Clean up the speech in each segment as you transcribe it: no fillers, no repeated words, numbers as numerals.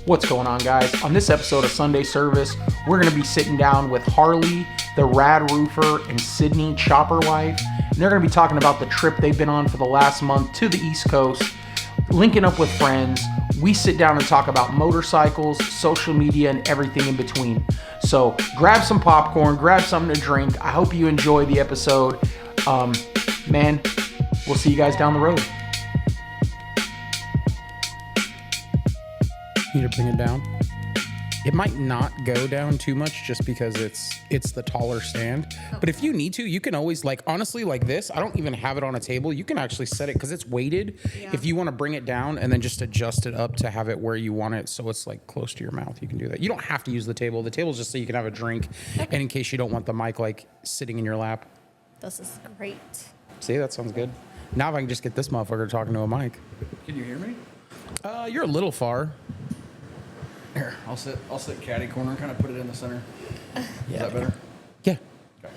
What's going on, guys? On this episode of Sunday Service, we're going to be sitting down with Harley, the Rad Roofer, and Sydney, Chopper Wife. And they're going to be talking about the trip they've been on for the last month to the East Coast, linking up with friends. We sit down and talk about motorcycles, social media, and everything in between. So grab some popcorn, grab something to drink. I hope you enjoy the episode. Man, we'll see you guys down the road. Need to bring it down. It might not go down too much just because it's the taller stand. But if you need to, you can always, like, honestly, like this, I don't even have it on a table. You can actually set it because it's weighted. Yeah. If you want to bring it down and then just adjust it up to have it where you want it so it's like close to your mouth, you can do that. You don't have to use the table. The table's just so you can have a drink and in case you don't want the mic like sitting in your lap. This is great. See, that sounds good. Now if I can just get this motherfucker talking to a mic. Can you hear me? You're a little far. Here, I'll sit catty corner and kind of put it in the center. Is that better? Yeah. Okay.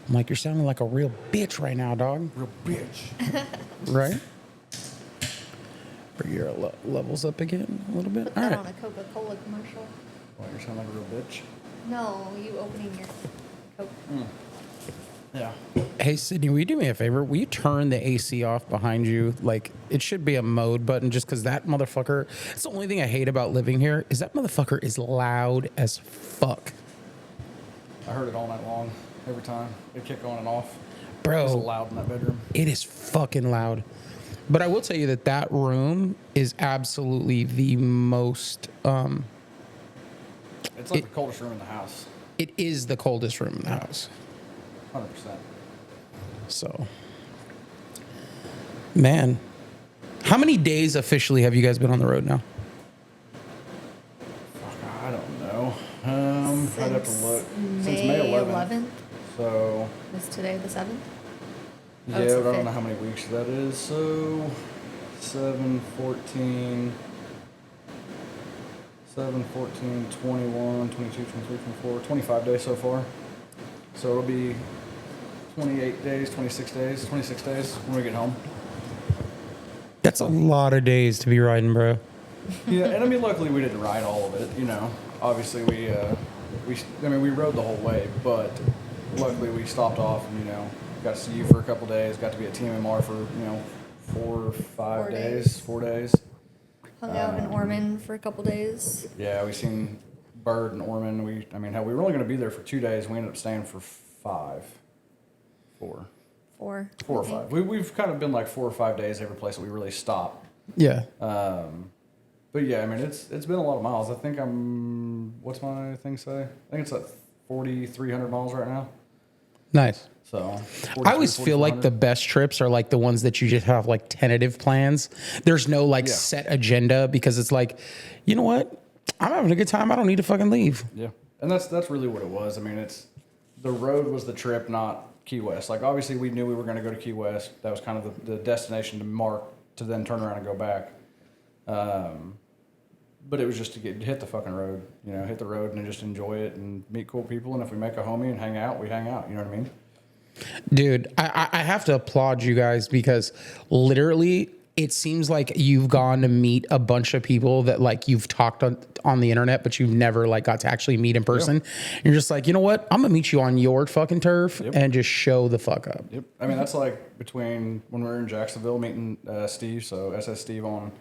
Mike, you're sounding like a real bitch right now, dog. Real bitch. Right? Bring your levels up again a little bit. Put that on a Coca-Cola commercial. Why, you sound like a real bitch? No, you opening your Coke. Yeah. Hey, Sydney, will you do me a favor? Will you turn the AC off behind you? Like, it should be a mode button just because that motherfucker... It's the only thing I hate about living here is that motherfucker is loud as fuck. I heard it all night long, every time. It kept going and off. Bro. It's loud in that bedroom. It is fucking loud. But I will tell you that room is absolutely the most... It's like the coldest room in the house. It is the coldest room in the house. 100%. So, man, how many days officially have you guys been on the road now? I don't know. I'd have to look. Since May 11th. So. Is today the 7th? Yeah, but I don't know how many weeks that is. So, 7, 14, 21, 22, 23, 24, 25 days so far. So it'll be 28 days, 26 days when we get home. That's a lot of days to be riding, bro. Yeah, and I mean, luckily we didn't ride all of it, you know. Obviously we rode the whole way, but luckily we stopped off and, you know, got to see you for a couple days, got to be at TMMR for, you know, 4 or 5 days, 4 days. Hung out in Ormond for a couple days. Yeah, we seen Bird and Ormond. We were only going to be there for 2 days. We ended up staying for 4 or 5. We've kind of been like 4 or 5 days every place that we really stop. Yeah. But yeah, I mean, it's been a lot of miles. I think what's my thing say? I think it's at 4,300 miles right now. Nice. So I always feel like the best trips are like the ones that you just have like tentative plans. There's no like set agenda because it's like, you know what? I'm having a good time. I don't need to fucking leave. Yeah. And that's really what it was. I mean, the road was the trip, not Key West. Like, obviously we knew we were going to go to Key West. That was kind of the destination to mark to then turn around and go back. But it was just to hit the fucking road, you know, hit the road and just enjoy it and meet cool people. And if we make a homie and hang out, we hang out. You know what I mean? Dude, I have to applaud you guys because literally it seems like you've gone to meet a bunch of people that like you've talked on the internet, but you've never like got to actually meet in person. Yep. You're just like, you know what? I'm gonna meet you on your fucking turf and just show the fuck up. Yep. I mean, that's like between when we were in Jacksonville meeting Steve, so SS Steve on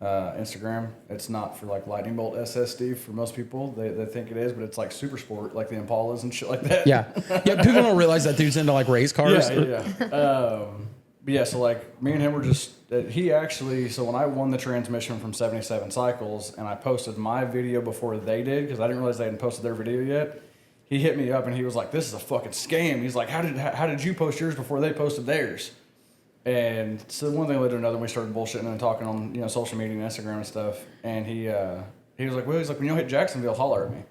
Instagram. It's not for like Lightning Bolt SS Steve for most people. They think it is, but it's like super sport, like the Impalas and shit like that. Yeah. Yeah, people don't realize that dude's into like race cars. Yeah. But yeah, so like me and him were just, he actually, so when I won the transmission from 77 Cycles and I posted my video before they did, because I didn't realize they hadn't posted their video yet, he hit me up and he was like, this is a fucking scam. He's like, how did you post yours before they posted theirs? And so one thing led to another, and we started bullshitting and talking on, you know, social media and Instagram and stuff. And he was like, when you hit Jacksonville, holler at me.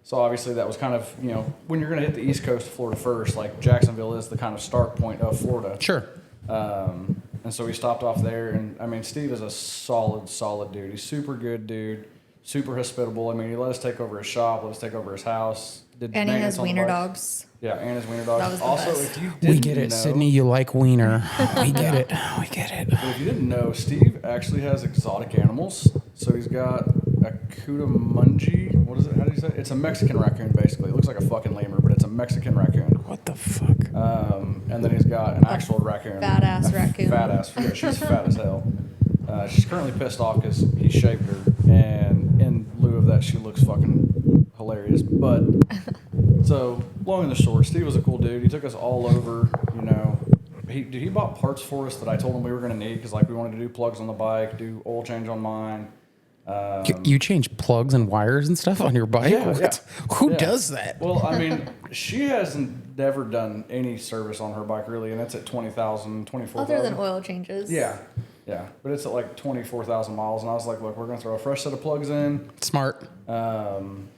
So obviously that was kind of, you know, when you're going to hit the East Coast of Florida first, like Jacksonville is the kind of start point of Florida. Sure. And so we stopped off there, and I mean, Steve is a solid dude. He's super good dude, super hospitable. I mean, he let us take over his shop, let us take over his house. And he has wiener dogs. Yeah, and his wiener dogs. That was the also, best. if you didn't We get it, know, Sydney. You like wiener. We get it. We get it. But if you didn't know, Steve actually has exotic animals. So he's got Cudamungi. What is it? How do you say it? It's a Mexican raccoon, basically. It looks like a fucking lemur, but it's a Mexican raccoon. What the fuck? And then he's got an actual raccoon. Fat-ass raccoon. Fat-ass. Yeah, she's fat as hell. She's currently pissed off because he shaved her, and in lieu of that, she looks fucking hilarious. But, so, long and the short, Steve was a cool dude. He took us all over, you know. He bought parts for us that I told him we were going to need because, like, we wanted to do plugs on the bike, do oil change on mine. You change plugs and wires and stuff on your bike? Yeah, What? yeah. Who Yeah. does that? Well, I mean, she hasn't never done any service on her bike, really, and it's at 20,000, 24,000. Other than oil changes. Yeah, yeah. But it's at, like, 24,000 miles, and I was like, look, we're going to throw a fresh set of plugs in. Smart.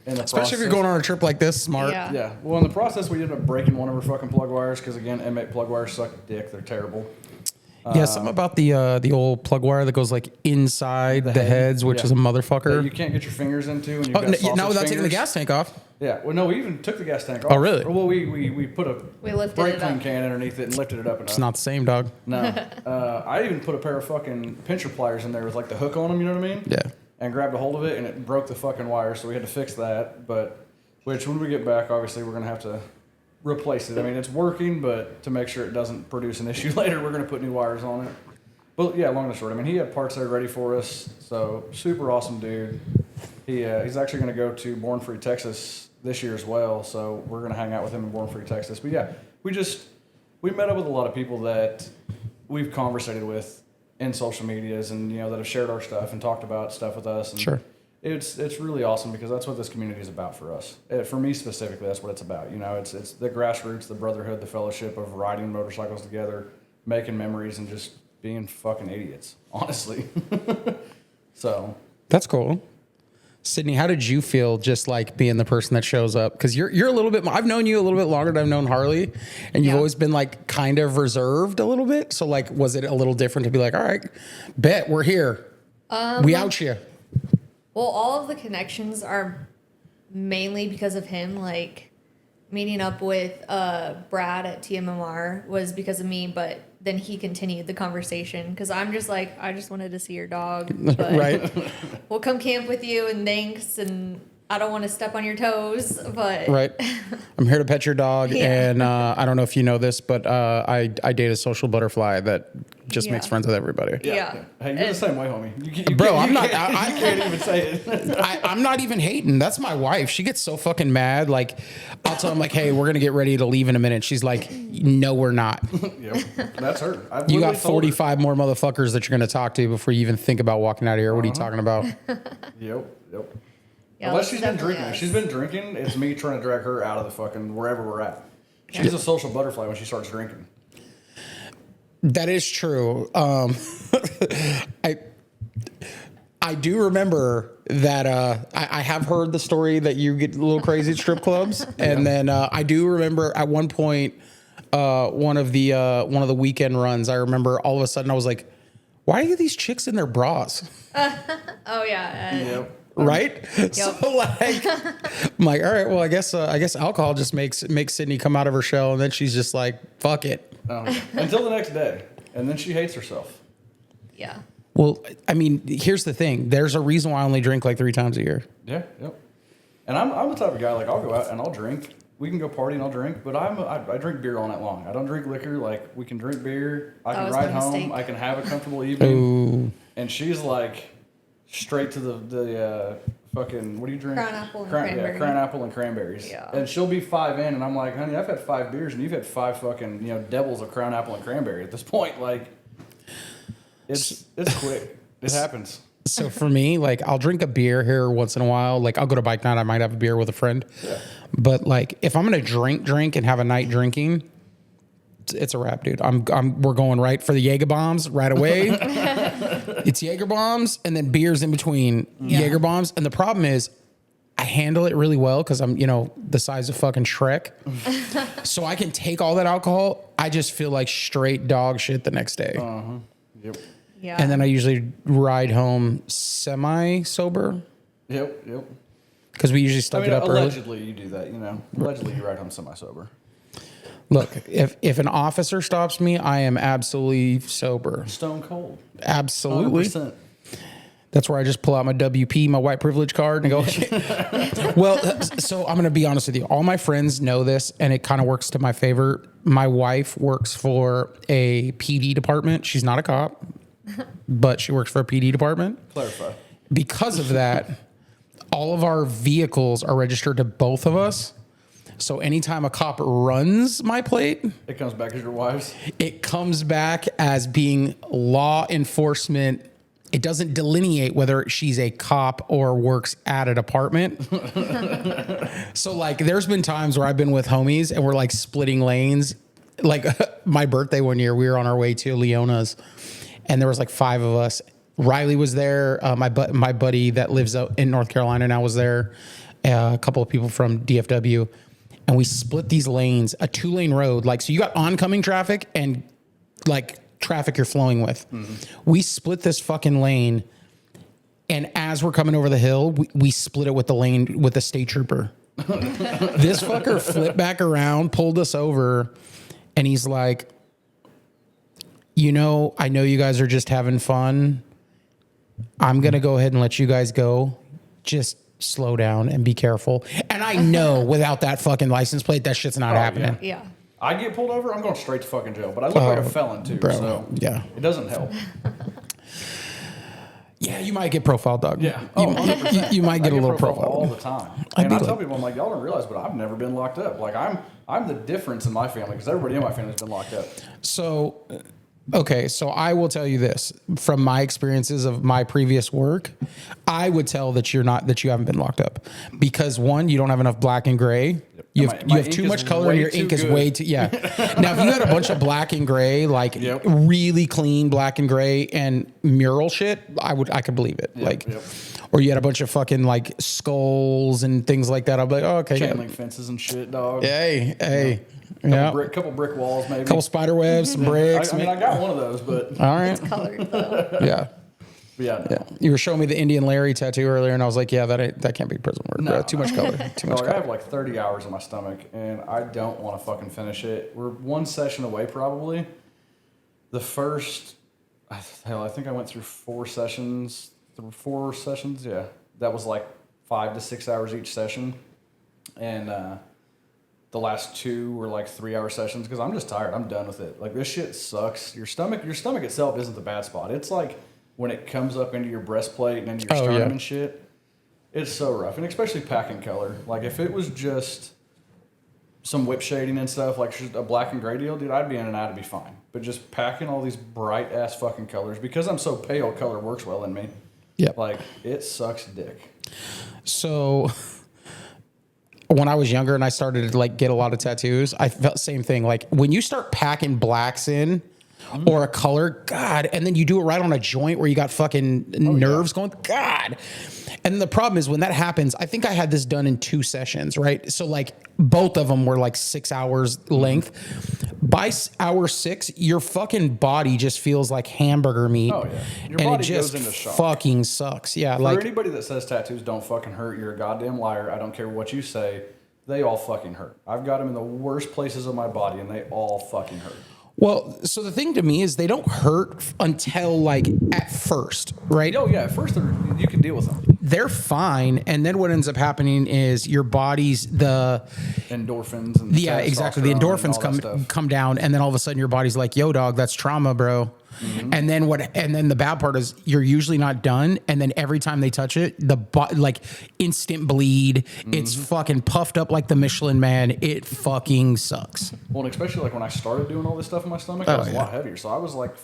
Especially if you're going on a trip like this, smart. Yeah. Yeah. Well, in the process, we ended up breaking one of her fucking plug wires because, again, M8 plug wires suck dick. They're terrible. Yeah, something about the old plug wire that goes like inside the heads, which yeah. is a That motherfucker. you can't get your fingers into, and you've Oh, got sausage not without taking the fingers. gas tank off. Yeah. Well, no, we even took the gas tank off. Oh, really? Well, we put a We lifted brake it clean up. can underneath it and lifted it up enough. It's not the same, dog. No. I even put a pair of fucking pincher pliers in there with like the hook on them, you know what I mean? Yeah. And grabbed a hold of it, and it broke the fucking wire, so we had to fix that. Which when we get back, obviously, we're going to have to replace it. I mean, it's working, but to make sure it doesn't produce an issue later, we're going to put new wires on it. But yeah, long and short, I mean, he had parts there ready for us, so super awesome dude. He's actually going to go to Born Free, Texas this year as well, so we're going to hang out with him in Born Free, Texas. But yeah, we met up with a lot of people that we've conversated with in social medias and, you know, that have shared our stuff and talked about stuff with us. And Sure. It's really awesome because that's what this community is about for us. For me specifically, that's what it's about. You know, it's the grassroots, the brotherhood, the fellowship of riding motorcycles together, making memories, and just being fucking idiots, honestly. So That's cool. Sydney, how did you feel just like being the person that shows up? Because you're a little bit, I've known you a little bit longer than I've known Harley, and you've Yeah. always been like kind of reserved a little bit. So like, was it a little different to be like, all right, bet we're here. We out here. Well, all of the connections are mainly because of him. Like meeting up with Brad at TMMR was because of me, but then he continued the conversation because I'm just like, I just wanted to see your dog, but Right. we'll come camp with you and thanks, and I don't want to step on your toes, but Right. I'm here to pet your dog. Yeah. And I don't know if you know this, but I date a social butterfly that just Yeah. makes friends with everybody. Yeah. Hey, you're the same way, homie. You Bro, can't- I'm you not. can't- I you can't even say it. I'm not even hating. That's my wife. She gets so fucking mad. Like, I'll tell him like, "Hey, we're gonna get ready to leave in a minute." She's like, "No, we're not. Yep, that's her. I've You literally got told her. 45 more motherfuckers that you're gonna talk to before you even think about walking out of here. What are you talking about?" Yep. Yeah, Unless she's been definitely drinking. If us. she's been drinking, it's me trying to drag her out of the fucking wherever we're at. She's a social butterfly when she starts drinking. That is true. I do remember that I have heard the story that you get a little crazy at strip clubs, and then I do remember at one point one of the weekend runs. I remember all of a sudden I was like, "Why are these chicks in their bras?" Oh yeah. Yep. Right? So like, I'm like, all right, well, I guess alcohol just makes Sydney come out of her shell, and then she's just like, fuck it. Until the next day, and then she hates herself. Yeah. Well, I mean, here's the thing. There's a reason why I only drink like 3 times a year. Yeah. Yep. And I'm the type of guy, like, I'll go out and I'll drink. We can go party and I'll drink, but I drink beer all night long. I don't drink liquor. Like, we can drink beer. I That can was ride my home. mistake. I can have a comfortable evening. Ooh. And she's like, straight to the fucking, what do you drink? Crown apple and cranberry. Yeah, crown apple and cranberries. Yeah. And she'll be 5 in, and I'm like, honey, I've had 5 beers, and you've had 5 fucking, devils of crown apple and cranberry at this point. Like, it's quick. It happens. So for me, like, I'll drink a beer here once in a while. Like, I'll go to bike night. I might have a beer with a friend. Yeah. But like, if I'm gonna drink and have a night drinking, it's a wrap, dude. We're going right for the Jaeger bombs right away. It's Jaeger bombs and then beers in between Jaeger bombs. And the problem is, I handle it really well because I'm, the size of fucking Shrek. So I can take all that alcohol. I just feel like straight dog shit the next day. Yep. Yeah. And then I usually ride home semi-sober Yep. because we usually stuck it up early. allegedly you do that, Allegedly you ride home semi-sober. Look, if an officer stops me, I am absolutely sober. Stone cold. Absolutely. 100%. That's where I just pull out my WP, my white privilege card, and go. Well, so I'm going to be honest with you. All my friends know this, and it kind of works to my favor. My wife works for a PD department. She's not a cop, but she works for a PD department. Clarify. Because of that, all of our vehicles are registered to both of us. So anytime a cop runs my plate, It comes back as your wife's. it comes back as being law enforcement. It doesn't delineate whether she's a cop or works at a department. So like there's been times where I've been with homies and we're like splitting lanes. Like my birthday one year, we were on our way to Leona's and there was like 5 of us. Riley was there. My buddy that lives out in North Carolina now was there. A couple of people from DFW. And we split these lanes, a 2-lane road. Like, so you got oncoming traffic and like traffic you're flowing with. Mm-hmm. We split this fucking lane. And as we're coming over the hill, we split it with the lane with the state trooper. This fucker flipped back around, pulled us over. And he's like, I know you guys are just having fun. I'm going to go ahead and let you guys go. Just slow down and be careful. And I know without that fucking license plate, that shit's not happening. Yeah. I get pulled over, I'm going straight to fucking jail. But I look like a felon too, bro, so yeah. It doesn't help. Yeah, you might get profiled, dog. Yeah. You might get a little profiled profile all the time. And I tell people, I'm like, y'all don't realize, but I've never been locked up. Like I'm the difference in my family because everybody in my family's been locked up. So, okay, so I will tell you this from my experiences of my previous work. I would tell that you haven't been locked up because one, you don't have enough black and gray. You have too much color and your ink is way too, yeah. Now, if you had a bunch of black and gray, like really clean black and gray and mural shit, I could believe it. Or you had a bunch of fucking like skulls and things like that. I'd be like, oh, okay. Chain link fences and shit, dog. Hey. Couple brick walls, maybe. Couple spider webs, some bricks. I got one of those, but all right. It's colored though. Yeah. Yeah. You were showing me the Indian Larry tattoo earlier, and I was like, yeah, that can't be prison work. No. Too much color. Too much color. I have like 30 hours in my stomach, and I don't want to fucking finish it. We're one session away, probably. The first, I think I went through 4 sessions. Yeah, that was like 5 to 6 hours each session, and the last 2 were like 3-hour sessions because I'm just tired. I'm done with it. Like this shit sucks. Your stomach itself isn't the bad spot. It's like when it comes up into your breastplate and into your sternum and shit. It's so rough, and especially packing color. Like if it was just some whip shading and stuff, like just a black and gray deal, dude, I'd be in and out, it'd be fine. But just packing all these bright ass fucking colors because I'm so pale, color works well in me. Yeah, like it sucks dick. So when I was younger and I started to like get a lot of tattoos, I felt the same thing. Like when you start packing blacks in or a color, God, and then you do it right on a joint where you got fucking nerves going, God. And the problem is when that happens, I think I had this done in 2 sessions, right? So like both of them were like 6 hours length. By hour 6, your fucking body just feels like hamburger meat. Oh yeah, your and body it just goes into shock. Fucking sucks. Yeah, For anybody that says tattoos don't fucking hurt, you're a goddamn liar. I don't care what you say. They all fucking hurt. I've got them in the worst places of my body, and they all fucking hurt. Well, so the thing to me is they don't hurt until like at first, right? Oh yeah, at first you can deal with them. They're fine, and then what ends up happening is your body's the endorphins and exactly, the endorphins come down, and then all of a sudden your body's like, "Yo, dog, that's trauma, bro." Mm-hmm. And then the bad part is you're usually not done, and then every time they touch it, like instant bleed. Mm-hmm. It's fucking puffed up like the Michelin Man. It fucking sucks. Well, and especially like when I started doing all this stuff in my stomach, I was a lot heavier. So I was like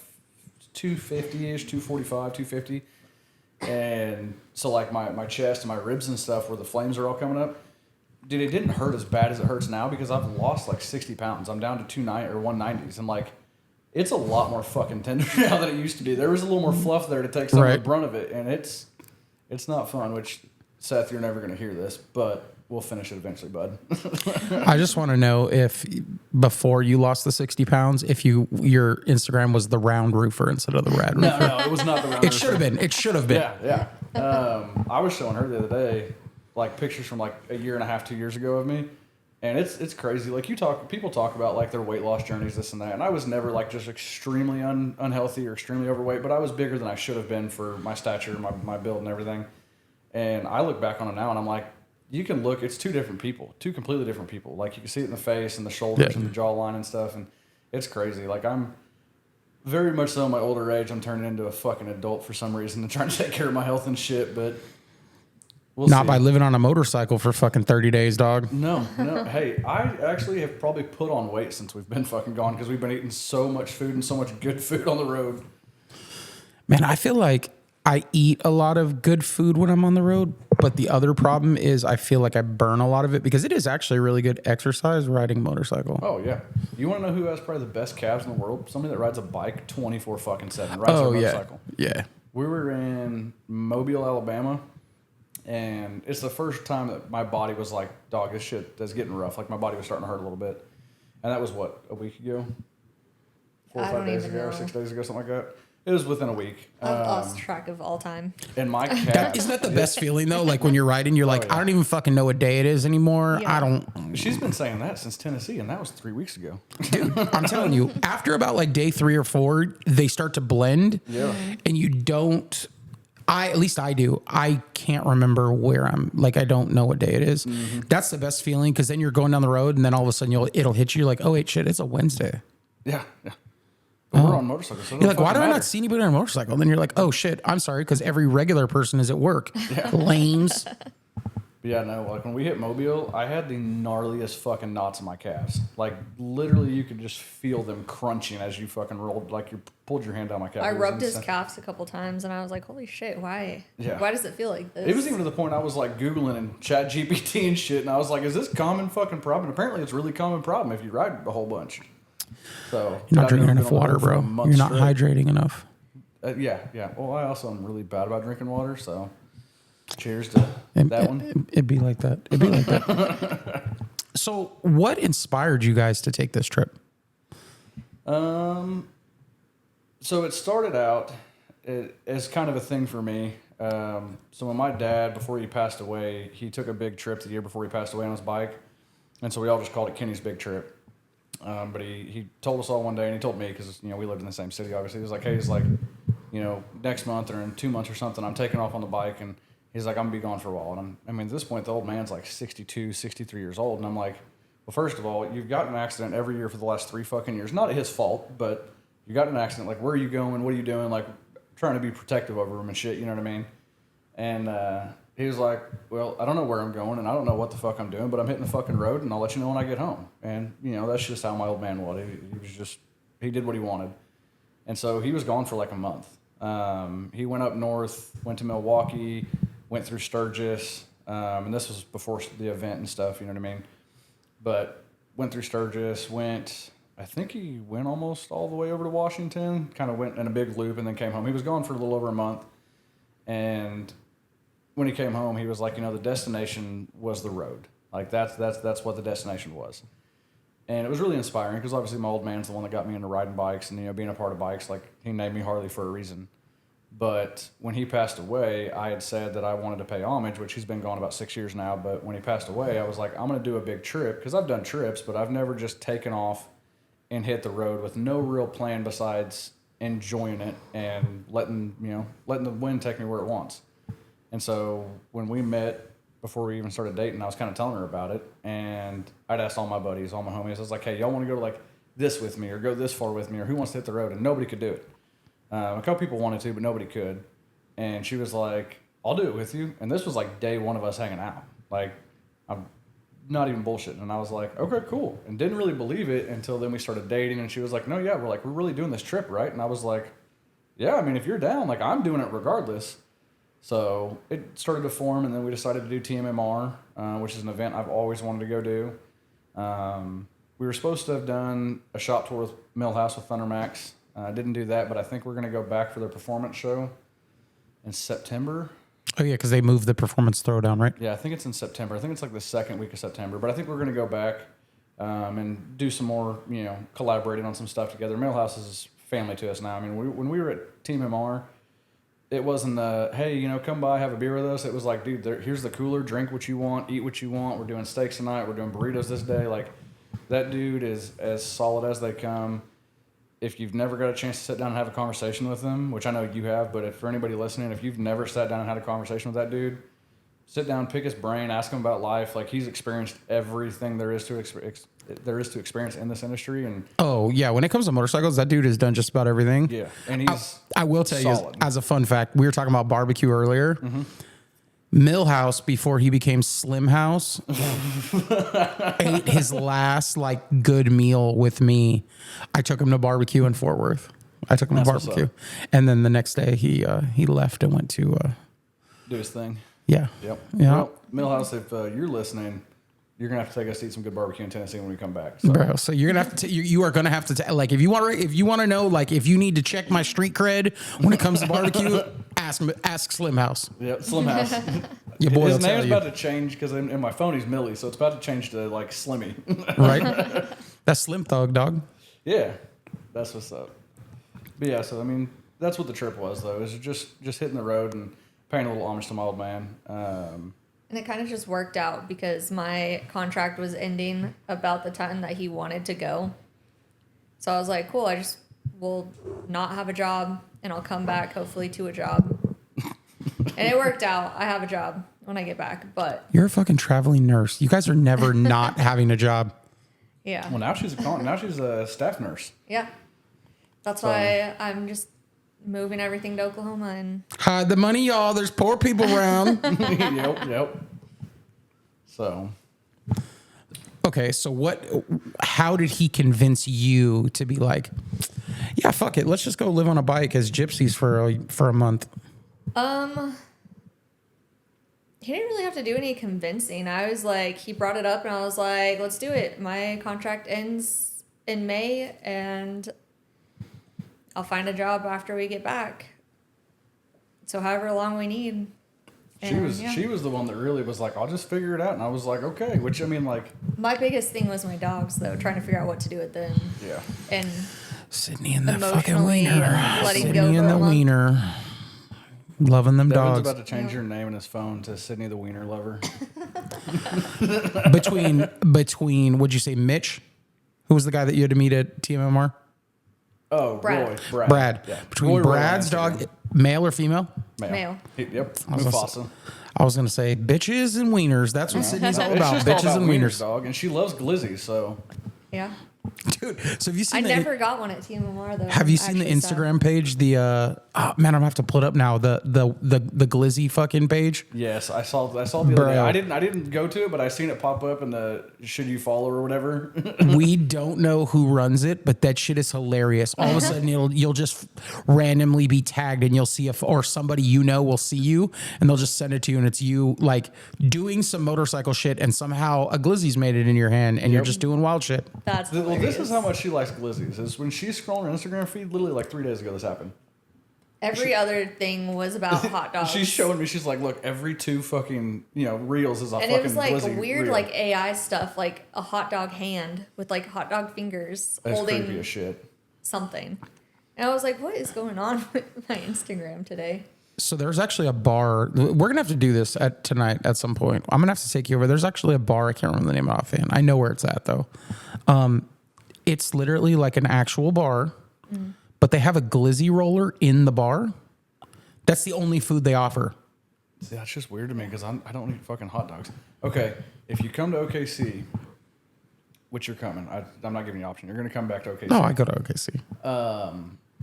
250-ish, 245, 250. And so like my chest and my ribs and stuff where the flames are all coming up, dude, it didn't hurt as bad as it hurts now because I've lost like 60 pounds. I'm down to 290 or 190s, and like it's a lot more fucking tender now than it used to be. There was a little more fluff there to take some of the brunt of it, and it's not fun. Which, Seth, you're never gonna hear this, but we'll finish it eventually, bud. I just want to know if before you lost the 60 pounds, if your Instagram was the round roofer instead of the rad roofer. No, it was not the round roofer. It should have been. Yeah. I was showing her the other day, like pictures from like a year and a half, 2 years ago of me, And it's crazy. Like people talk about like their weight loss journeys, this and that. And I was never like just extremely unhealthy or extremely overweight, but I was bigger than I should have been for my stature, my build and everything. And I look back on it now and I'm like, you can look, it's two completely different people. Like you can see it in the face and the shoulders and the jawline and stuff. And it's crazy. Like I'm very much so in my older age, I'm turning into a fucking adult for some reason and trying to take care of my health and shit. But we'll Not see. by living on a motorcycle for fucking 30 days, dog. No. Hey, I actually have probably put on weight since we've been fucking gone because we've been eating so much food and so much good food on the road. Man, I feel like I eat a lot of good food when I'm on the road, but the other problem is I feel like I burn a lot of it because it is actually really good exercise riding a motorcycle. Oh, yeah. You want to know who has probably the best calves in the world? Somebody that rides a bike 24 fucking 7. Rides a motorcycle. Yeah. We were in Mobile, Alabama, and it's the first time that my body was like, dog, this shit is getting rough. Like, my body was starting to hurt a little bit. And that was, what, a week ago? 4 or 5 days ago, 6 days ago, something like that. It was within a week. I've lost track of all time. And my calf... Isn't that the best feeling, though? Like, when you're riding, you're like, I don't even fucking know what day it is anymore. Yeah. I don't... She's been saying that since Tennessee, and that was 3 weeks ago. Dude, I'm telling you, after about, like, day 3 or 4, they start to blend. Yeah. And you don't... at least I do. I can't remember where I'm. Like, I don't know what day it is. Mm-hmm. That's the best feeling because then you're going down the road and then all of a sudden it'll hit you like, oh, wait, shit, it's a Wednesday. Yeah. But we're on motorcycles. So you're like, why do I not see anybody on a motorcycle? And then you're like, oh, shit, I'm sorry because every regular person is at work. Yeah. Lames. Yeah, no, like when we hit Mobile, I had the gnarliest fucking knots in my calves. Like, literally, you could just feel them crunching as you fucking rolled, like you pulled your hand down my calf. I rubbed his calves a couple times, and I was like, holy shit, why? Yeah. Why does it feel like this? It was even to the point I was, like, Googling and chat GPT and shit, and I was like, is this common fucking problem? And apparently, it's a really common problem if you ride a whole bunch. So you're not drinking enough water, bro. You're not hydrating enough. Yeah. Well, I also am really bad about drinking water, so... Cheers to that one. It'd be like that. So what inspired you guys to take this trip? So it started out as kind of a thing for me. So when my dad, before he passed away, he took a big trip the year before he passed away on his bike. And so we all just called it Kenny's Big Trip. But he told us all one day, and he told me, because, you know, we lived in the same city, obviously. He was like, hey, he's like, you know, next month or in 2 months or something, I'm taking off on the bike, and he's like, I'm going to be gone for a while. And at this point, the old man's like 62, 63 years old. And I'm like, well, first of all, you've gotten an accident every year for the last 3 fucking years. Not his fault, but you got an accident. Like, where are you going? What are you doing? Like, trying to be protective over him and shit, you know what I mean? And he was like, well, I don't know where I'm going, and I don't know what the fuck I'm doing, but I'm hitting the fucking road, and I'll let you know when I get home. And, you know, that's just how my old man was. He was just, he did what he wanted. And so he was gone for like a month. He went up north, went to Milwaukee, went through Sturgis, and this was before the event and stuff, you know what I mean? But went through Sturgis, I think he went almost all the way over to Washington, kind of went in a big loop and then came home. He was gone for a little over a month. And when he came home, he was like, you know, the destination was the road. Like, that's what the destination was. And it was really inspiring because obviously my old man's the one that got me into riding bikes and, you know, being a part of bikes. Like, he named me Harley for a reason. But when he passed away, I had said that I wanted to pay homage, which he's been gone about 6 years now. But when he passed away, I was like, I'm going to do a big trip because I've done trips, but I've never just taken off and hit the road with no real plan besides enjoying it and letting the wind take me where it wants. And so when we met, before we even started dating, I was kind of telling her about it. And I'd asked all my buddies, all my homies, I was like, hey, y'all want to go to like this with me or go this far with me or who wants to hit the road? And nobody could do it. A couple people wanted to, but nobody could. And she was like, I'll do it with you. And this was like day one of us hanging out. Like, I'm not even bullshitting. And I was like, okay, cool. And didn't really believe it until then we started dating. And she was like, no, yeah, we're really doing this trip, right? And I was like, yeah, I mean, if you're down, like, I'm doing it regardless. So it started to form, and then we decided to do TMMR, which is an event I've always wanted to go do. We were supposed to have done a shop tour with Millhouse with Thundermax. Didn't do that, but I think we're going to go back for their performance show in September. Oh, yeah, because they moved the performance throwdown, right? Yeah, I think it's in September. I think it's like the second week of September. But I think we're going to go back and do some more, you know, collaborating on some stuff together. Millhouse is family to us now. I mean, when we were at Team MR, it wasn't hey, come by, have a beer with us. It was like, dude, here's the cooler, drink what you want, eat what you want. We're doing steaks tonight. We're doing burritos this day. Like, that dude is as solid as they come. If you've never got a chance to sit down and have a conversation with him, which I know you have, but for anybody listening, if you've never sat down and had a conversation with that dude, sit down, pick his brain, ask him about life. Like, he's experienced everything there is to experience in this industry. And oh yeah, when it comes to motorcycles, that dude has done just about everything. yeah, and he's I will tell solid. you as a fun fact, we were talking about barbecue earlier. Millhouse, before he became Slim House, ate his last like good meal with me. I took him to barbecue in Fort Worth. I took him to barbecue, and then the next day he left and went to do his thing. Yeah. Yep. Yeah. Well, Millhouse, if you're listening, you're gonna have to take us to eat some good barbecue in Tennessee when we come back. So. Bro, so you're gonna have to. You are gonna have to like if you want to know like if you need to check my street cred when it comes to barbecue, ask Slim House. Yep, Slim House. Your boy His will tell name's you. about to change because in my phone he's Millie, so it's about to change to like Slimmy. Right? That's Slim Thug, dog. Yeah, that's what's up. But yeah, so I mean, that's what the trip was though. It was just hitting the road and paying a little homage to my old man. And it kind of just worked out because my contract was ending about the time that he wanted to go. So I was like, cool, I just will not have a job and I'll come back hopefully to a job. And it worked out. I have a job when I get back, but You're a fucking traveling nurse. You guys are never not having a job. yeah. Well, now she's a staff nurse. Yeah. That's why I'm just moving everything to Oklahoma and Hide the money, y'all. There's poor people around. Yep. So. Okay, so how did he convince you to be like, yeah, fuck it, let's just go live on a bike as gypsies for a month? he didn't really have to do any convincing. I was like, he brought it up and I was like, let's do it. My contract ends in May and I'll find a job after we get back. So however long we need. And, She was the one that really was like, I'll just figure it out. And I was like, okay. Which, I mean, like... My biggest thing was my dogs, though, trying to figure out what to do with them. Yeah. And Sydney and the fucking emotionally wiener. letting Sydney go and for a the month. wiener. Loving them Devin's dogs. about to change your name in his phone to Sydney the Wiener Lover. Between, would you say Mitch? Who was the guy that you had to meet at TMMR? Oh, Brad. Roy. Brad. Yeah. Between Roy Brad's Rowan. dog, male or female? Male. Yep. was gonna Mufasa. I was going to say bitches and wieners. That's what Sydney's all It's about. just all Bitches about and wieners. dog. And she loves glizzy, so... Yeah. Dude, so have you I seen never got one at TMMR, though. Have you seen the Actually sad. Instagram page? The man, I'm gonna have to pull it up now. The glizzy fucking page. Yes, I saw the other Bro. day. I didn't go to it, but I seen it pop up in the should you follow or whatever. We don't know who runs it, but that shit is hilarious. All of a sudden, you'll just randomly be tagged, and you'll see or somebody you know will see you, and they'll just send it to you, and it's you like doing some motorcycle shit, and somehow a glizzy's made it in your hand, and you're just doing wild shit. That's Well, hilarious. this is how much she likes glizzies. Is when she's scrolling her Instagram feed, literally like 3 days ago this happened. Every other thing was about hot dogs. She's showing me, she's like, look, every 2 fucking, reels is a and fucking it was like glizzy weird, reel. like AI stuff, like a hot dog hand with like hot dog fingers That's creepy holding as shit. something. And I was like, what is going on with my Instagram today? So there's actually a bar. We're gonna have to do this tonight at some point. I'm gonna have to take you over. There's actually a bar. I can't remember the name of it offhand. I know where it's at though. It's literally like an actual bar, but they have a glizzy roller in the bar. That's the only food they offer. See, that's just weird to me because I don't eat fucking hot dogs. Okay, if you come to OKC, which you're coming, I'm not giving you an option. You're going to come back to OKC. No, I go to OKC.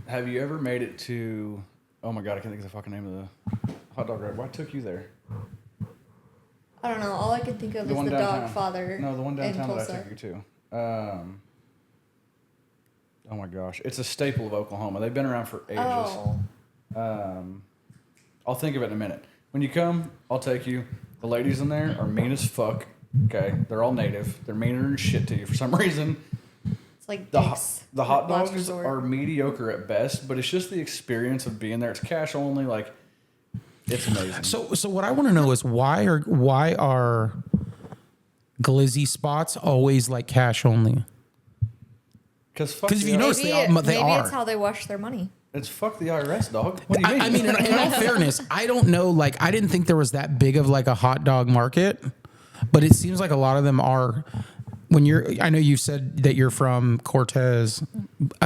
Have you ever made it to? Oh my god, I can't think of the fucking name of the hot dog ride. What took you there? I don't know. All I can think of The is one the downtown. dog father. No, the one in downtown that I Tulsa. took you to. Oh my gosh, it's a staple of Oklahoma. They've been around for ages. Oh, I'll think of it in a minute. When you come, I'll take you. The ladies in there are mean as fuck. Okay, they're all native. They're meaner than shit to you for some reason. it's like The Dick's hot Last dogs Resort. are mediocre at best, but it's just the experience of being there. It's cash only. Like, it's amazing. So what I want to know is why are glizzy spots always like cash only? Because if you notice, they maybe are. it's how they wash their money. It's fuck the IRS, dog. What do you mean? I mean, in all fairness, I don't know. Like, I didn't think there was that big of like a hot dog market, but it seems like a lot of them are. When I know you said that you're from Cortez. I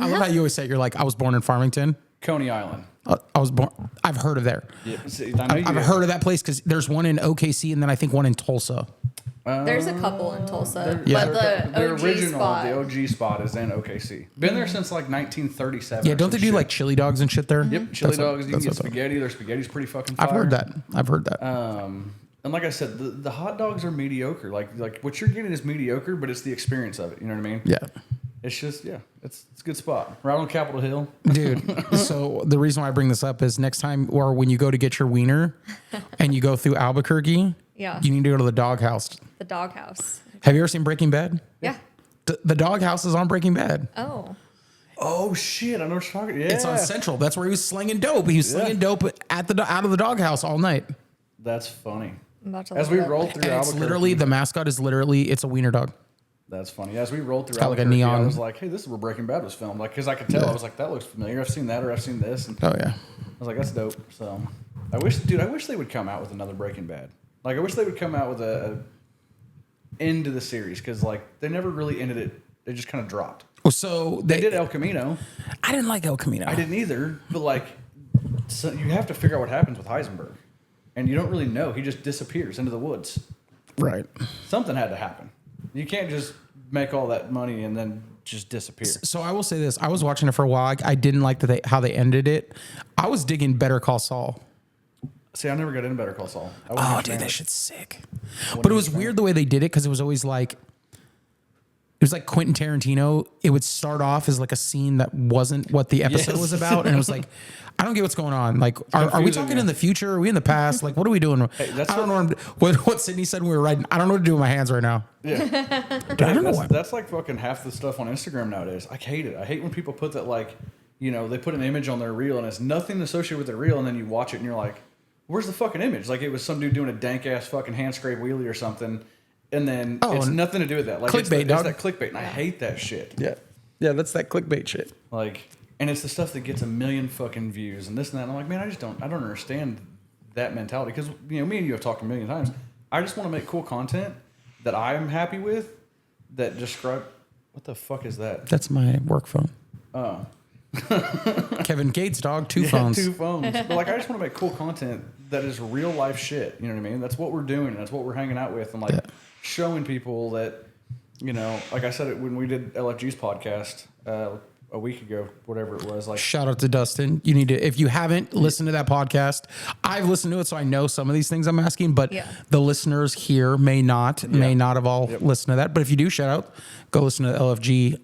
love how you always say you're like, I was born in Farmington. Coney Island. I was born. I've heard of there. Yeah, see, I know I've heard of that place because there's one in OKC and then I think one in Tulsa. There's a couple in Tulsa, Yeah. but the original, spot. the OG spot is in OKC. Been there since like 1937. Yeah, don't they do like chili dogs and shit there? Yep, chili That's dogs. You can get that's what- spaghetti. Their spaghetti's pretty fucking fire. I've heard that. And like I said, the hot dogs are mediocre. Like what you're getting is mediocre, but it's the experience of it. You know what I mean? Yeah. It's just it's a good spot right on Capitol Hill. Dude, so the reason why I bring this up is next time or when you go to get your wiener and you go through Albuquerque, Yeah. you need to go to the doghouse. The doghouse. Have you ever seen Breaking Bad? Yeah. The doghouse is on Breaking Bad. Oh. Oh shit! I know what you're talking. Yeah, It's on Central. That's where he was slinging dope. He was slinging dope at out of the doghouse all night. That's funny. I'm about to As look we it up. rolled through And it's Albuquerque, literally the mascot is literally it's a wiener dog. that's funny. As we rolled through got like a Albuquerque, I neon- was like, "Hey, this is where Breaking Bad was filmed." Like, because I could tell, I was like, "That looks familiar. I've seen that, or I've seen this." And Oh yeah. I was like, "That's dope." So, I wish they would come out with another Breaking Bad. Like, I wish they would come out with a end to the series because like they never really ended it. They just kind of dropped. Well, so They did El Camino. I didn't like El Camino. I didn't either, but like, so you have to figure out what happens with Heisenberg, and you don't really know. He just disappears into the woods. Right. Something had to happen. You can't just make all that money and then just disappear. So I will say this: I was watching it for a while. I didn't like how they ended it. I was digging Better Call Saul. See, I never got into Better Call Saul. I wasn't Oh, a dude, fan. that shit's sick. But it was weird the way they did it because it was always like, it was like Quentin Tarantino. It would start off as like a scene that wasn't what the episode Yes. was about. And it was like, I don't get what's going on. Like, are we confusing, talking yeah. in the future? Are we in the past? Like, what are we doing? that's I don't know what Sydney said when we were riding. I don't know what to do with my hands right now. Yeah. Dude, I don't know why. That's like fucking half the stuff on Instagram nowadays. I hate it. I hate when people put that like, you know, they put an image on their reel and it's nothing associated with their reel, and then you watch it and you're like, where's the fucking image? Like it was some dude doing a dank ass fucking hand scrape wheelie or something, and then it's and nothing to do with that. Like clickbait, it's dog. that clickbait, and I hate that shit. Yeah. Yeah, that's that clickbait shit. Like, and it's the stuff that gets a million fucking views and this and that. And I'm like, man, I don't understand that mentality because you know me and you have talked a million times. I just want to make cool content that I am happy with. That describe what the fuck is that? That's my work phone. Oh, Kevin Gates, dog, two yeah, phones. 2 phones. But like, I just want to make cool content that is real life shit. You know what I mean? That's what we're doing. That's what we're hanging out with, and like showing people that, you know, like I said it when we did LFG's podcast a week ago, whatever it was. Like, Shout out to Dustin. You need to, if you haven't listened to that podcast, I've listened to it, so I know some of these things I'm asking, but the listeners here may not have all listened to that. But if you do, shout out, go listen to LFG.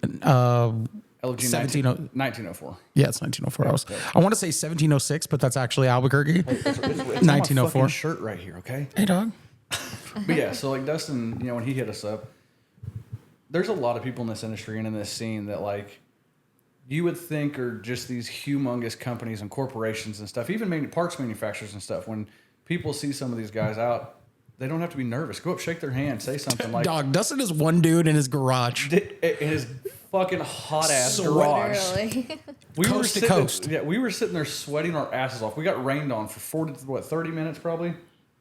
LFG 1904. Yeah, it's 1904. I want to say 1706, but that's actually Albuquerque. It's 1904. shirt right here, okay? Hey, dog. But yeah, so like Dustin, you know, when he hit us up, there's a lot of people in this industry and in this scene that like you would think are just these humongous companies and corporations and stuff, even parts manufacturers and stuff. When people see some of these guys out, they don't have to be nervous. Go up, shake their hand, say something like, Dog, Dustin is one dude in his garage. in his fucking hot ass Sweat. garage. Really? Coast to coast. Yeah, we were sitting there sweating our asses off. We got rained on for 30 minutes probably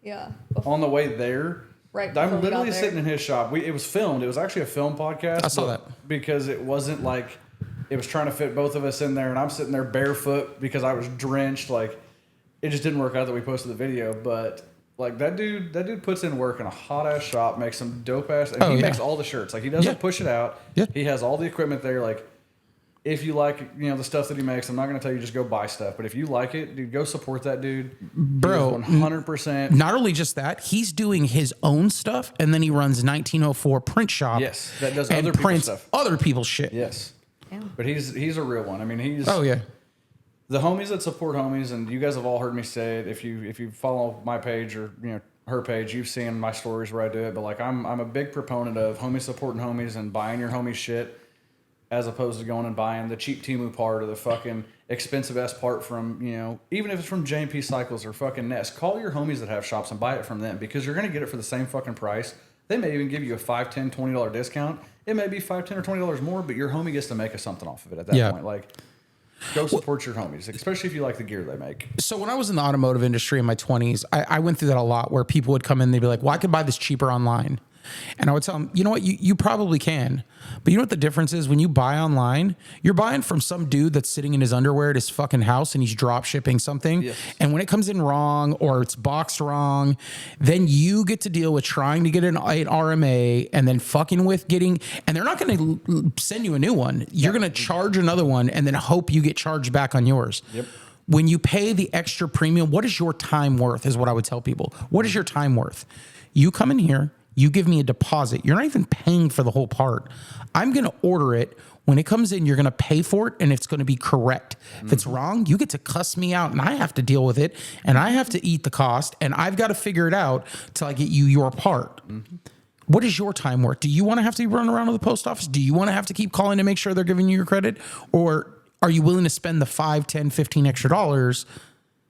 Yeah. on the way there. Right before I'm we got literally there. sitting in his shop. It was filmed. It was actually a film podcast. I saw but that. because it wasn't like it was trying to fit both of us in there, and I'm sitting there barefoot because I was drenched. Like it just didn't work out that we posted the video, but. Like that dude puts in work in a hot ass shop, makes some dope ass, and he makes all the shirts. Like he doesn't push it out. Yeah. He has all the equipment there. Like if you like, you know, the stuff that he makes, I'm not gonna tell you just go buy stuff, but if you like it, dude, go support that dude, Bro. 100%. Not only just that, he's doing his own stuff, and then he runs 1904 print shop. Yes, that does and other people's prints stuff. other people's shit. Yes, Yeah. but he's a real one. I mean, he's Oh yeah. the homies that support homies, and you guys have all heard me say it. If you follow my page or you know her page, you've seen my stories where I do it. But like I'm a big proponent of homies supporting homies and buying your homies shit, as opposed to going and buying the cheap Temu part or the fucking expensive ass part from, you know, even if it's from J&P Cycles or fucking Nest. Call your homies that have shops and buy it from them because you're gonna get it for the same fucking price. They may even give you a $5, $10, $20 discount. It may be $5, $10, or $20 more, but your homie gets to make something off of it at that point. Like. Go support your homies, especially if you like the gear they make. So when I was in the automotive industry in my 20s, I went through that a lot where people would come in, they'd be like, well, I could buy this cheaper online. And I would tell them, you know what, you probably can. But you know what the difference is? When you buy online, you're buying from some dude that's sitting in his underwear at his fucking house and he's drop shipping something. Yes. And when it comes in wrong or it's boxed wrong, then you get to deal with trying to get an RMA and then fucking with getting, and they're not going to send you a new one. You're going to charge another one and then hope you get charged back on yours. Yep. When you pay the extra premium, what is your time worth is what I would tell people. What is your time worth? You come in here, you give me a deposit. You're not even paying for the whole part. I'm going to order it. When it comes in, you're going to pay for it, and it's going to be correct. If it's wrong, you get to cuss me out, and I have to deal with it, and I have to eat the cost, and I've got to figure it out till I get you your part. What is your time worth? Do you want to have to run around to the post office? Do you want to have to keep calling to make sure they're giving you your credit? Or are you willing to spend the $5, $10, $15 extra dollars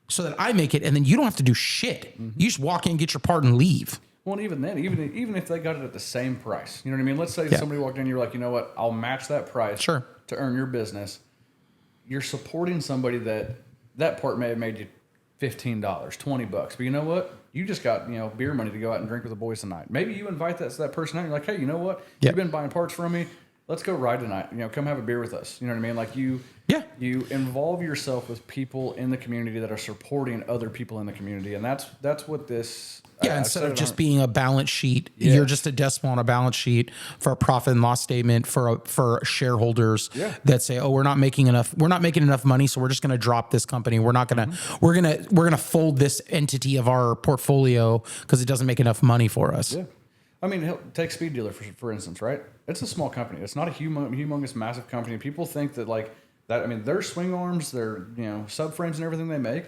so that I make it, and then you don't have to do shit? You just walk in, get your part, and leave. Well, and even then, even if they got it at the same price, you know what I mean? Let's say somebody walked in, you're like, you know what? I'll match that price to earn your business. You're supporting somebody that part may have made you $15, $20, but you know what? You just got beer money to go out and drink with the boys tonight. Maybe you invite that person out. You're like, hey, you know what? You've been buying parts from me. Let's go ride tonight. Come have a beer with us. You know what I mean? Like you involve yourself with people in the community that are supporting other people in the community, and that's what this. Instead of just being a balance sheet, you're just a decimal on a balance sheet for a profit and loss statement for shareholders that say, "Oh, we're not making enough money, so we're just going to drop this company. We're not going to we're going to fold this entity of our portfolio because it doesn't make enough money for us." Yeah. I mean, take Speed Dealer for instance, right? It's a small company. It's not a humongous, massive company. People think that that. I mean, their swing arms, their subframes and everything they make,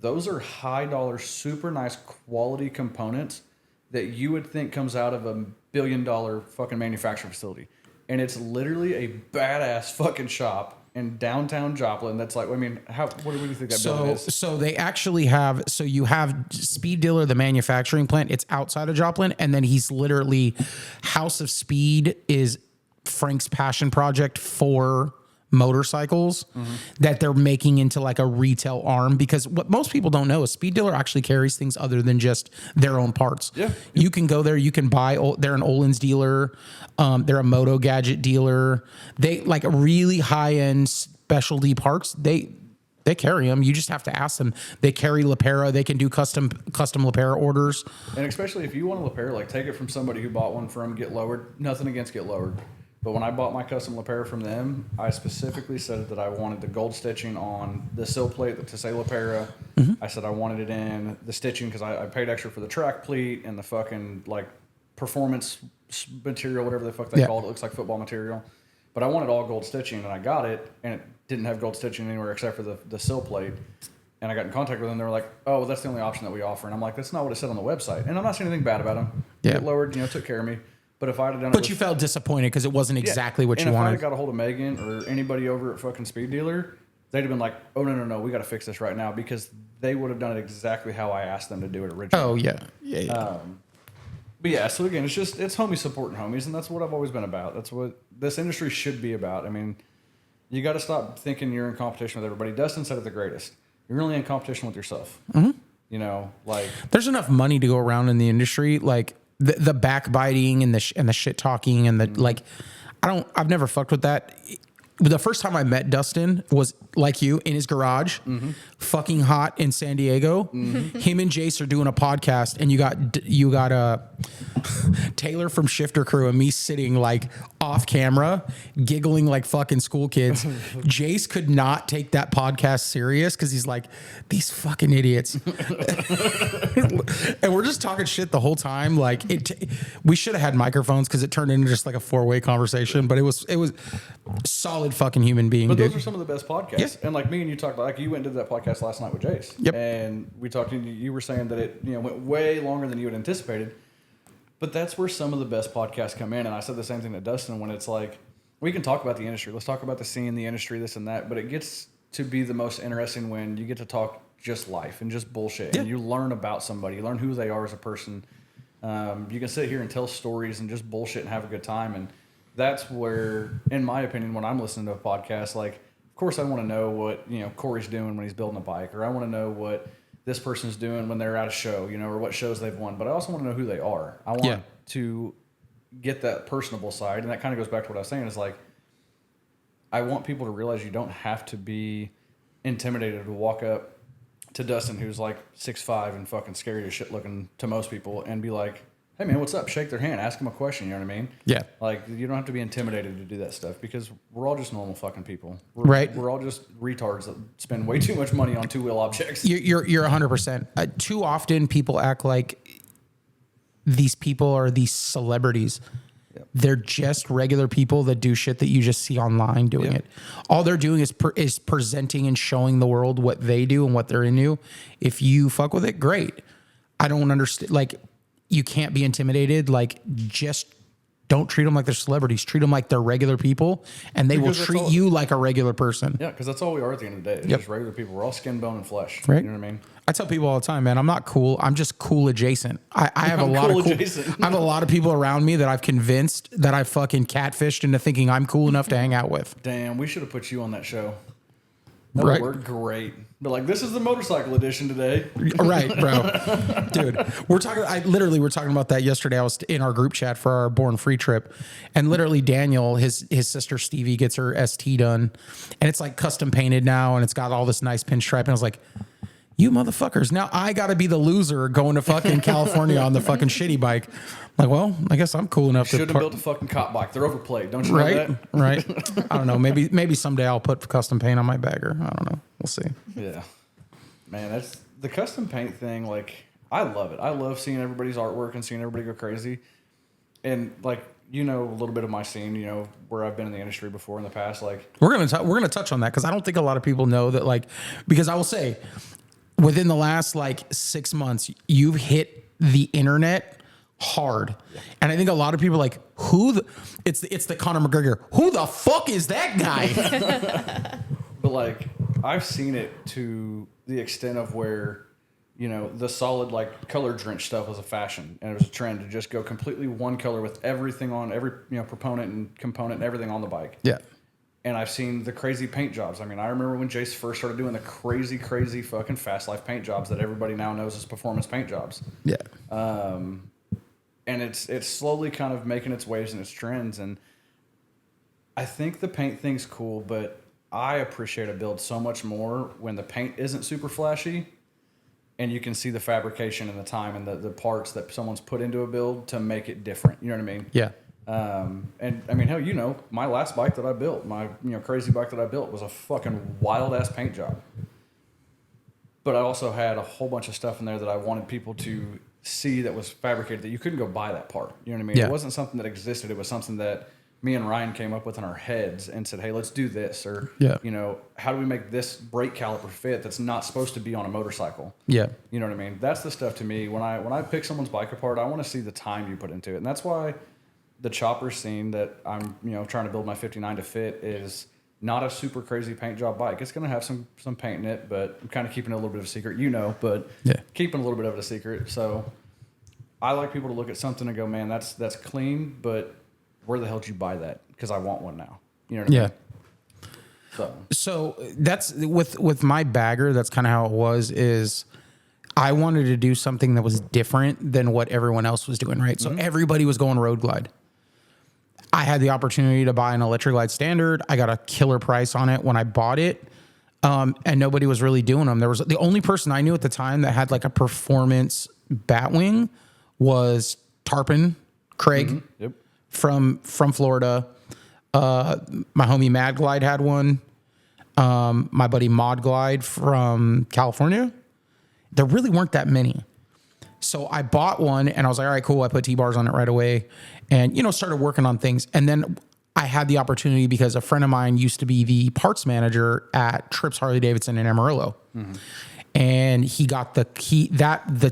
those are high dollar, super nice quality components that you would think comes out of $1 billion fucking manufacturing facility, and it's literally a badass fucking shop in downtown Joplin. That's like, I mean, what do you think that building is? So they actually have, you have Speed Dealer, the manufacturing plant. It's outside of Joplin. And then he's literally, House of Speed is Frank's passion project for motorcycles that they're making into like a retail arm, because what most people don't know is Speed Dealer actually carries things other than just their own parts. You can go there, you can buy, they're an Olin's dealer, they're a Moto Gadget dealer. They like really high-end specialty parts. They carry them. You just have to ask them. They carry Lapera. They can do custom Lapera orders. And especially if you want a Lapera, like take it from somebody who bought one from Get Lowered. Nothing against Get Lowered. But when I bought my custom Lapera from them, I specifically said that I wanted the gold stitching on the sill plate to say Lapera. I said I wanted it in the stitching because I paid extra for the track pleat and the fucking like performance material, whatever the fuck they called it. It looks like football material. But I wanted all gold stitching, and I got it, and it didn't have gold stitching anywhere except for the sill plate. And I got in contact with them. They were like, oh, well, that's the only option that we offer. And I'm like, that's not what it said on the website. And I'm not saying anything bad about them. Get Lowered, took care of me. But if I'd have done it, you felt disappointed because it wasn't exactly what you wanted. And if I'd got a hold of Megan or anybody over at fucking Speed Dealer, they'd have been like, "Oh no, we got to fix this right now," because they would have done it exactly how I asked them to do it originally. Oh yeah. But yeah, so again, it's homies supporting homies, and that's what I've always been about. That's what this industry should be about. I mean, you got to stop thinking you're in competition with everybody. Dustin said it the greatest. You're really in competition with yourself. Like there's enough money to go around in the industry, like. The backbiting and the shit talking and the like, I've never fucked with that. The first time I met Dustin was like you in his garage, fucking hot in San Diego. Him and Jace are doing a podcast, and you got Taylor from Shifter Crew and me sitting like off camera, giggling like fucking school kids. Jace could not take that podcast serious because he's like, these fucking idiots. And we're just talking shit the whole time. Like we should have had microphones because it turned into just like a 4-way conversation. But it was solid fucking human being. But those are some of the best podcasts. Yeah. And like me and you talked about, like you went and did that podcast last night with Jace. Yep. And we talked, and you were saying that it went way longer than you had anticipated. But that's where some of the best podcasts come in. And I said the same thing to Dustin when it's like, we can talk about the industry. Let's talk about the scene, the industry, this and that. But it gets to be the most interesting when you get to talk just life and just bullshit. Yeah. And you learn about somebody. You learn who they are as a person. You can sit here and tell stories and just bullshit and have a good time. And that's where, in my opinion, when I'm listening to a podcast, like of course I want to know what, Corey's doing when he's building a bike, or I want to know what this person's doing when they're at a show, or what shows they've won. But I also want to know who they are. I want to get that personable side. And that kind of goes back to what I was saying is like, I want people to realize you don't have to be intimidated to walk up to Dustin, who's like 6'5" and fucking scary as shit looking to most people, and be like, hey man, what's up? Shake their hand, ask them a question, you know what I mean? Yeah. Like, you don't have to be intimidated to do that stuff because we're all just normal fucking people. Right. We're all just retards that spend way too much money on two-wheel objects. You're 100%. Too often people act like these people are these celebrities. Yep. They're just regular people that do shit that you just see online doing it. All they're doing is presenting and showing the world what they do and what they're into. If you fuck with it, great. I don't understand. Like, you can't be intimidated. Like, just don't treat them like they're celebrities. Treat them like they're regular people, and they will treat you like a regular person. Yeah, because that's all we are at the end of the day. It's just regular people. We're all skin, bone, and flesh. Right. You know what I mean? I tell people all the time, man, I'm not cool. I'm just cool adjacent. I have a lot of cool. I have a lot of people around me that I've convinced that I fucking catfished into thinking I'm cool enough to hang out with. Damn, we should have put you on that show. That would work great. But like, this is the motorcycle edition today. Right, bro. Dude, we're talking about that yesterday. I was in our group chat for our Born Free trip, and literally Daniel, his sister Stevie, gets her ST done, and it's like custom painted now, and it's got all this nice pinstripe, and I was like, you motherfuckers, now I gotta be the loser going to fucking California on the fucking shitty bike. I'm like, well, I guess I'm cool enough to should have built a fucking cop bike. They're overplayed, don't you know that? Right. I don't know. Maybe someday I'll put custom paint on my bagger. I don't know. We'll see. Yeah. Man, that's the custom paint thing. Like, I love it. I love seeing everybody's artwork and seeing everybody go crazy. And like, a little bit of my scene, where I've been in the industry before in the past. Like, we're gonna touch on that because I don't think a lot of people know that. Like, because I will say, within the last like 6 months, you've hit the internet hard. Yeah. And I think a lot of people are like, it's the Conor McGregor. Who the fuck is that guy? But like, I've seen it to the extent of where, the solid like color drenched stuff was a fashion, and it was a trend to just go completely one color with everything on every, proponent and component and everything on the bike. Yeah. And I've seen the crazy paint jobs. I mean, I remember when Jace first started doing the crazy fucking fast life paint jobs that everybody now knows as performance paint jobs. Yeah. And it's slowly kind of making its waves and its trends. And I think the paint thing's cool, but I appreciate a build so much more when the paint isn't super flashy and you can see the fabrication and the time and the parts that someone's put into a build to make it different. You know what I mean? Yeah. And I mean, hell, my last bike that I built, my crazy bike that I built, was a fucking wild ass paint job. But I also had a whole bunch of stuff in there that I wanted people to see that was fabricated, that you couldn't go buy that part. You know what I mean? Yeah. It wasn't something that existed. It was something that me and Ryan came up with in our heads and said, hey, let's do this. Or, how do we make this brake caliper fit that's not supposed to be on a motorcycle? Yeah. You know what I mean? That's the stuff to me. When I pick someone's bike apart, I want to see the time you put into it. And that's why the chopper scene that I'm, trying to build my 59 to fit is not a super crazy paint job bike. It's going to have some paint in it, but I'm kind of keeping it a little bit of a secret, but keeping a little bit of it a secret. So I like people to look at something and go, man, that's clean, but where the hell did you buy that? Because I want one now. You know what I mean? So that's with my bagger. That's kind of how it was. Is I wanted to do something that was different than what everyone else was doing. Right. So everybody was going road glide. I had the opportunity to buy an Electric Glide Standard. I got a killer price on it when I bought it. And nobody was really doing them. There was the only person I knew at the time that had like a performance Batwing was Tarpon Craig from Florida. My homie Mad Glide had one. My buddy Mod Glide from California. There really weren't that many. So I bought one and I was like, all right, cool. I put T-bars on it right away and, started working on things. And then I had the opportunity because a friend of mine used to be the parts manager at Trips Harley Davidson in Amarillo. Mm-hmm. And he got the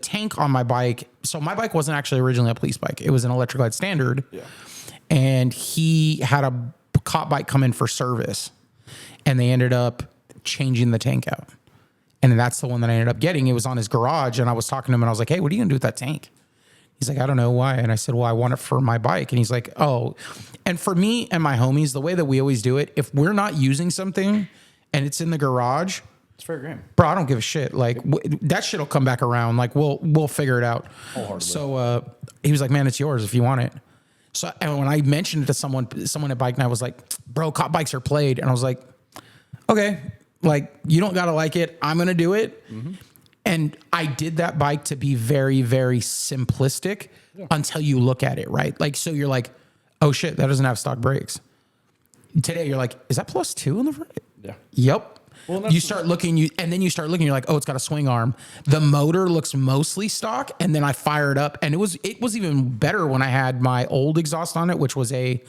tank on my bike. So my bike wasn't actually originally a police bike. It was an Electric Glide Standard. Yeah. And he had a cop bike come in for service and they ended up changing the tank out. And that's the one that I ended up getting. It was on his garage, and I was talking to him, and I was like, hey, what are you going to do with that tank? He's like, I don't know why. And I said, well, I want it for my bike. And he's like, oh. And for me and my homies, the way that we always do it, if we're not using something and it's in the garage, It's fair game. bro, I don't give a shit. Like that shit'll come back around. Like we'll figure it out. Wholeheartedly. So he was like, man, it's yours if you want it. So and when I mentioned it to someone at Bike Night was like, bro, cop bikes are played. And I was like, okay, like you don't gotta like it. I'm gonna do it. Mm-hmm. And I did that bike to be very, very simplistic until you look at it, right? Like, so you're like, oh shit, that doesn't have stock brakes. Today you're like, is that +2 on the front? Yeah. Yep. Well, you start looking, you start looking, you're like, oh, it's got a swing arm. The motor looks mostly stock, and then I fire it up, and it was even better when I had my old exhaust on it, which was a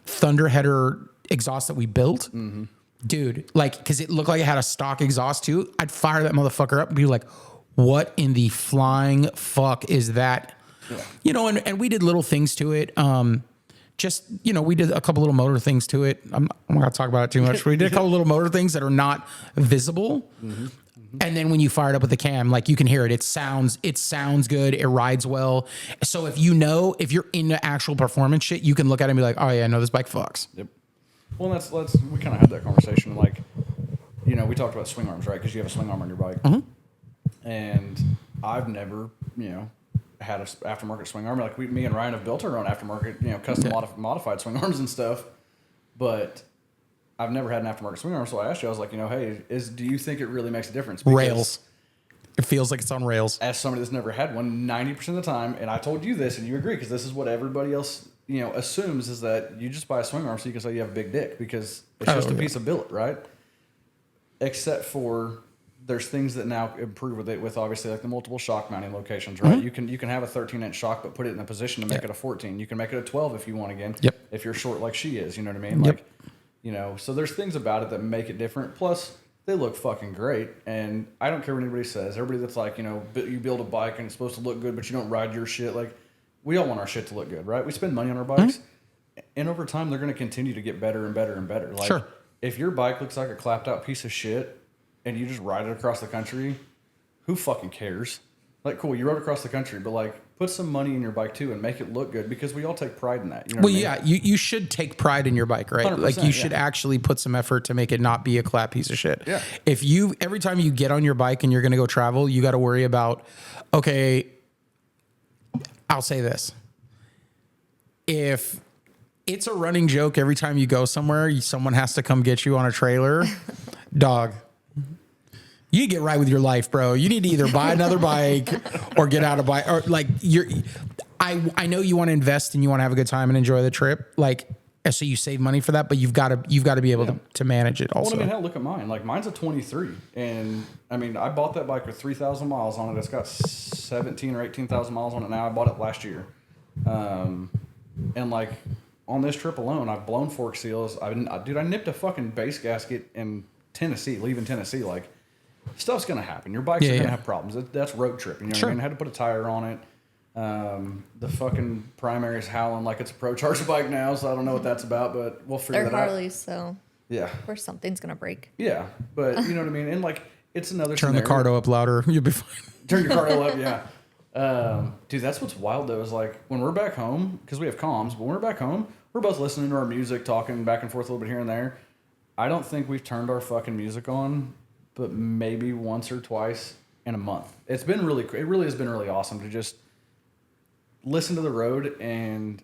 Thunderheader exhaust that we built. Mm-hmm. Dude, like, because it looked like it had a stock exhaust too. I'd fire that motherfucker up and be like, what in the flying fuck is that? Yeah. You know, and we did little things to it. Just, you know, we did a couple little motor things to it. I'm not going to talk about it too much. We did a couple little motor things that are not visible. Mm-hmm. Mm-hmm. And then when you fire it up with the cam, like you can hear it. It sounds good. It rides well. So if you're into actual performance shit, you can look at it and be like, oh yeah, no, this bike fucks. Yep. Well, we kind of had that conversation. Like, you know, we talked about swing arms, right? Because you have a swing arm on your bike. Mm-hmm. And I've never, you know, had an aftermarket swing arm. Like me and Ryan have built our own aftermarket, you know, custom modified swing arms and stuff. But I've never had an aftermarket swing arm. So I asked you, I was like, you know, hey, do you think it really makes a difference? Because rails. It feels like it's on rails. As somebody that's never had one, 90% of the time, and I told you this and you agree, because this is what everybody else, you know, assumes, is that you just buy a swing arm so you can say you have a big dick, because it's just a piece of billet, right? Except for there's things that now improve with it, with obviously like the multiple shock mounting locations, right? Mm-hmm. You can have a 13-inch shock, but put it in a position to make it a 14. You can make it a 12 if you want again. Yep. If you're short like she is, you know what I mean? Like, you know, so there's things about it that make it different. Plus, they look fucking great, and I don't care what anybody says. Everybody that's like, you know, you build a bike and it's supposed to look good, but you don't ride your shit. Like, we all want our shit to look good, right? We spend money on our bikes, and over time, they're going to continue to get better and better and better. Like, sure. If your bike looks like a clapped out piece of shit, and you just ride it across the country, who fucking cares? Like, cool, you rode across the country, but like, put some money in your bike too and make it look good, because we all take pride in that. You know what I mean? Yeah, you should take pride in your bike, right? Like you should actually put some effort to make it not be a clap piece of shit. Yeah. If every time you get on your bike and you're going to go travel, you got to worry about, okay, I'll say this. If it's a running joke every time you go somewhere, someone has to come get you on a trailer, dog. You get right with your life, bro. You need to either buy another bike or get out of bike, or like I know you want to invest and you want to have a good time and enjoy the trip, like, so you save money for that, but you've got to be able to manage it also. Well, I mean, hell, look at mine. Like, mine's a 23, and I mean, I bought that bike with 3,000 miles on it. It's got 17 or 18,000 miles on it now. I bought it last year, and like on this trip alone, I've blown fork seals. I nipped a fucking base gasket in Tennessee, leaving Tennessee. Like, stuff's gonna happen. Your bikes are gonna have problems. That's road tripping. You know what I mean? I had to put a tire on it. The fucking primary is howling like it's a Pro Charger bike now, so I don't know what that's about, but we'll figure that out. They're Harleys, so yeah, of course something's gonna break. Yeah, but you know what I mean. And like, it's another turn the cardo up louder, you'll be fine. Turn your cardo up, yeah. Dude, that's what's wild though, is like when we're back home, because we have comms, but when we're back home, we're both listening to our music, talking back and forth a little bit here and there. I don't think we've turned our fucking music on, but maybe once or twice in a month. It really has been really awesome to just listen to the road, and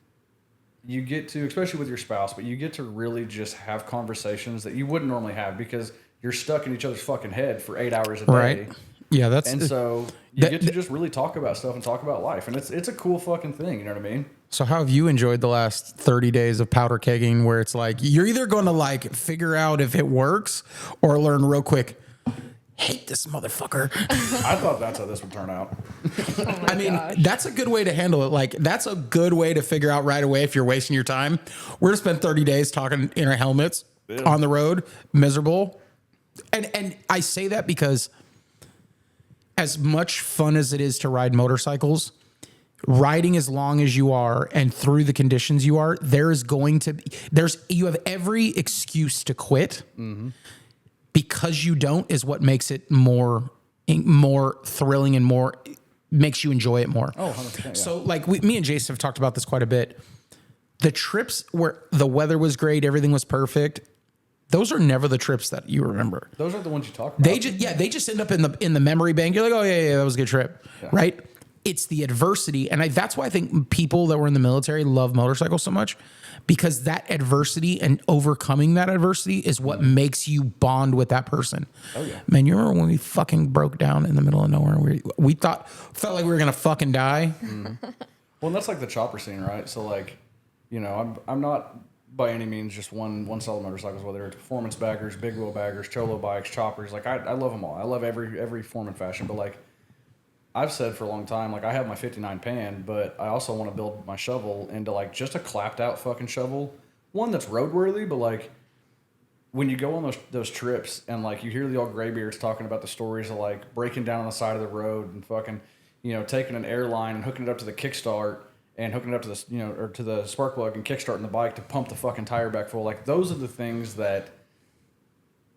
you get to, especially with your spouse, but you get to really just have conversations that you wouldn't normally have, because you're stuck in each other's fucking head for 8 hours a day. Right. Yeah, so you get to just really talk about stuff and talk about life, and it's a cool fucking thing. You know what I mean? So how have you enjoyed the last 30 days of powder kegging, where it's like you're either going to like figure out if it works or learn real quick, hate this motherfucker. I thought that's how this would turn out. Oh I mean, that's a good way to handle it. Like, that's a good way to figure out right away if you're wasting your time. We're going to spend 30 days talking in our helmets on the road, miserable. And I say that because as much fun as it is to ride motorcycles, riding as long as you are and through the conditions you are, you have every excuse to quit. Mm-hmm. Because you don't is what makes it more thrilling and makes you enjoy it more. Oh, 100%, yeah. So like me and Jason have talked about this quite a bit. The trips where the weather was great, everything was perfect, those are never the trips that you remember. Those are the ones you talk about. They just end up in the memory bank. You're like, oh yeah, that was a good trip, right? It's the adversity, and that's why I think people that were in the military love motorcycles so much, because that adversity and overcoming that adversity is what makes you bond with that person. Oh yeah, man, you remember when we fucking broke down in the middle of nowhere? We felt like we were gonna fucking die. Well, and that's like the chopper scene, right? So like, you know, I'm not by any means just one solid motorcycles, whether it's performance baggers, big wheel baggers, cholo bikes, choppers. Like I love them all. I love every form and fashion. But like I've said for a long time, like I have my 59 Pan, but I also want to build my shovel into like just a clapped out fucking shovel, one that's roadworthy. But like when you go on those trips and like you hear the old graybeards talking about the stories of like breaking down on the side of the road and fucking, you know, taking an airline and hooking it up to the kickstart and hooking it up to the, you know, or to the spark plug and kickstarting the bike to pump the fucking tire back full. Like those are the things that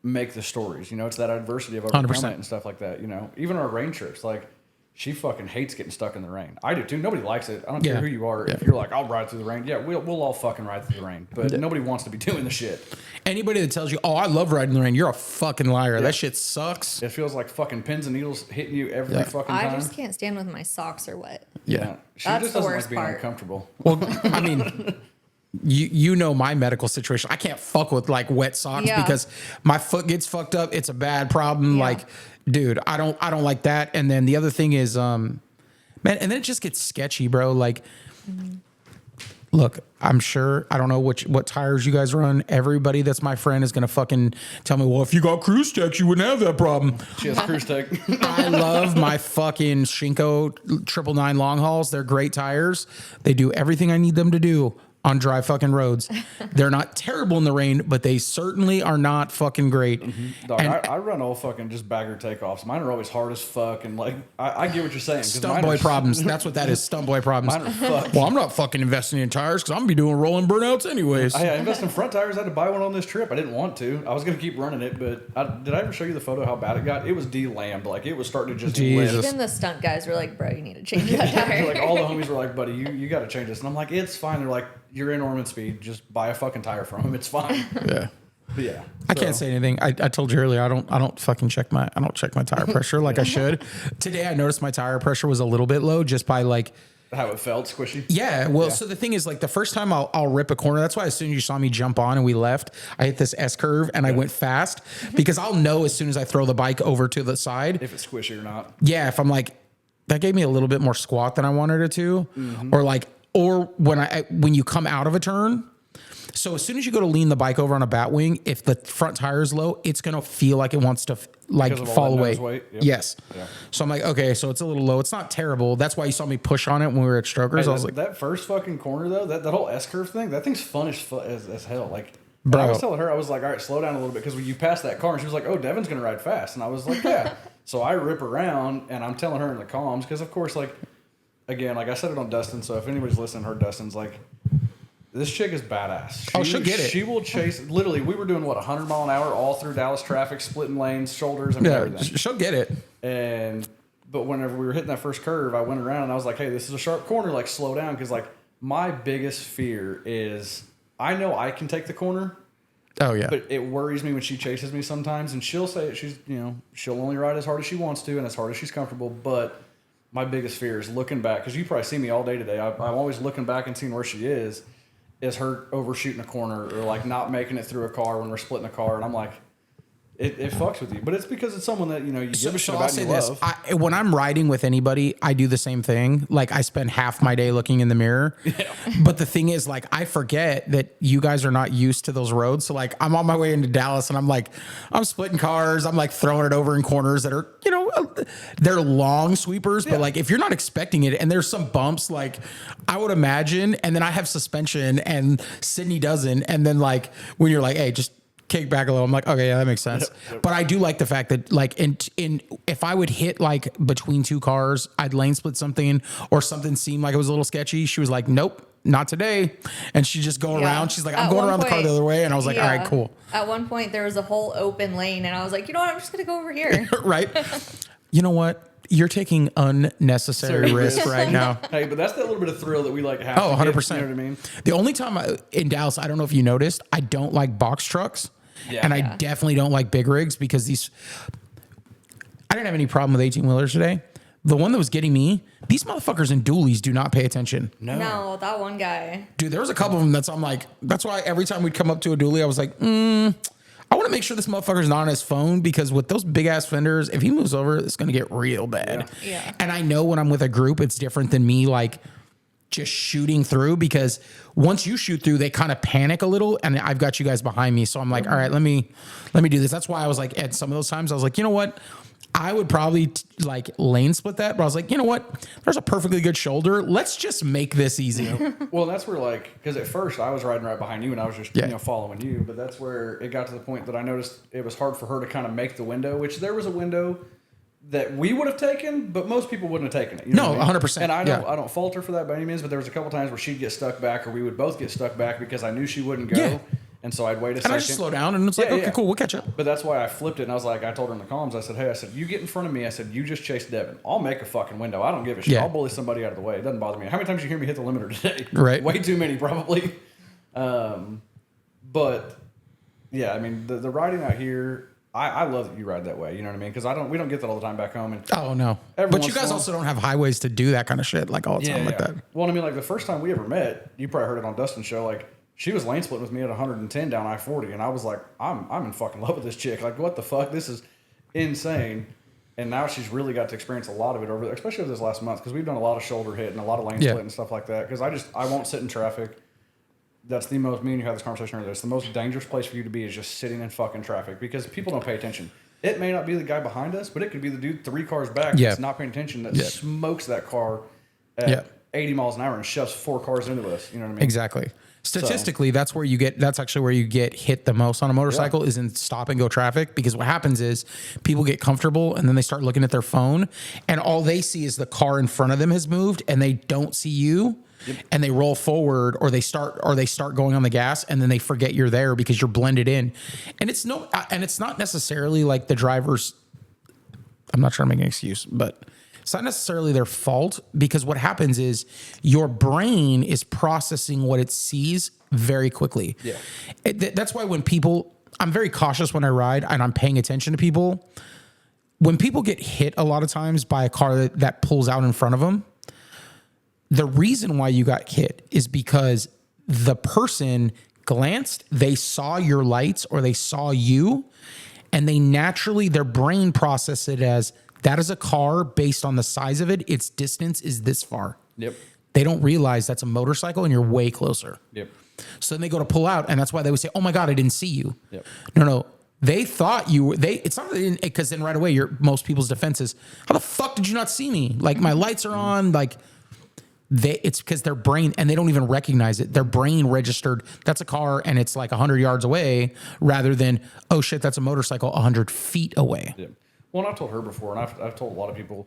make the stories. You know, it's that adversity of overcoming it and stuff like that. You know, even our rain trips, like she fucking hates getting stuck in the rain. I do too. Nobody likes it. I don't care who you are. If you're like, I'll ride through the rain. Yeah, we'll all fucking ride through the rain. But nobody wants to be doing the shit. Anybody that tells you, oh, I love riding in the rain, you're a fucking liar. That shit sucks. It feels like fucking pins and needles hitting you every fucking time. I just can't stand when my socks are wet. Yeah. She just doesn't like being uncomfortable. Well, I mean, you know my medical situation. I can't fuck with like wet socks because my foot gets fucked up. It's a bad problem. Like, dude, I don't like that. And then the other thing is, man, and then it just gets sketchy, bro. Like, look, I'm sure, I don't know what tires you guys run. Everybody that's my friend is going to fucking tell me, well, if you got cruise tech, you wouldn't have that problem. She has cruise tech. I love my fucking Shinko 999 long hauls. They're great tires. They do everything I need them to do on dry fucking roads. They're not terrible in the rain, but they certainly are not fucking great. Dog, I run all fucking just bagger takeoffs. Mine are always hard as fuck, and like I get what you're saying. Stunt boy problems. That's what that is. Stunt boy problems. Mine are fucked. Well, I'm not fucking investing in tires because I'm gonna be doing rolling burnouts anyways. I invest in front tires. I had to buy one on this trip. I didn't want to. I was gonna keep running it, but did I ever show you the photo of how bad it got? It was de-lambed. Like it was starting to just lift. Even the stunt guys were like, bro, you need to change that tire. Like all the homies were like, buddy, you got to change this. And I'm like, it's fine. They're like, you're in Ormond Speed. Just buy a fucking tire from him. It's fine. Yeah. But yeah. I can't say anything. I told you earlier, I don't fucking check my tire pressure like I should. Today I noticed my tire pressure was a little bit low just by like how it felt squishy. Yeah. Well, so the thing is, like the first time I'll rip a corner. That's why as soon as you saw me jump on and we left, I hit this S curve and I went fast because I'll know as soon as I throw the bike over to the side if it's squishy or not. Yeah. If I'm like, that gave me a little bit more squat than I wanted it to, or when you come out of a turn. So as soon as you go to lean the bike over on a bat wing, if the front tire is low, it's going to feel like it wants to fall away. Yep. Yes. Yeah. So I'm like, okay, so it's a little low. It's not terrible. That's why you saw me push on it when we were at Strokers. Hey, I was like, that first fucking corner though, that whole S curve thing, that thing's fun as hell. Like, bro, I was telling her, I was like, all right, slow down a little bit because when you passed that car, and she was like, oh, Devin's going to ride fast. And I was like, yeah. So I rip around and I'm telling her in the comms because of course, like, again, like I said it on Dustin. So if anybody's listening, her Dustin's like, this chick is badass. She'll get it. She will chase. Literally, we were doing 100 mile an hour all through Dallas traffic, splitting lanes, shoulders, and everything. She'll get it. But whenever we were hitting that first curve, I went around and I was like, hey, this is a sharp corner. Like, slow down. Because, like, my biggest fear is I know I can take the corner. Oh, yeah. But it worries me when she chases me sometimes. And she'll say she'll only ride as hard as she wants to and as hard as she's comfortable. But my biggest fear is looking back. Because you probably see me all day today. I'm always looking back and seeing where she is her overshooting a corner or like not making it through a car when we're splitting a car. And I'm like, it fucks with you. But it's because it's someone that, you give a shit about and you love. When I'm riding with anybody, I do the same thing. Like I spend half my day looking in the mirror. Yeah. But the thing is, like, I forget that you guys are not used to those roads. So like I'm on my way into Dallas and I'm splitting cars. I'm like throwing it over in corners that are, they're long sweepers. Yeah. But like if you're not expecting it and there's some bumps, like I would imagine, and then I have suspension and Sydney doesn't. And then like when you're like, hey, just kick back a little. I'm like, okay, yeah, that makes sense. But I do like the fact that like if I would hit like between two cars, I'd lane split something or something seemed like it was a little sketchy. She was like, nope, not today. And she just go around. She's like, I'm going around the car the other way. And I was like, all right, cool. At one point there was a whole open lane and I was like, you know what? I'm just going to go over here. Right. You know what? You're taking unnecessary risk right now. Hey, but that's that little bit of thrill that we like have. 100%. You know what I mean? The only time in Dallas, I don't know if you noticed, I don't like box trucks And I definitely don't like big rigs because I didn't have any problem with 18-wheelers today. The one that was getting me, these motherfuckers in dualies do not pay attention. No, that one guy. Dude, there was a couple of them that's why every time we'd come up to a dually, I was like, I want to make sure this motherfucker's not on his phone because with those big ass fenders, if he moves over, it's going to get real bad. Yeah. And I know when I'm with a group, it's different than me like just shooting through because once you shoot through, they kind of panic a little and I've got you guys behind me. So I'm like, all right, let me do this. That's why I was like, at some of those times, I was like, you know what? I would probably like lane split that, but I was like, you know what? There's a perfectly good shoulder. Let's just make this easy. Well, that's where like, because at first I was riding right behind you and I was just following you, but that's where it got to the point that I noticed it was hard for her to kind of make the window, which there was a window that we would have taken, but most people wouldn't have taken it. You know what I mean? 100%. And I don't fault her for that by any means, but there was a couple times where she'd get stuck back or we would both get stuck back because I knew she wouldn't go. Yeah. And so I'd wait a second. And I just slow down and it's like, okay, cool, we'll catch up. But that's why I flipped it and I was like, I told her in the comms, I said, hey, you get in front of me. I said, you just chase Devin. I'll make a fucking window. I don't give a shit. Yeah. I'll bully somebody out of the way. It doesn't bother me. How many times you hear me hit the limiter today? Right. Way too many, probably. But yeah, I mean, the riding out here, I love that you ride that way. You know what I mean? Because we don't get that all the time back home. And oh no, but you guys also don't have highways to do that kind of shit like all the time like that. Well, I mean, like the first time we ever met, you probably heard it on Dustin's show. Like she was lane splitting with me at 110 down I-40, and I was like, I'm in fucking love with this chick. Like, what the fuck? This is insane. And now she's really got to experience a lot of it over there, especially over this last month, because we've done a lot of shoulder hit and a lot of lane split and stuff like that. Because I won't sit in traffic. That's the most, me and you had this conversation earlier, it's the most dangerous place for you to be is just sitting in fucking traffic because people don't pay attention. It may not be the guy behind us, but it could be the dude 3 cars back that's not paying attention that smokes that car at 80 miles an hour and shoves 4 cars into us. You know what I mean? Exactly. Statistically, that's actually where you get hit the most on a motorcycle is in stop and go traffic, because what happens is people get comfortable and then they start looking at their phone and all they see is the car in front of them has moved and they don't see you. Yep. And they roll forward or they start going on the gas and then they forget you're there because you're blended in. And it's not necessarily like the drivers, I'm not trying to make an excuse, but it's not necessarily their fault, because what happens is your brain is processing what it sees very quickly. Yeah. That's why I'm very cautious when I ride and I'm paying attention to people. When people get hit a lot of times by a car that pulls out in front of them, the reason why you got hit is because the person glanced, they saw your lights or they saw you, and their brain processed it as that is a car based on the size of it. Its distance is this far. Yep. They don't realize that's a motorcycle and you're way closer. Yep. So then they go to pull out, and that's why they would say, "Oh my God, I didn't see you." Yep. No. They thought you were. It's not because then right away most people's defense is, "How the fuck did you not see me? Like my lights are on." Like. It's because their brain, and they don't even recognize it. Their brain registered that's a car and it's like 100 yards away, rather than, oh shit, that's a motorcycle 100 feet away. Yeah. Well, and I've told her before, and I've told a lot of people,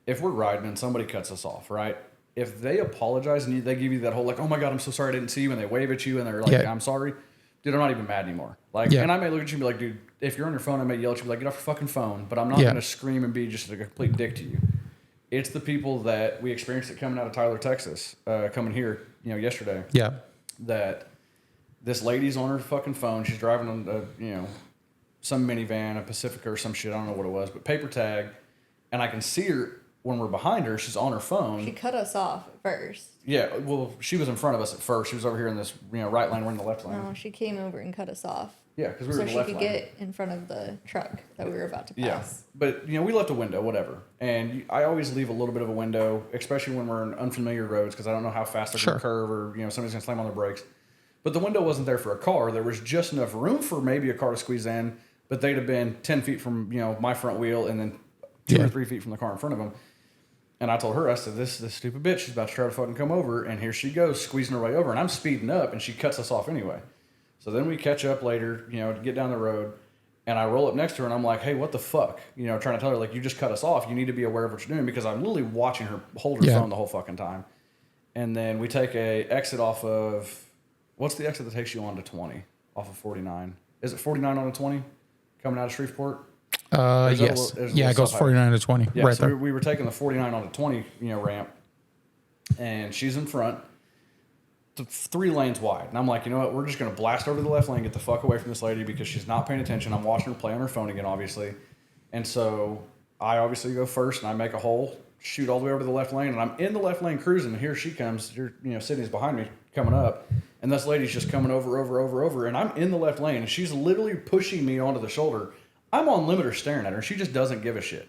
if we're riding and somebody cuts us off, right? If they apologize and they give you that whole like, oh my God, I'm so sorry I didn't see you, and they wave at you and they're like, I'm sorry, dude, I'm not even mad anymore. Like, and I may look at you and be like, dude, if you're on your phone, I may yell at you, be like, get off your fucking phone, but I'm not going to scream and be just a complete dick to you. It's the people that we experienced it coming out of Tyler, Texas, coming here, yesterday. Yeah. That this lady's on her fucking phone. She's driving on, some minivan, a Pacifica or some shit. I don't know what it was, but paper tag. And I can see her when we're behind her. She's on her phone. She cut us off at first. Yeah. Well, she was in front of us at first. She was over here in this, right lane. We're in the left lane. No, she came over and cut us off. Yeah, because we were in the left lane. So she could get in front of the truck that we were about to pass. Yeah, but we left a window, whatever. And I always leave a little bit of a window, especially when we're in unfamiliar roads, because I don't know how fast they're going to curve or somebody's going to slam on their brakes. But the window wasn't there for a car. There was just enough room for maybe a car to squeeze in, but they'd have been 10 feet from my front wheel and then 2 or 3 feet from the car in front of them. And I told her, I said, this stupid bitch, she's about to try to fucking come over, and here she goes, squeezing her way over, and I'm speeding up, and she cuts us off anyway. So then we catch up later, to get down the road, and I roll up next to her, and I'm like, hey, what the fuck? Trying to tell her, like, you just cut us off. You need to be aware of what you're doing, because I'm literally watching her hold her phone the whole fucking time. And then we take a exit off of, what's the exit that takes you on to 20 off of 49? Is it 49 on to 20 coming out of Shreveport? Yes. It goes 49 to 20. Yeah, right so there. We were taking the 49 on to 20, ramp, and she's in front. 3 lanes wide. And I'm like, you know what? We're just going to blast over the left lane, get the fuck away from this lady because she's not paying attention. I'm watching her play on her phone again, obviously. And so I obviously go first and I make a hole, shoot all the way over to the left lane. And I'm in the left lane cruising. And here she comes. Sydney's behind me coming up. And this lady's just coming over. And I'm in the left lane. And she's literally pushing me onto the shoulder. I'm on limiter staring at her. She just doesn't give a shit.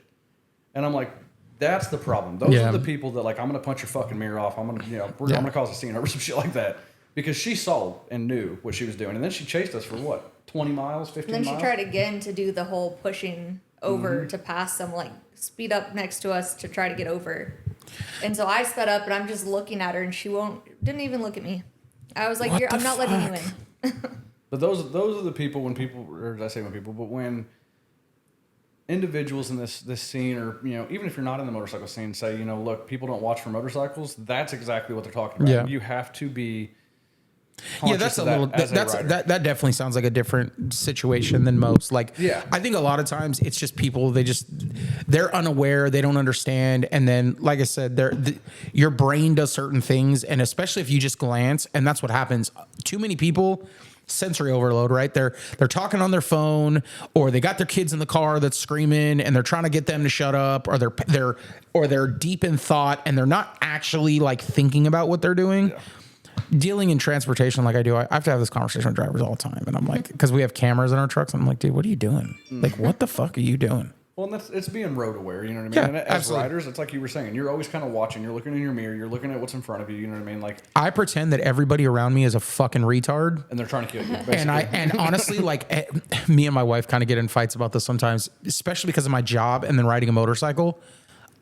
And I'm like, that's the problem. Those are the people that like, I'm going to punch your fucking mirror off. I'm going to, I'm going to cause a scene over some shit like that. Because she saw and knew what she was doing. And then she chased us for what? 20 miles, 15 miles? And then she tried again to do the whole pushing over to pass them, like speed up next to us to try to get over. And so I sped up and I'm just looking at her and she didn't even look at me. I was like, I'm not letting you in. But those are the people when individuals in this scene, or even if you're not in the motorcycle scene, say look, people don't watch for motorcycles. That's exactly what they're talking about. Yeah. You have to be. That's a little. That definitely sounds like a different situation than most. Like, I think a lot of times it's just people. They're unaware. They don't understand. And then, like I said, your brain does certain things, and especially if you just glance, and that's what happens. Too many people. Sensory overload, right? They're talking on their phone, or they got their kids in the car that's screaming, and they're trying to get them to shut up, or they're deep in thought, and they're not actually like thinking about what they're doing. Yeah. Dealing in transportation like I do, I have to have this conversation with drivers all the time, and I'm like, because we have cameras in our trucks, and I'm like, dude, what are you doing? Like, what the fuck are you doing? Well, and it's being road aware, you know what I mean? Yeah, and as absolutely. riders, it's like you were saying, you're always kind of watching, you're looking in your mirror, you're looking at what's in front of you, you know what I mean? Like, I pretend that everybody around me is a fucking retard. And they're trying to kill you, basically. And honestly, like, me and my wife kind of get in fights about this sometimes, especially because of my job and then riding a motorcycle.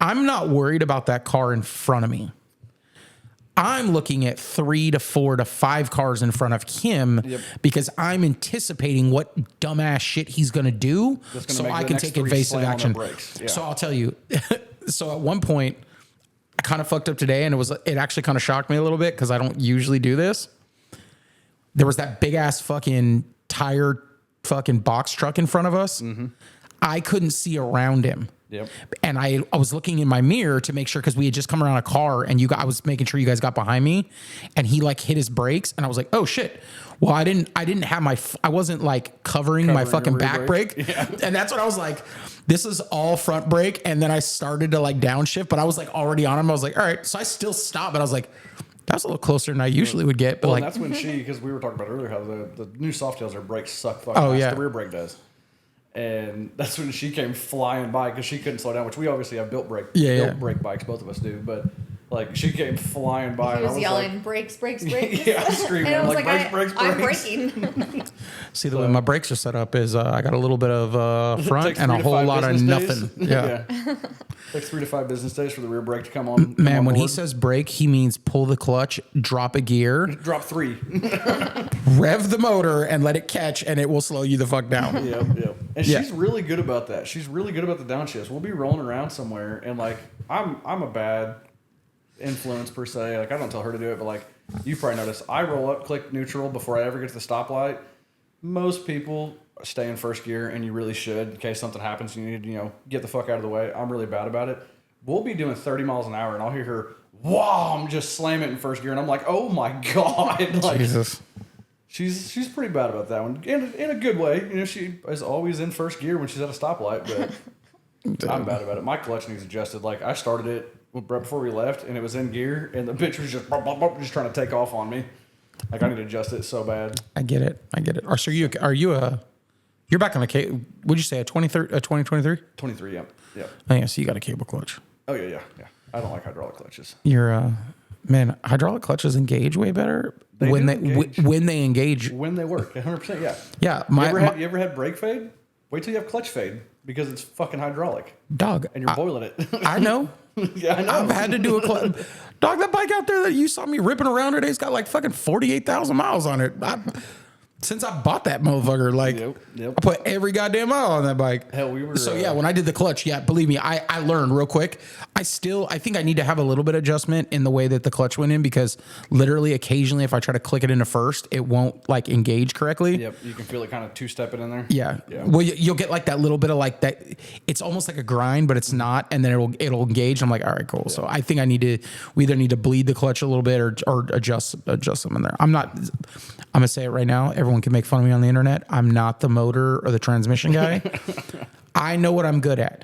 I'm not worried about that car in front of me. I'm looking at 3 to 4 to 5 cars in front of him because I'm anticipating what dumbass shit he's going to do so I can take evasive action. Yeah. So I'll tell you. So at one point, I kind of fucked up today, and it actually kind of shocked me a little bit because I don't usually do this. There was that big ass fucking tire fucking box truck in front of us. Mm-hmm. I couldn't see around him. Yep. And I was looking in my mirror to make sure, because we had just come around a car, and I was making sure you guys got behind me, and he like hit his brakes, and I was like, oh shit. Well, I didn't have I wasn't like covering my fucking back brake. Yeah. And that's what I was like, this is all front brake. And then I started to like downshift, but I was like already on him. I was like, all right. So I still stopped, but I was like, that was a little closer than I usually would get. But well, that's when because we were talking about earlier how the new Softails, their brakes suck fucking fast. The rear brake does. And that's when she came flying by because she couldn't slow down, which we obviously have built brake bikes, both of us do. But like she came flying by. He was yelling, like, brakes. Yeah, I was screaming. And I was like, brakes. I'm braking. See, the way my brakes are set up is I got a little bit of front and a whole lot of nothing. Yeah. Takes 3 to 5 business days for the rear brake to come on. Man, when he says brake, he means pull the clutch, drop a gear. Drop 3. Rev the motor and let it catch, and it will slow you the fuck down. Yep. And she's really good about that. She's really good about the downshifts. We'll be rolling around somewhere, and like I'm a bad influence per se. Like I don't tell her to do it, but like you probably noticed, I roll up, click neutral before I ever get to the stoplight. Most people stay in first gear, and you really should in case something happens. You need to get the fuck out of the way. I'm really bad about it. We'll be doing 30 miles an hour, and I'll hear her wham just slam it in first gear, and I'm like, oh my god, like, Jesus. She's pretty bad about that one, in a good way. She is always in first gear when she's at a stoplight, but I'm bad about it. My clutch needs adjusted. Like I started it right before we left, and it was in gear, and the bitch was just trying to take off on me. Like I need to adjust it so bad. I get it. So you're back on the would you say a 2023? 23, yeah. Oh, yeah, so you got a cable clutch. Oh yeah. I don't like hydraulic clutches. Man, hydraulic clutches engage way better when they engage. When they work, 100%. Yeah. Yeah. You ever had brake fade? Wait till you have clutch fade because it's fucking hydraulic. Dog. And you're boiling it. I know. Yeah, I know. I've had to do dog, that bike out there that you saw me ripping around today, it's got like fucking 48,000 miles on it. Since I bought that motherfucker, like I put every goddamn mile on that bike. Hell, we were. So yeah, when I did the clutch, believe me, I learned real quick. I think I need to have a little bit of adjustment in the way that the clutch went in, because literally occasionally if I try to click it into first, it won't like engage correctly. Yep, you can feel it kind of two-stepping in there. Yeah. Well, you'll get like that little bit of like that. It's almost like a grind, but it's not. And then it'll engage. I'm like, all right, cool. Yeah. So I think we either need to bleed the clutch a little bit or adjust them in there. I'm gonna say it right now. Everyone can make fun of me on the internet. I'm not the motor or the transmission guy. I know what I'm good at.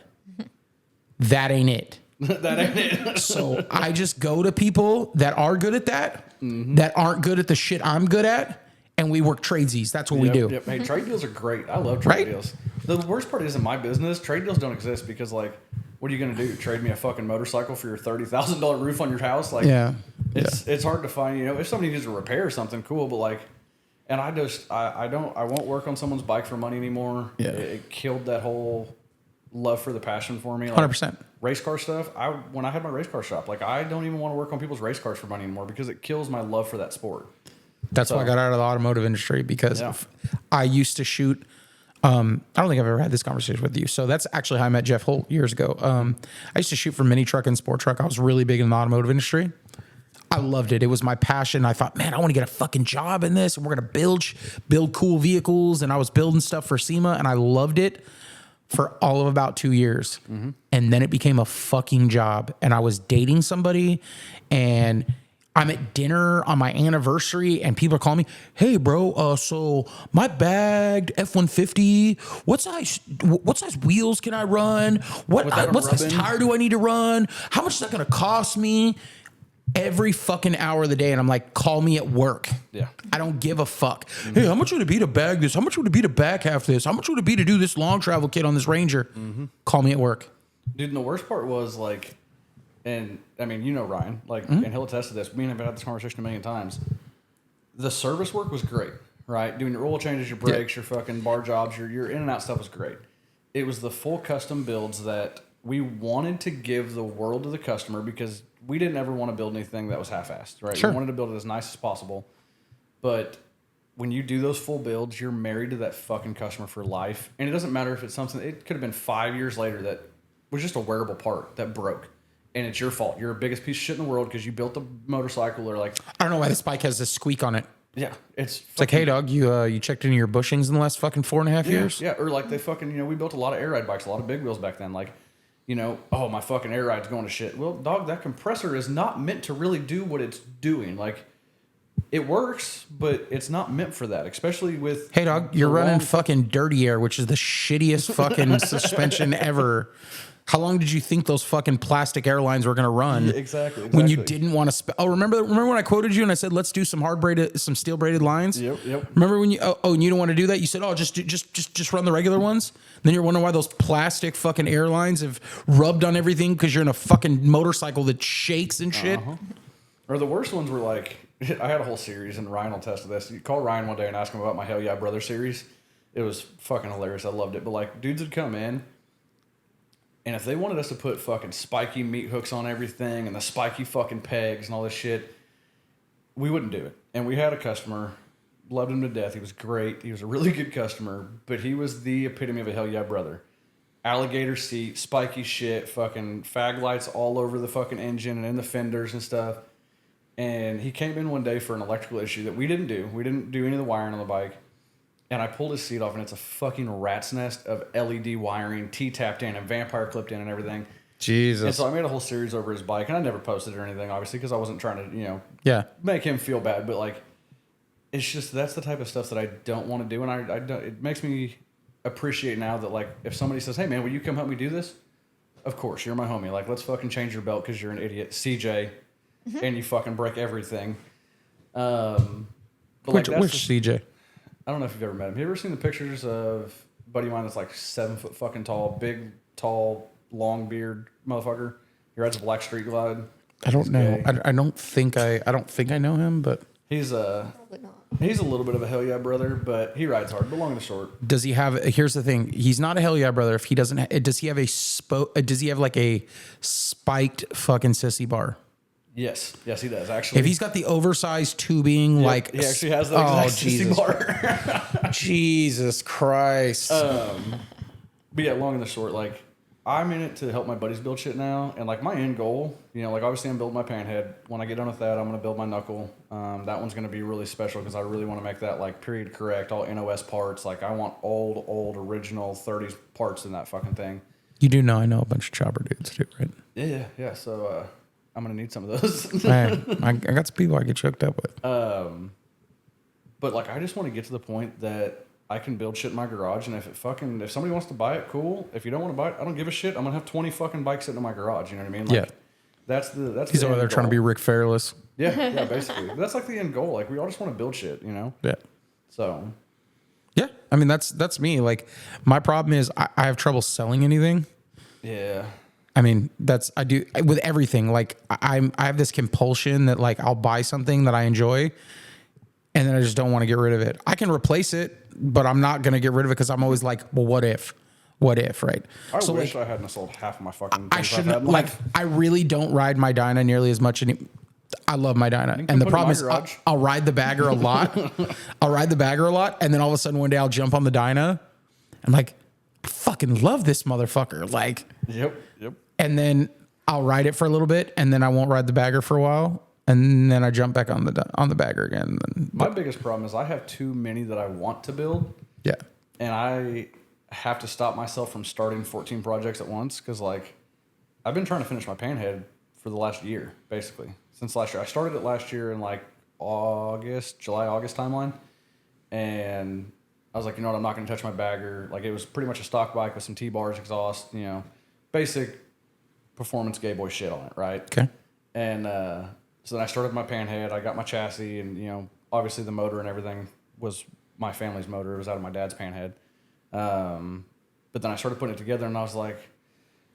That ain't it. That ain't it. So I just go to people that are good at that, that aren't good at the shit I'm good at, and we work tradesies. That's what we do. Yep. Hey, trade deals are great. I love trade deals. The worst part isn't my business. Trade deals don't exist because, like, what are you going to do? Trade me a fucking motorcycle for your $30,000 roof on your house? Like, it's hard to find. You know, if somebody needs to repair something, cool. But like, and I won't work on someone's bike for money anymore. Yeah, it killed that whole love for the passion for me. Like, 100%. Race car stuff. When I had my race car shop, like, I don't even want to work on people's race cars for money anymore because it kills my love for that sport. That's why I got out of the automotive industry, because I used to shoot. I don't think I've ever had this conversation with you. So that's actually how I met Jeff Holt years ago. I used to shoot for mini truck and sport truck. I was really big in the automotive industry. I loved it. It was my passion. I thought, man, I want to get a fucking job in this. And we're going to build cool vehicles. And I was building stuff for SEMA, and I loved it for all of about 2 years. Mm-hmm. And then it became a fucking job. And I was dating somebody, and I'm at dinner on my anniversary, and people are calling me, hey, bro, so my bagged F-150, what size wheels can I run? What size tire do I need to run? How much is that going to cost me? Every fucking hour of the day. And I'm like, call me at work. Yeah. I don't give a fuck. Mm-hmm. Hey, how much would it be to bag this? How much would it be to back half this? How much would it be to do this long travel kit on this Ranger? Mm-hmm. Call me at work. Dude, and the worst part was, like, and I mean, you know Ryan, like, and he'll attest to this. Me and him have had this conversation a million times. The service work was great, right? Doing your oil changes, your brakes, your fucking bar jobs, your in and out stuff was great. It was the full custom builds that we wanted to give the world to the customer, because we didn't ever want to build anything that was half-assed, right? Sure. We wanted to build it as nice as possible. But when you do those full builds, you're married to that fucking customer for life. And it doesn't matter if it's something, it could have been 5 years later that was just a wearable part that broke. And it's your fault. You're the biggest piece of shit in the world because you built the motorcycle, or like, I don't know why this bike has this squeak on it. Yeah. It's like, hey, dog, you checked into your bushings in the last fucking 4.5 years? Yeah. Or like they fucking, we built a lot of air ride bikes, a lot of big wheels back then. Like, oh, my fucking air ride's going to shit. Well, dog, that compressor is not meant to really do what it's doing. Like, it works, but it's not meant for that, especially with... Hey, dog, you're running fucking dirty air, which is the shittiest fucking suspension ever. How long did you think those fucking plastic airlines were going to run? Yeah, exactly. When you didn't want to... remember when I quoted you and I said, let's do some some steel braided lines? Yep. Remember when you... and you don't want to do that? You said, just run the regular ones? Then you're wondering why those plastic fucking airlines have rubbed on everything because you're in a fucking motorcycle that shakes and shit. Uh-huh. Or the worst ones were like... I had a whole series, and Ryan will test this. You call Ryan one day and ask him about my Hell Yeah Brother series. It was fucking hilarious. I loved it. But like, dudes would come in, and if they wanted us to put fucking spiky meat hooks on everything and the spiky fucking pegs and all this shit, we wouldn't do it. And we had a customer, loved him to death. He was great. He was a really good customer, but he was the epitome of a Hell Yeah Brother. Alligator seat, spiky shit, fucking fag lights all over the fucking engine and in the fenders and stuff. And he came in one day for an electrical issue that we didn't do. We didn't do any of the wiring on the bike. And I pulled his seat off, and it's a fucking rat's nest of LED wiring, T-tapped in and vampire clipped in and everything. Jesus. And so I made a whole series over his bike, and I never posted it or anything, obviously, because I wasn't trying to, make him feel bad. But, like, it's just, that's the type of stuff that I don't want to do. And I don't, it makes me appreciate now that, like, if somebody says, hey, man, will you come help me do this? Of course, you're my homie. Like, let's fucking change your belt because you're an idiot. CJ. And you fucking break everything. Which CJ? I don't know if you've ever met him. Have you ever seen the pictures of a buddy of mine that's like 7 foot fucking tall, big, tall, long beard motherfucker? He rides a black street glide. I don't know. I don't think I know him, but he's a little bit of a Hell Yeah Brother, but he rides hard. But long and short, does he have? Here's the thing: he's not a Hell Yeah Brother if he doesn't. Does he have Does he have like a spiked fucking sissy bar? Yes, he does. Actually, if he's got the oversized tubing, like he actually has the exact Jesus. bar. Jesus Christ. But yeah, long and the short, like I'm in it to help my buddies build shit now, and like my end goal, you know, like obviously I'm building my panhead. When I get done with that, I'm gonna build my knuckle. That one's gonna be really special because I really want to make that like period correct, all NOS parts. Like I want old original 30s parts in that fucking thing. You do know I know a bunch of chopper dudes too, right? Yeah. So I'm gonna need some of those. Man, I got some people I get choked up with. But like I just want to get to the point that I can build shit in my garage, and if somebody wants to buy it, cool. If you don't want to buy it, I don't give a shit. I'm gonna have 20 fucking bikes sitting in my garage. You know what I mean? Like, Yeah. That's He's over there trying to be Rick Fairless. Yeah, basically. That's like the end goal. Like we all just want to build shit, you know? Yeah. So. Yeah. I mean, that's me. Like my problem is I have trouble selling anything. Yeah. I mean, I do with everything. Like I have this compulsion that like I'll buy something that I enjoy, and then I just don't want to get rid of it. I can replace it, but I'm not going to get rid of it because I'm always like, well, what if? What if, right? I wish I hadn't sold half of my fucking things I shouldn't, like, I really don't ride my Dyna nearly as much. I love my Dyna. And the problem is I'll ride the bagger a lot. And then all of a sudden one day I'll jump on the Dyna. I'm like, I fucking love this motherfucker. Like, Yep. And then I'll ride it for a little bit, and then I won't ride the bagger for a while. And then I jump back on the bagger again. My biggest problem is I have too many that I want to build. Yeah. And I have to stop myself from starting 14 projects at once because, like, I've been trying to finish my panhead for the last year, basically. Since last year. I started it last year in, like, July, August timeline. And I was like, you know what, I'm not going to touch my bagger. Like, it was pretty much a stock bike with some T-bars, exhaust, you know, basic performance gay boy shit on it, right? Okay. And so then I started my panhead. I got my chassis, and, you know, obviously the motor and everything was my family's motor. It was out of my dad's panhead. But then I started putting it together, and I was like,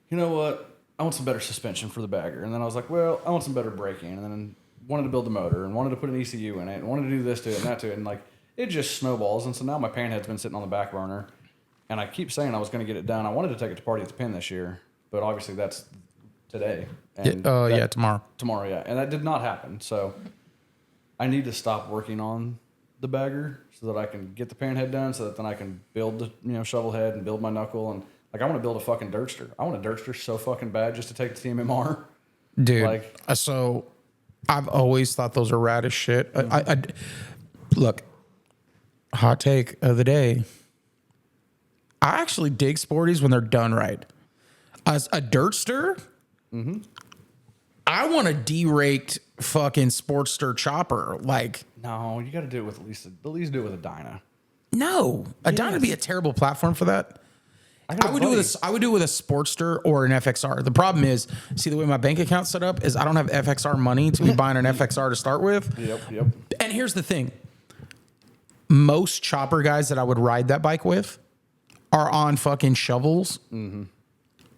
you know what? I want some better suspension for the bagger. And then I was like, well, I want some better braking. And then wanted to build the motor and wanted to put an ECU in it and wanted to do this to it and that to it. And like, it just snowballs. And so now my panhead's been sitting on the back burner, and I keep saying I was going to get it done. I wanted to take it to Party at the Pin this year, but obviously that's today. And tomorrow. Tomorrow, yeah. And that did not happen. So I need to stop working on the bagger so that I can get the panhead done, so that then I can build the, you know, shovel head and build my knuckle. And like, I want to build a fucking dirtster. I want a dirtster so fucking bad just to take to TMMR. Dude, like, so I've always thought those are rad as shit. I look, hot take of the day. I actually dig sporties when they're done right. As a dirtster, I want a deraked fucking Sportster chopper. Like, no, you got to do it with at least do it with a Dyna. No, a Dyna would be a terrible platform for that. I would do it with a Sportster or an FXR. The problem is, see, the way my bank account's set up is I don't have FXR money to be buying an FXR to start with. Yep. And here's the thing. Most chopper guys that I would ride that bike with are on fucking shovels. Mm-hmm.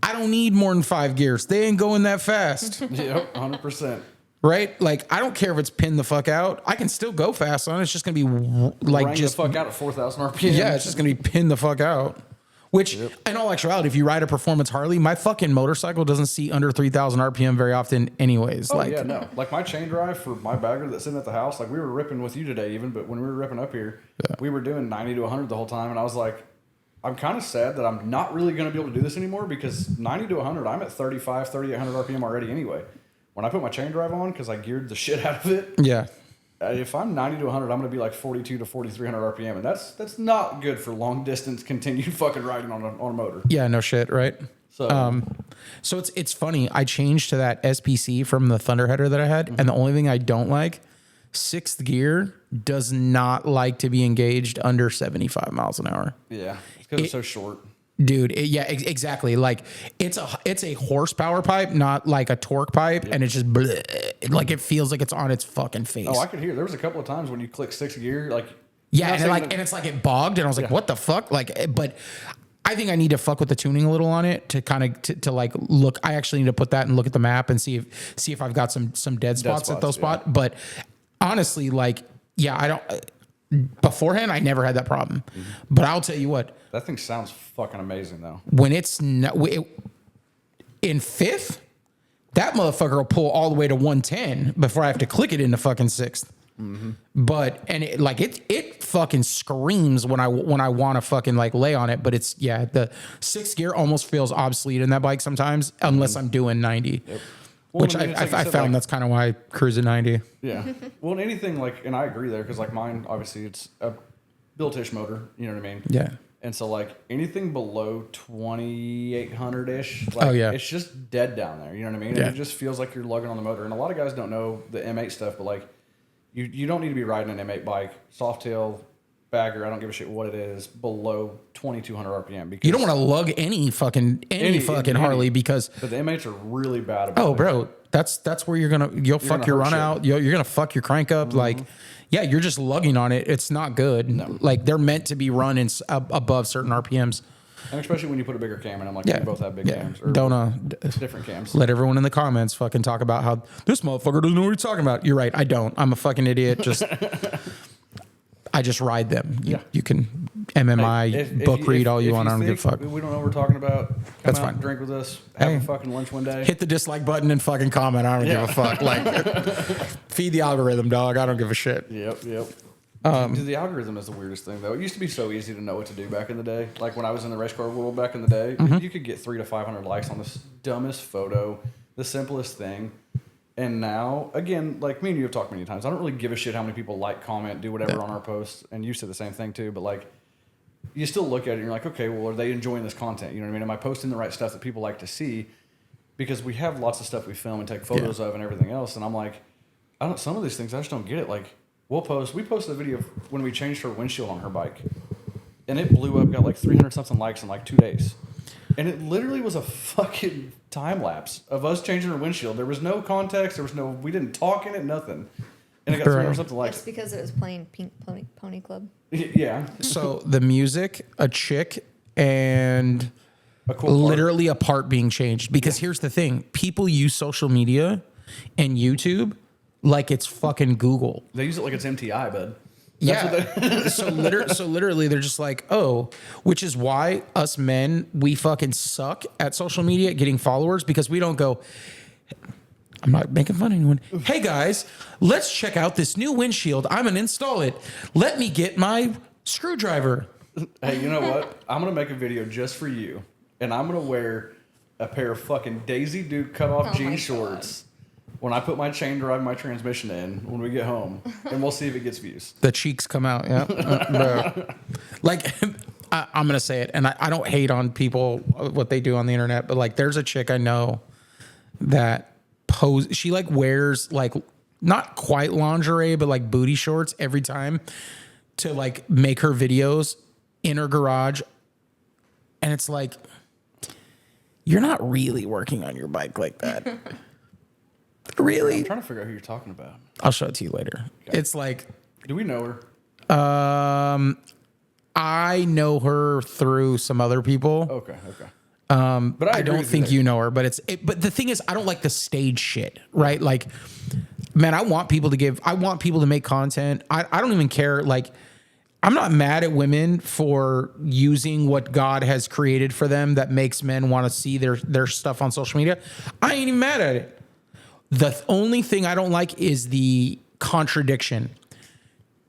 I don't need more than 5 gears. They ain't going that fast. Yep, 100%. Right? Like, I don't care if it's pinned the fuck out. I can still go fast on it. It's just going to be like Rang just the fuck out at 4,000 RPM. Yeah, it's just going to be pinned the fuck out. Which, in all actuality, if you ride a performance Harley, my fucking motorcycle doesn't see under 3,000 RPM very often anyways. Oh, like, yeah, no. Like, my chain drive for my bagger that's sitting at the house, like, we were ripping with you today even, but when we were ripping up here, we were doing 90 to 100 the whole time, and I was like, I'm kind of sad that I'm not really going to be able to do this anymore, because 90 to 100, I'm at 3,800 RPM already anyway. When I put my chain drive on, because I geared the shit out of it, if I'm 90 to 100, I'm going to be like 42 to 4,300 RPM, and that's not good for long distance continued fucking riding on a motor. Yeah, no shit, right? So, so it's funny. I changed to that SPC from the Thunderheader that I had, and the only thing I don't like, sixth gear does not like to be engaged under 75 miles an hour. Yeah, it's because it's so short. Dude, exactly. Like, it's a horsepower pipe, not like a torque pipe, and it's just like it feels like it's on its fucking face. Oh, I could hear. There was a couple of times when you click sixth gear, like and it's like it bogged, and I was like, what the fuck? Like, but I think I need to fuck with the tuning a little on it to kind of to like look. I actually need to put that and look at the map and see if I've got some dead spots at those spots. But honestly, like, I don't. Beforehand, I never had that problem, but I'll tell you what. That thing sounds fucking amazing, though. When it's in fifth, that motherfucker will pull all the way to 110 before I have to click it into fucking sixth. But and it fucking screams when I want to fucking like lay on it. But it's the 6th gear almost feels obsolete in that bike sometimes unless I'm doing 90. Yep. Well, Which I found that's kind of why I cruise at 90. Yeah. Well, and anything like, and I agree there, because like mine, obviously it's a built-ish motor, you know what I mean? Yeah. And so like anything below 2,800-ish, like it's just dead down there, you know what I mean? Yeah. And it just feels like you're lugging on the motor. And a lot of guys don't know the M8 stuff, but like you don't need to be riding an M8 bike, soft-tail, bagger, I don't give a shit what it is, below 2,200 RPM. Because You don't want to lug any fucking Harley because but the M8s are really bad about it. bro, that's where you'll fuck your run out. You're gonna fuck your crank up. Like, you're just lugging on it. It's not good. No. Like they're meant to be running above certain RPMs. And especially when you put a bigger cam in them, like we both have big cams. Or Don't different cams. Let everyone in the comments fucking talk about how this motherfucker doesn't know what he's talking about. You're right. I don't. I'm a fucking idiot. I just ride them. You can MMI, book read all you want. I don't give a fuck. We don't know what we're talking about. Come That's out, fine. drink with us. Have a fucking lunch one day. Hit the dislike button and fucking comment. I don't give a fuck. Like, feed the algorithm, dog. I don't give a shit. Yep. Dude, the algorithm is the weirdest thing, though. It used to be so easy to know what to do back in the day. Like when I was in the race car world back in the day, you could get 300 to 500 likes on this dumbest photo, the simplest thing. And now, again, like me and you have talked many times, I don't really give a shit how many people like, comment, do whatever on our posts. And you said the same thing too, but like, you still look at it and you're like, okay, well, are they enjoying this content? You know what I mean? Am I posting the right stuff that people like to see? Because we have lots of stuff we film and take photos of and everything else. And I'm like, some of these things, I just don't get it. Like, we posted a video of when we changed her windshield on her bike. And it blew up, got like 300 something likes in like 2 days. And it literally was a fucking time lapse of us changing her windshield. There was no context. We didn't talk in it, nothing. And it got 300 something likes. That's because it was playing Pink Pony Club. Yeah. So the music, a chick, and literally a part being changed. Because here's the thing. People use social media and YouTube like it's fucking Google. They use it like it's MTI, bud. So literally they're just like, which is why us men, we fucking suck at social media, getting followers, because we don't go, I'm not making fun of anyone. Hey guys, let's check out this new windshield. I'm going to install it. Let me get my screwdriver. Hey, you know what? I'm going to make a video just for you. And I'm going to wear a pair of fucking Daisy Duke cut-off jean shorts when I put my chain drive, my transmission in when we get home, and we'll see if it gets views. The cheeks come out, yeah. Like, I'm going to say it, and I don't hate on people, what they do on the internet, but like there's a chick I know that she like wears like not quite lingerie, but like booty shorts every time to like make her videos in her garage. And it's like, you're not really working on your bike like that. Really? I'm trying to figure out who you're talking about. I'll show it to you later. Okay. It's like, do we know her? I know her through some other people. Okay. But I don't think you know her. But but the thing is, I don't like the stage shit, right? Like, man, I want people to make content. I don't even care. Like, I'm not mad at women for using what God has created for them that makes men want to see their stuff on social media. I ain't even mad at it. The only thing I don't like is the contradiction.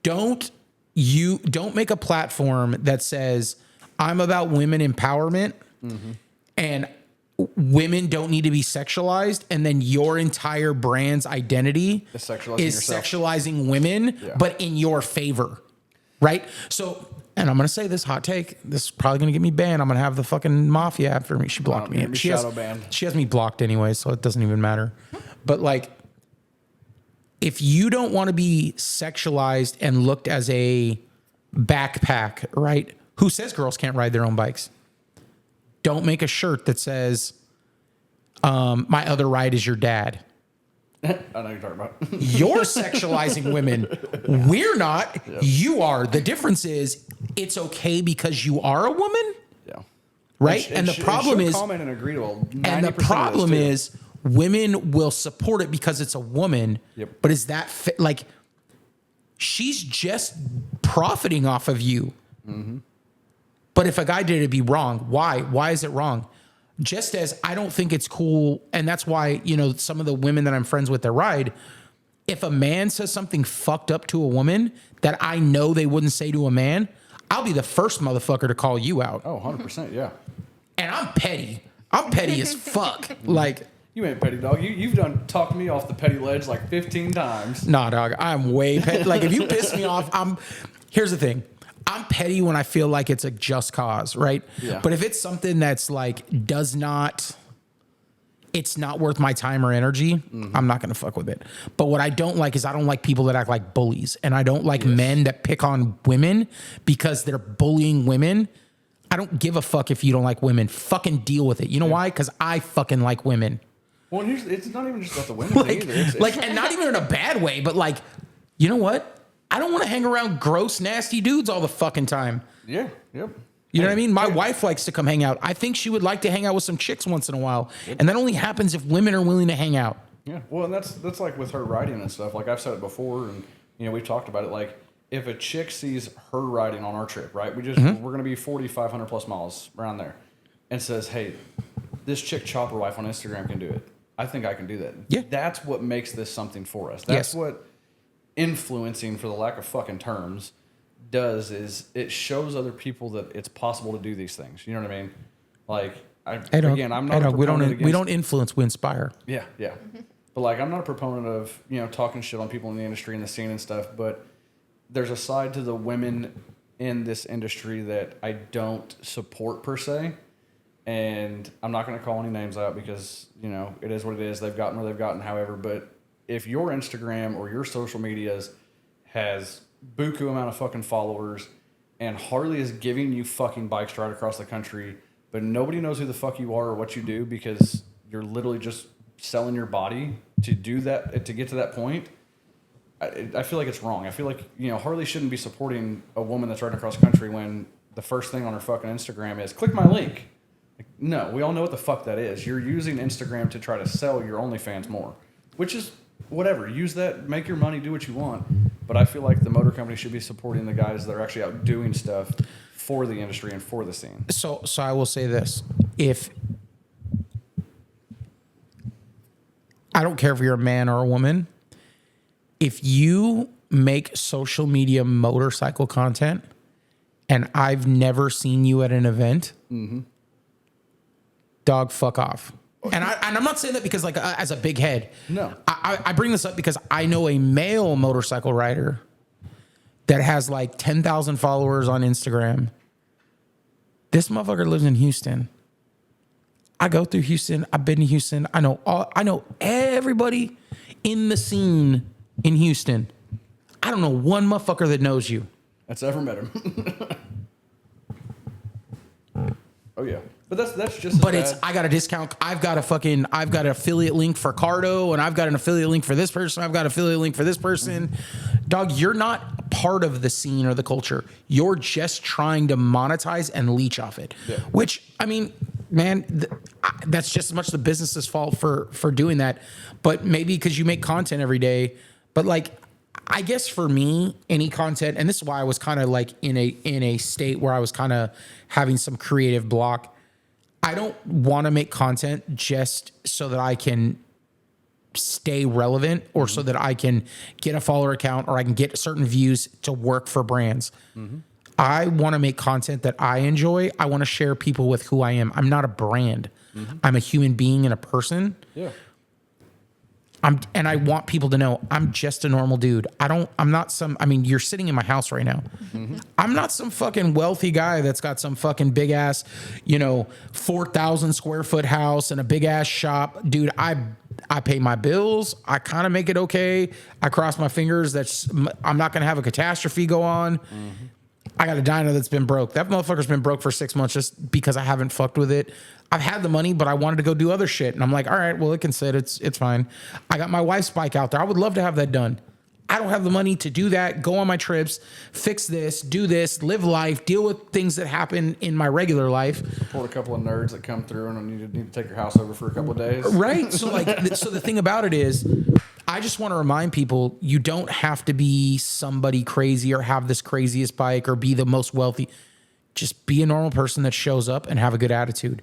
Don't make a platform that says I'm about women empowerment and women don't need to be sexualized, and then your entire brand's identity is sexualizing women, but in your favor, right? So, and I'm going to say this hot take. This is probably going to get me banned. I'm going to have the fucking mafia after me. She blocked me. She has me blocked anyway, so it doesn't even matter. But like, if you don't want to be sexualized and looked as a backpack, right? Who says girls can't ride their own bikes? Don't make a shirt that says, my other ride is your dad. I know what you're talking about. You're sexualizing women. We're not. Yep. You are. The difference is it's okay because you are a woman. Yeah. Right? And the problem is, comment and agree to and the problem is, women will support it because it's a woman. Yep. But is that like, she's just profiting off of you. Mm-hmm. But if a guy did it, it'd be wrong. Why? Why is it wrong? Just as I don't think it's cool, and that's why, some of the women that I'm friends with that ride, if a man says something fucked up to a woman that I know they wouldn't say to a man, I'll be the first motherfucker to call you out. Oh, 100%, yeah. And I'm petty. I'm petty as fuck. Like, you ain't petty, dog. You've done talked me off the petty ledge like 15 times. nah, dog. I'm way petty. Like, if you piss me off, here's the thing. I'm petty when I feel like it's a just cause, right? Yeah. But if it's something that's like it's not worth my time or energy, I'm not going to fuck with it. But what I don't like is I don't like people that act like bullies. And I don't like men that pick on women because they're bullying women. I don't give a fuck if you don't like women. Fucking deal with it. You know why? Because I fucking like women. Well, it's not even just about the women thing either. It's And not even in a bad way, but like, you know what? I don't want to hang around gross, nasty dudes all the fucking time. Yeah, yep. You know what I mean? My wife likes to come hang out. I think she would like to hang out with some chicks once in a while. And that only happens if women are willing to hang out. Yeah. Well, and that's like with her writing and stuff. Like I've said it before, and we've talked about it. Like if a chick sees her riding on our trip, right? We're going to be 4,500 plus miles around there, and says, "Hey, this chick chopper wife on Instagram can do it. I think I can do that." Yeah. That's what makes this something for us. That's what influencing, for the lack of fucking terms, does is it shows other people that it's possible to do these things. You know what I mean? Like, I'm not. We don't influence, we inspire. Yeah, yeah. But like, I'm not a proponent of talking shit on people in the industry and the scene and stuff. But there's a side to the women in this industry that I don't support per se. And I'm not going to call any names out because it is what it is. They've gotten where they've gotten. However, but if your Instagram or your social medias has buku amount of fucking followers, and Harley is giving you fucking bikes right across the country, but nobody knows who the fuck you are or what you do because you're literally just selling your body to do that, to get to that point, I feel like it's wrong. I feel like Harley shouldn't be supporting a woman that's riding across the country when the first thing on her fucking Instagram is click my link. Like, no, we all know what the fuck that is. You're using Instagram to try to sell your OnlyFans more, which is whatever. Use that, make your money, do what you want. But I feel like the motor company should be supporting the guys that are actually out doing stuff for the industry and for the scene. So I will say this. I don't care if you're a man or a woman, if you make social media motorcycle content and I've never seen you at an event, dog, fuck off. And I'm not saying that because as a big head. No. I bring this up because I know a male motorcycle rider that has like 10,000 followers on Instagram. This motherfucker lives in Houston. I go through Houston. I've been to Houston. I know everybody in the scene in Houston. I don't know one motherfucker that knows you. That's ever met him. Oh yeah. But that's just. But I got a discount. I've got an affiliate link for Cardo, and I've got an affiliate link for this person. I've got an affiliate link for this person. Dog, you're not part of the scene or the culture. You're just trying to monetize and leech off it. Yeah. Which, I mean, man, that's just as much the business's fault for doing that. But maybe because you make content every day. But like, I guess for me, any content, and this is why I was kind of like in a state where I was kind of having some creative block. I don't want to make content just so that I can stay relevant or so that I can get a follower account or I can get certain views to work for brands. I want to make content that I enjoy. I want to share people with who I am. I'm not a brand. I'm a human being and a person. Yeah. And I want people to know I'm just a normal dude. You're sitting in my house right now. I'm not some fucking wealthy guy that's got some fucking big ass, 4,000 square foot house and a big ass shop. Dude, I pay my bills. I kind of make it okay. I cross my fingers that I'm not going to have a catastrophe go on. I got a dyno that's been broke. That motherfucker's been broke for 6 months just because I haven't fucked with it. I've had the money, but I wanted to go do other shit. And I'm like, all right, well, it can sit. It's fine. I got my wife's bike out there. I would love to have that done. I don't have the money to do that, go on my trips, fix this, do this, live life, deal with things that happen in my regular life. Support a couple of nerds that come through and need to take your house over for a couple of days. Right? So the thing about it is, I just want to remind people, you don't have to be somebody crazy or have this craziest bike or be the most wealthy. Just be a normal person that shows up and have a good attitude.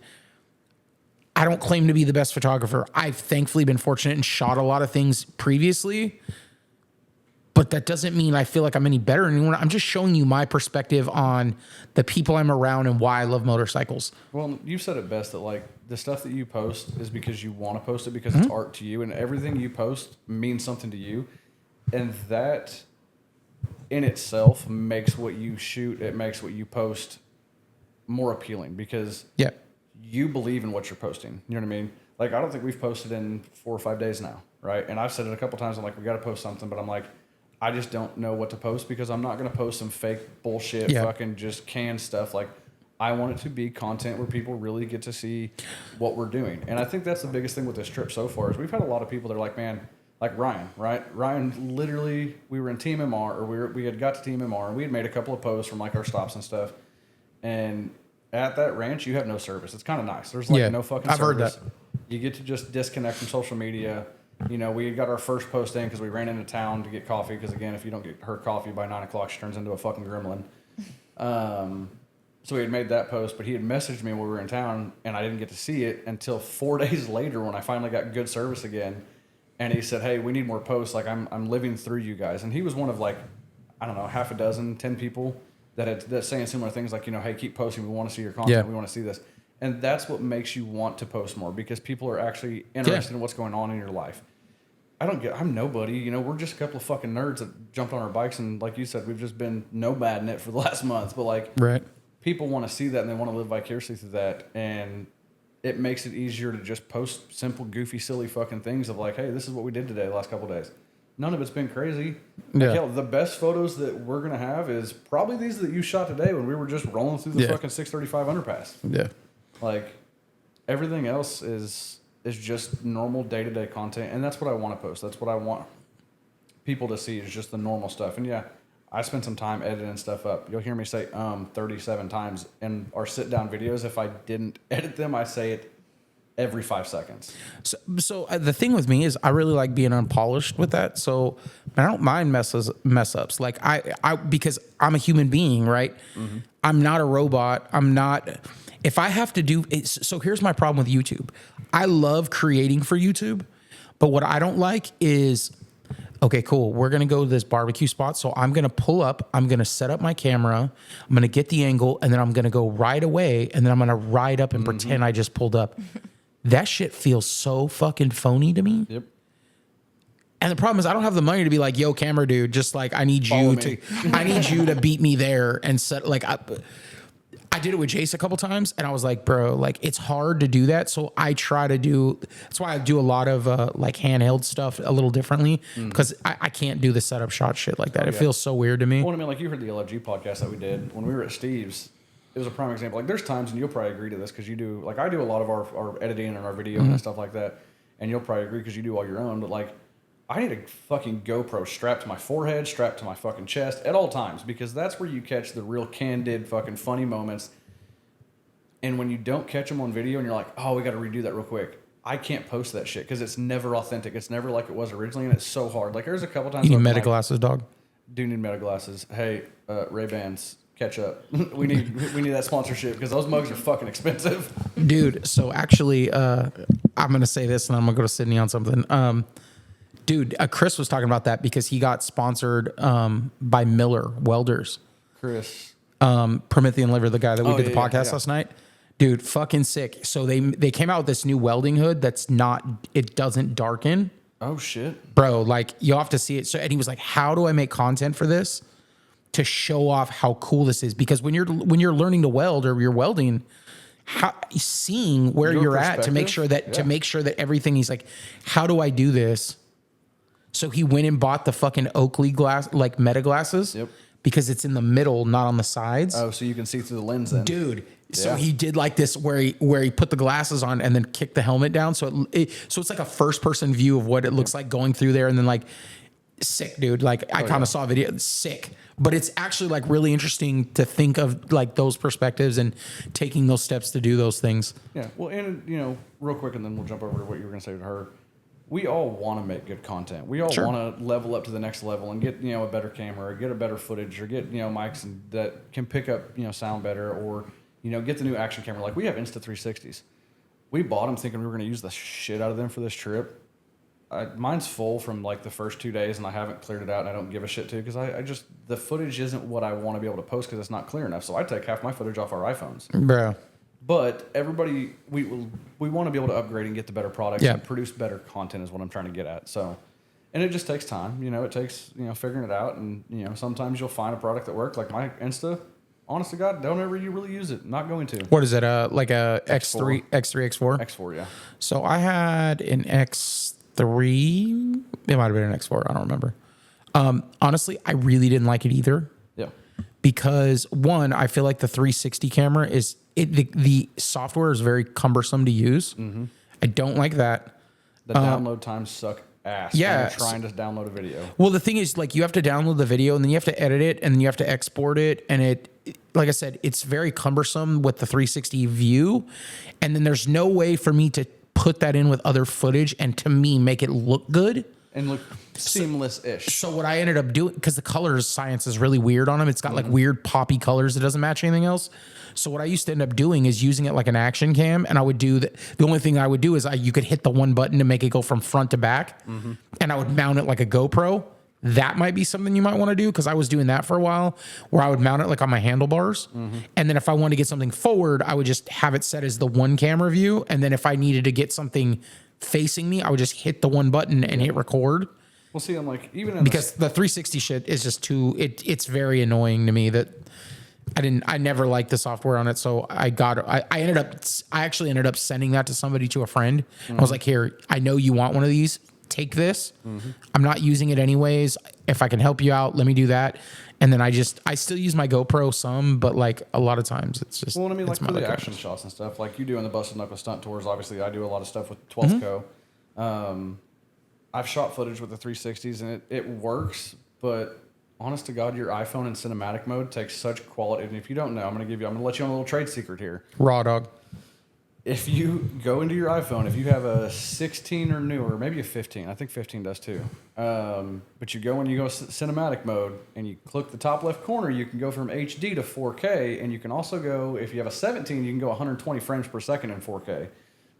I don't claim to be the best photographer. I've thankfully been fortunate and shot a lot of things previously. But that doesn't mean I feel like I'm any better than anyone. I'm just showing you my perspective on the people I'm around and why I love motorcycles. Well, you said it best that like the stuff that you post is because you want to post it because it's art to you, and everything you post means something to you, and that in itself makes what you shoot, it makes what you post more appealing because you believe in what you're posting. You know what I mean? Like, I don't think we've posted in 4 or 5 days now, right? And I've said it a couple times. I'm like, we got to post something, but I'm like, I just don't know what to post because I'm not going to post some fake bullshit, fucking just canned stuff. Like, I want it to be content where people really get to see what we're doing. And I think that's the biggest thing with this trip so far is we've had a lot of people that are like, man, like Ryan, right? Ryan, literally, we were in Team MR, or we had got to Team MR, and we had made a couple of posts from like our stops and stuff. And at that ranch, you have no service. It's kind of nice. There's like no fucking service. I've heard that. You get to just disconnect from social media. You know, we got our first post in because we ran into town to get coffee. Because again, if you don't get her coffee by 9 o'clock, she turns into a fucking gremlin. So we had made that post, but he had messaged me when we were in town, and I didn't get to see it until 4 days later when I finally got good service again. And he said, "Hey, we need more posts. Like I'm living through you guys." And he was one of like, I don't know, half a dozen, 10 people that's saying similar things like, you know, hey, keep posting. We want to see your content. We want to see this. And that's what makes you want to post more because people are actually interested in what's going on in your life. I'm nobody, you know, we're just a couple of fucking nerds that jumped on our bikes. And like you said, we've just been nomading it for the last month. But like, people want to see that and they want to live vicariously through that. And it makes it easier to just post simple, goofy, silly fucking things of like, hey, this is what we did today, the last couple of days. None of it's been crazy. Like, hell, the best photos that we're going to have is probably these that you shot today when we were just rolling through the fucking 635 underpass. Yeah. Like, everything else is just normal day-to-day content, and that's what I want to post. That's what I want people to see is just the normal stuff. And yeah, I spent some time editing stuff up. You'll hear me say 37 times in our sit-down videos. If I didn't edit them, I say it every 5 seconds. So the thing with me is I really like being unpolished with that. So I don't mind mess ups. Like I because I'm a human being, right? Mm-hmm. I'm not a robot. I'm not. If I have to do it, so here's my problem with YouTube. I love creating for YouTube, but what I don't like is, okay, cool. We're going to go to this barbecue spot. So I'm going to pull up, I'm going to set up my camera. I'm going to get the angle, and then I'm going to go right away. And then I'm going to ride up and pretend I just pulled up. That shit feels so fucking phony to me. Yep. And the problem is I don't have the money to be like, yo, camera dude, just like I need you to beat me there and set like I did it with Jace a couple times and I was like, bro, like it's hard to do that. So I try to that's why I do a lot of like handheld stuff a little differently because I can't do the setup shot shit like that. It feels so weird to me. Well, I mean, like you heard the LFG podcast that we did when we were at Steve's. It was a prime example. Like there's times, and you'll probably agree to this because you do, like I do a lot of our editing and our video and stuff like that. And you'll probably agree because you do all your own. But like, I need a fucking GoPro strapped to my forehead, strapped to my fucking chest at all times because that's where you catch the real candid fucking funny moments. And when you don't catch them on video and you're like, oh, we got to redo that real quick. I can't post that shit because it's never authentic. It's never like it was originally, and it's so hard. Like there's a couple times. You need meta glasses, dog. Do need meta glasses. Hey, Ray-Bans, catch up. we need that sponsorship because those mugs are fucking expensive. Dude, so actually, I'm gonna say this and I'm gonna go to Sydney on something. Dude, Chris was talking about that because he got sponsored by Miller Welders. Chris. Promethean Liver, the guy that we did the podcast last night. Dude, fucking sick. So they came out with this new welding hood it doesn't darken. Oh shit. Bro, like you'll have to see it. So and he was like, how do I make content for this to show off how cool this is? Because when you're learning to weld or you're welding, seeing where you're at to make sure that everything, he's like, how do I do this? So he went and bought the fucking Oakley glass, like meta glasses. Yep. Because it's in the middle, not on the sides. Oh, so you can see through the lens then. Dude. So he did like this where he put the glasses on and then kicked the helmet down. So it's like a first person view of what it looks like going through there. And then like sick, dude. Like I kind of saw a video, sick. But it's actually like really interesting to think of like those perspectives and taking those steps to do those things. Yeah. Well, and you know, real quick, and then we'll jump over to what you were going to say to her. We all want to make good content. We all want to level up to the next level and get, you know, a better camera or get a better footage or get, you know, mics that can pick up, you know, sound better or, you know, get the new action camera. Like we have Insta360s. We bought them thinking we were going to use the shit out of them for this trip. mine's full from like the first 2 days, and I haven't cleared it out, and I don't give a shit to because I just the footage isn't what I want to be able to post because it's not clear enough. So I take half my footage off our iPhones, bro. But everybody, we want to be able to upgrade and get the better products and produce better content is what I'm trying to get at. So, and it just takes time. It takes figuring it out, and sometimes you'll find a product that works. Like my Insta, honest to God, don't ever you really use it. Not going to. What is it? Like a X3, X4? X4, yeah. So I had an X3. It might have been an X4. I don't remember. Honestly, I really didn't like it either. Yeah. Because one, I feel like the 360 camera the software is very cumbersome to use. Mm-hmm. I don't like that. The download times suck ass. Yeah. When you're trying to download a video. Well, the thing is, like, you have to download the video and then you have to edit it and then you have to export it. And like I said, it's very cumbersome with the 360 view. And then there's no way for me to put that in with other footage and to me make it look good. And look seamless-ish. So what I ended up doing, because the colors science is really weird on them. It's got like weird poppy colors. It doesn't match anything else. So what I used to end up doing is using it like an action cam. And I would do the only thing I would do is you could hit the one button to make it go from front to back. Mm-hmm. And I would mount it like a GoPro. That might be something you might want to do because I was doing that for a while where I would mount it like on my handlebars. Mm-hmm. And then if I wanted to get something forward, I would just have it set as the one camera view. And then if I needed to get something facing me, I would just hit the one button and hit record. Well, see, I'm like, even in because the 360 shit is just it's very annoying to me that I never liked the software on it. So I actually ended up sending that to somebody, to a friend. Mm-hmm. I was like, here, I know you want one of these. Take this. Mm-hmm. I'm not using it anyways. If I can help you out, let me do that. And then I still use my GoPro some, but like a lot of times it's just. Well, I mean, like for the action shots and stuff, like you do in the Busted Knuckle stunt tours. Obviously, I do a lot of stuff with 12th Co. I've shot footage with the 360s and it works, but honest to God, your iPhone in cinematic mode takes such quality. And if you don't know, I'm going to let you on a little trade secret here. Raw dog. If you go into your iPhone, if you have a 16 or newer, maybe a 15, I think 15 does too. But you go cinematic mode and you click the top left corner, you can go from HD to 4K. And you can also go, if you have a 17, you can go 120 frames per second in 4K.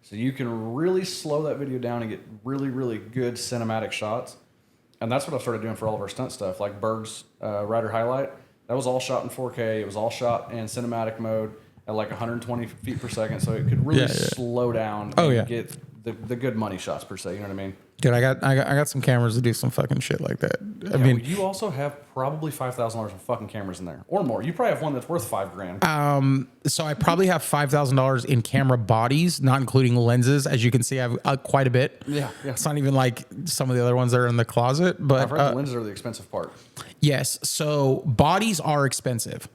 So you can really slow that video down and get really, really good cinematic shots. And that's what I've started doing for all of our stunt stuff. Like Berg's Rider Highlight, that was all shot in 4K. It was all shot in cinematic mode at like 120 feet per second. So it could really slow down and get the good money shots per se. You know what I mean? Dude, I got some cameras to do some fucking shit like that. I mean, you also have probably $5,000 of fucking cameras in there or more. You probably have one that's worth $5,000. So I probably have $5,000 in camera bodies, not including lenses. As you can see, I have quite a bit. Yeah. It's not even like some of the other ones that are in the closet, but I've heard the lenses are the expensive part. Yes. So bodies are expensive.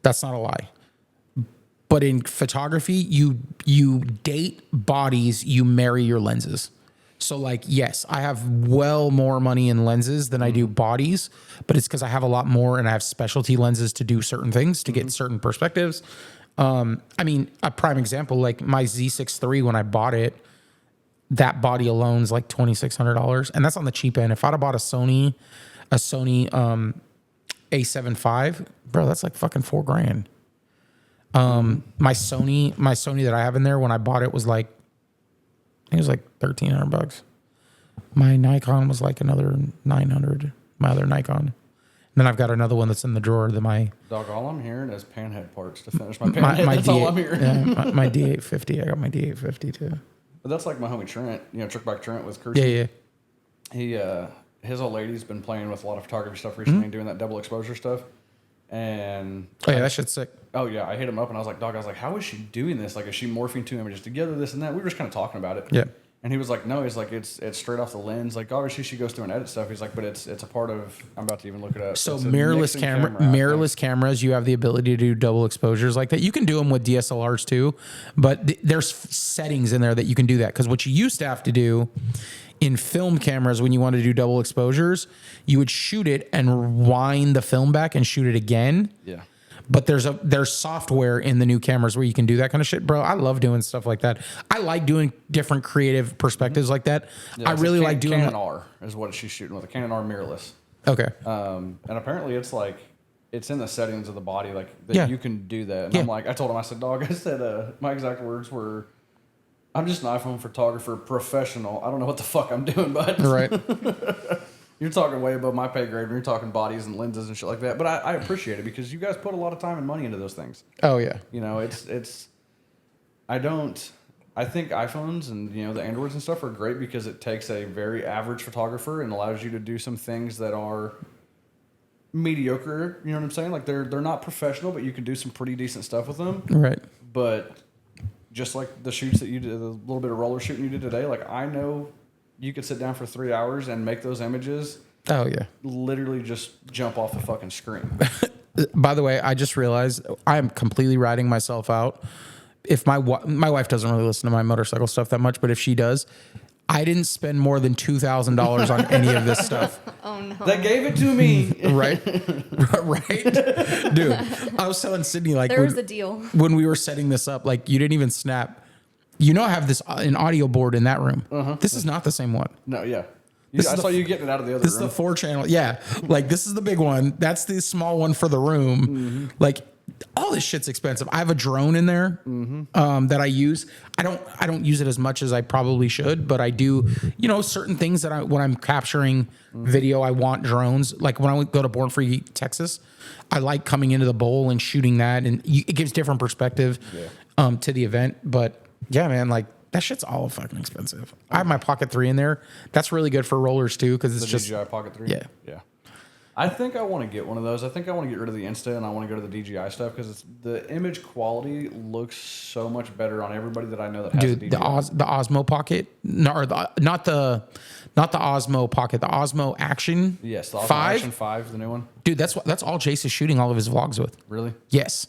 That's not a lie. But in photography, you date bodies, you marry your lenses. So like, yes, I have well more money in lenses than I do bodies, but it's because I have a lot more and I have specialty lenses to do certain things, to get certain perspectives. I mean, a prime example, like my Z6 III, when I bought it, that body alone is like $2,600. And that's on the cheap end. If I'd have bought a Sony A7 IV, bro, that's like fucking $4,000. My Sony that I have in there, when I bought it, was like, I think it was like $1,300. My Nikon was like another $900. My other Nikon. And then I've got another one that's in the drawer that my dog. All I'm hearing is panhead parts to finish my panhead. That's all I'm hearing. Yeah, my D850. I got my D850 too. But that's like my homie Trent. Trickback Trent with Kirsty. Yeah. His old lady's been playing with a lot of photography stuff recently, and doing that double exposure stuff. And that shit's sick. Oh yeah, I hit him up and I was like, how is she doing this? Like, is she morphing two images together, this and that? We were just kind of talking about it. Yeah. And he was like, no, he's like, it's straight off the lens. Like, obviously she goes through and edit stuff. He's like, but it's a part of, I'm about to even look it up. So mirrorless cameras, you have the ability to do double exposures like that. You can do them with DSLRs too, but there's settings in there that you can do that. Because what you used to have to do in film cameras, when you want to do double exposures, you would shoot it and wind the film back and shoot it again. Yeah. But there's software in the new cameras where you can do that kind of shit, bro. I love doing stuff like that. I like doing different creative perspectives like that. Yeah, I really like doing Canon R is what she's shooting with, a Canon R mirrorless. Okay. And apparently it's like, it's in the settings of the body, like that you can do that. And I'm like, I told him, I said, dog, I said, my exact words were, I'm just an iPhone photographer, professional. I don't know what the fuck I'm doing, bud. Right. You're talking way above my pay grade when you're talking bodies and lenses and shit like that. But I appreciate it because you guys put a lot of time and money into those things. Oh yeah. You know, I think iPhones and, you know, the Androids and stuff are great because it takes a very average photographer and allows you to do some things that are mediocre. You know what I'm saying? Like they're not professional, but you can do some pretty decent stuff with them. Right. But just like the shoots that you did, the little bit of roller shooting you did today, like I know you could sit down for 3 hours and make those images. Oh yeah. Literally just jump off the fucking screen. By the way, I just realized I'm completely ratting myself out. If my wife doesn't really listen to my motorcycle stuff that much, but if she does, I didn't spend more than $2,000 on any of this stuff. Oh no. They gave it to me. Right? Right? Dude, I was telling Sydney, like, There was a deal. when we were setting this up, like, you didn't even snap. You know, I have an audio board in that room. This is not the same one. No, yeah. This I is saw you getting it out of the other This room. is the 4-channel. Yeah. Like, this is the big one. That's the small one for the room. Like, all this shit's expensive. I have a drone in there that I use. I don't use it as much as I probably should, but I do, you know, certain things that when I'm capturing video, I want drones. Like when I go to Born Free, Texas, I like coming into the bowl and shooting that, and it gives different perspective to the event. But yeah, man, like that shit's all fucking expensive. I have my Pocket 3 in there. That's really good for rollers too, because it's the just DJI Pocket 3? Yeah. Yeah. I think I want to get one of those. I think I want to get rid of the Insta and I want to go to the DJI stuff because the image quality looks so much better on everybody that I know that has a DJI. the Osmo Pocket, no, or not the Osmo Pocket, the Osmo Action. Yes, the Osmo 5. Action 5, the new one. Dude, that's all Chase is shooting all of his vlogs with. Really? Yes.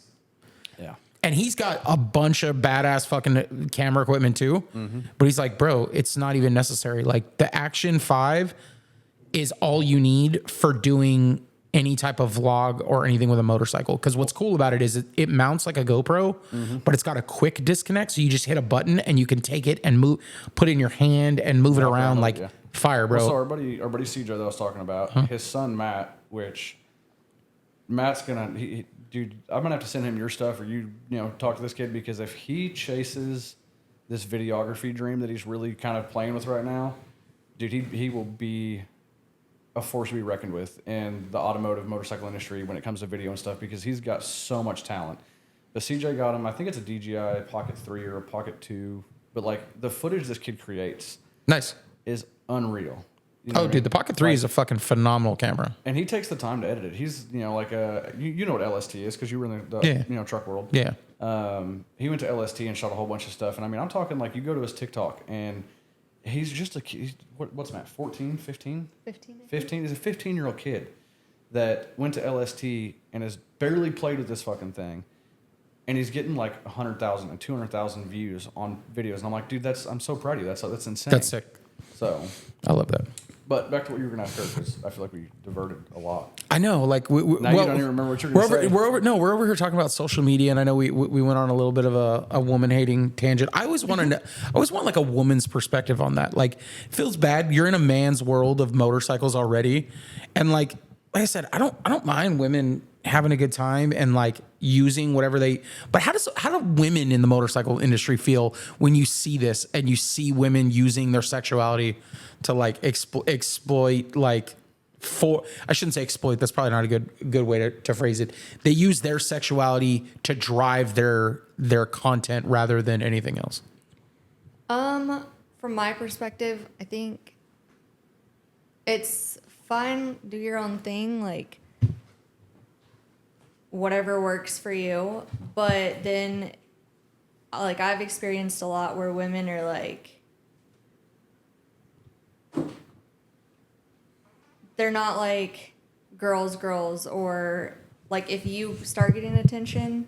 Yeah. And he's got a bunch of badass fucking camera equipment too. But he's like, bro, it's not even necessary. Like the Action 5 is all you need for doing any type of vlog or anything with a motorcycle. Because what's cool about it is it mounts like a GoPro, but it's got a quick disconnect. So you just hit a button and you can take it and put it in your hand and move it around like fire, bro. Well, so our buddy CJ that I was talking about, his son Matt, which Matt's gonna, dude, I'm gonna have to send him your stuff or you know, talk to this kid because if he chases this videography dream that he's really kind of playing with right now, dude, he will be a force to be reckoned with in the automotive motorcycle industry when it comes to video and stuff because he's got so much talent. But CJ got him, I think it's a DJI Pocket 3 or a Pocket 2, but like the footage this kid creates Nice. is unreal. You know what I Dude, mean? the Pocket 3 is a fucking phenomenal camera. And he takes the time to edit it. He's, you know, like you know what LST is because you were in the you know, truck world. Yeah. He went to LST and shot a whole bunch of stuff. And I mean, I'm talking like you go to his TikTok and he's just what's Matt, 14, 15? 15. He's a 15-year-old kid that went to LST and has barely played with this fucking thing. And he's getting like 100,000 and 200,000 views on videos. And I'm like, dude, I'm so proud of you. That's insane. That's sick. So. I love that. But back to what you were going to ask her because I feel like we diverted a lot. I know, like Now you don't even remember what you're going to say. We're over here talking about social media, and I know we went on a little bit of a woman hating tangent. I always want like a woman's perspective on that. Like, it feels bad. You're in a man's world of motorcycles already, and like I said, I don't mind women having a good time and like using whatever but how do women in the motorcycle industry feel when you see this and you see women using their sexuality to like exploit like I shouldn't say exploit, that's probably not a good way to phrase it. They use their sexuality to drive their content rather than anything else. From my perspective, I think it's fine, do your own thing, like whatever works for you. But then, like, I've experienced a lot where women are like, they're not like girls, or like if you start getting attention,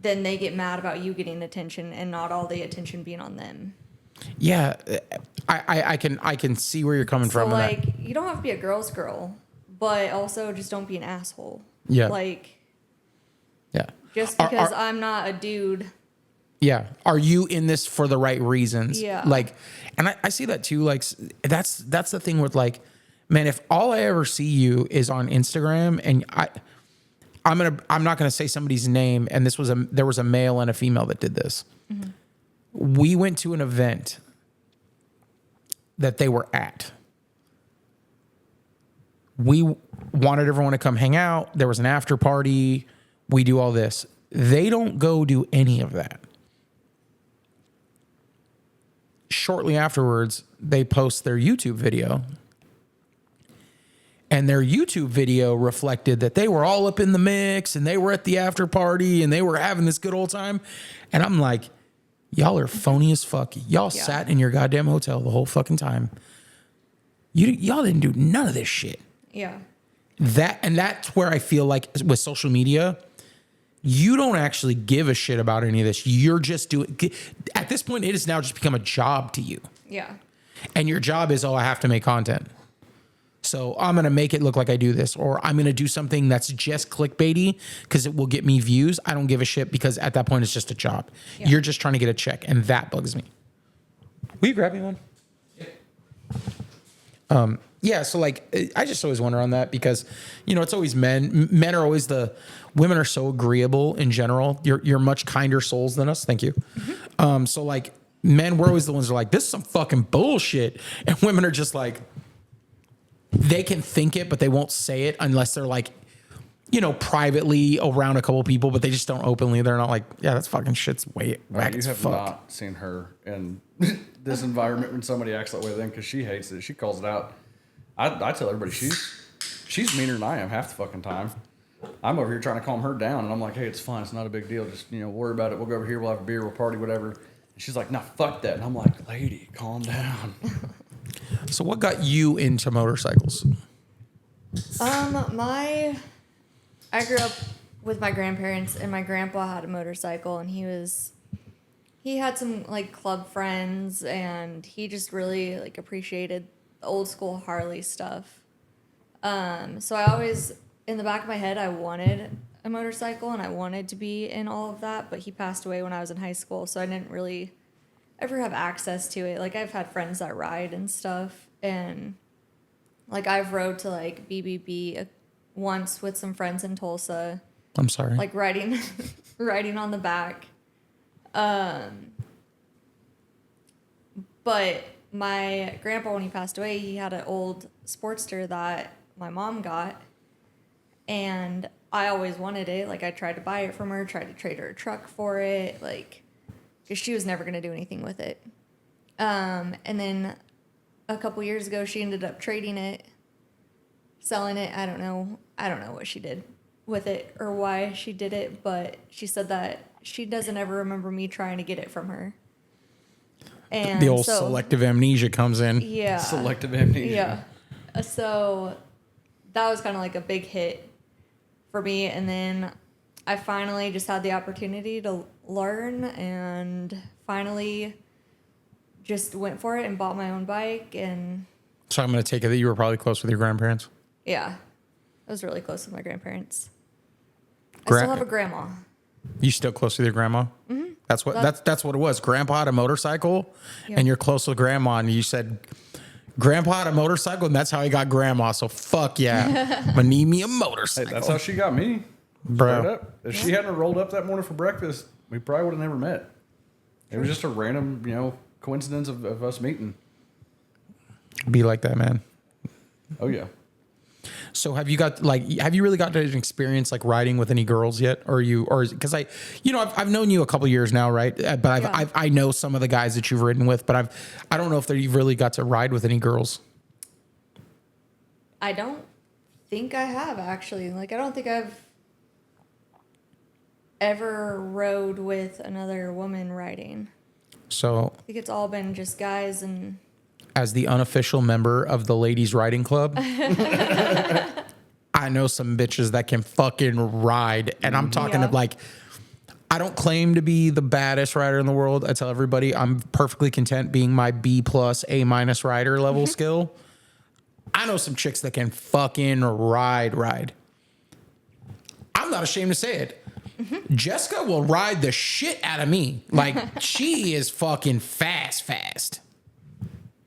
then they get mad about you getting attention and not all the attention being on them. Yeah, I can see where you're coming from. So like, you don't have to be a girl's girl, but also just don't be an asshole. Yeah. Like, yeah. just because I'm not a dude. Yeah. Are you in this for the right reasons? Yeah. Like, and I see that too. Like, that's the thing with like, man, if all I ever see you is on Instagram and I'm not gonna say somebody's name, and there was a male and a female that did this. Mm-hmm. We went to an event that they were at. We wanted everyone to come hang out. There was an after party. We do all this. They don't go do any of that. Shortly afterwards, they post their YouTube video. And their YouTube video reflected that they were all up in the mix and they were at the after party and they were having this good old time. And I'm like, y'all are phony as fuck. Y'all sat in your goddamn hotel the whole fucking time. Y'all didn't do none of this shit. Yeah. That's where I feel like with social media, you don't actually give a shit about any of this. You're just doing, at this point, it has now just become a job to you. Yeah. And your job is, I have to make content. So I'm going to make it look like I do this, or I'm going to do something that's just clickbaity because it will get me views. I don't give a shit because at that point, it's just a job. Yeah. You're just trying to get a check, and that bugs me. Will you grab me one? Yeah. So like, I just always wonder on that because, it's always men. Men are always women are so agreeable in general. You're much kinder souls than us. Thank you. Mm-hmm. So like men, we're always the ones who are like, this is some fucking bullshit. And women are just like, they can think it, but they won't say it unless they're like, privately around a couple people, but they just don't openly. They're not like, yeah, that's fucking shit's whack as fuck. You have not seen her in this environment when somebody acts that way then because she hates it. She calls it out. I tell everybody she's meaner than I am half the fucking time. I'm over here trying to calm her down, and I'm like, hey, it's fine. It's not a big deal. Just, worry about it. We'll go over here. We'll have a beer. We'll party, whatever. And she's like, nah, fuck that. And I'm like, lady, calm down. So what got you into motorcycles? I grew up with my grandparents, and my grandpa had a motorcycle, and he had some like club friends, and he just really like appreciated the old school Harley stuff. So I always, in the back of my head, I wanted a motorcycle and I wanted to be in all of that, but he passed away when I was in high school, so I didn't really ever have access to it. Like, I've had friends that ride and stuff, and like I've rode to like BBB once with some friends in Tulsa. I'm sorry. Like riding on the back. But my grandpa, when he passed away, he had an old Sportster that my mom got, and I always wanted it. Like, I tried to buy it from her, tried to trade her a truck for it, like, because she was never going to do anything with it. And then a couple years ago, she ended up trading it, selling it. I don't know what she did with it or why she did it, but she said that she doesn't ever remember me trying to get it from her. And the old selective amnesia comes in. Yeah. Selective amnesia. Yeah. So that was kind of like a big hit for me. And then I finally just had the opportunity to learn and finally just went for it and bought my own bike. And so I'm going to take it that you were probably close with your grandparents. Yeah. I was really close with my grandparents. I still have a grandma. You still close with your grandma? Mm-hmm. That's what it was. Grandpa had a motorcycle, and you're close with grandma, and you said grandpa had a motorcycle, and that's how he got grandma. So fuck yeah, I'm gonna need me a motorcycle. Hey, that's how she got me, bro. If she hadn't rolled up that morning for breakfast, we probably would have never met. It was just a random, coincidence of us meeting. Be like that, man. Oh yeah. So have you really got to experience like riding with any girls yet? Because I've known you a couple years now, right? But I know some of the guys that you've ridden with, but I don't know if you've really got to ride with any girls. I don't think I have, actually. Like, I don't think I've ever rode with another woman riding. So I think it's all been just guys. And as the unofficial member of the ladies riding club, I know some bitches that can fucking ride. And I'm talking of like, I don't claim to be the baddest rider in the world. I tell everybody I'm perfectly content being my B+, A- rider level skill. I know some chicks that can fucking ride. I'm not ashamed to say it. Mm-hmm. Jessica will ride the shit out of me. Like, she is fucking fast.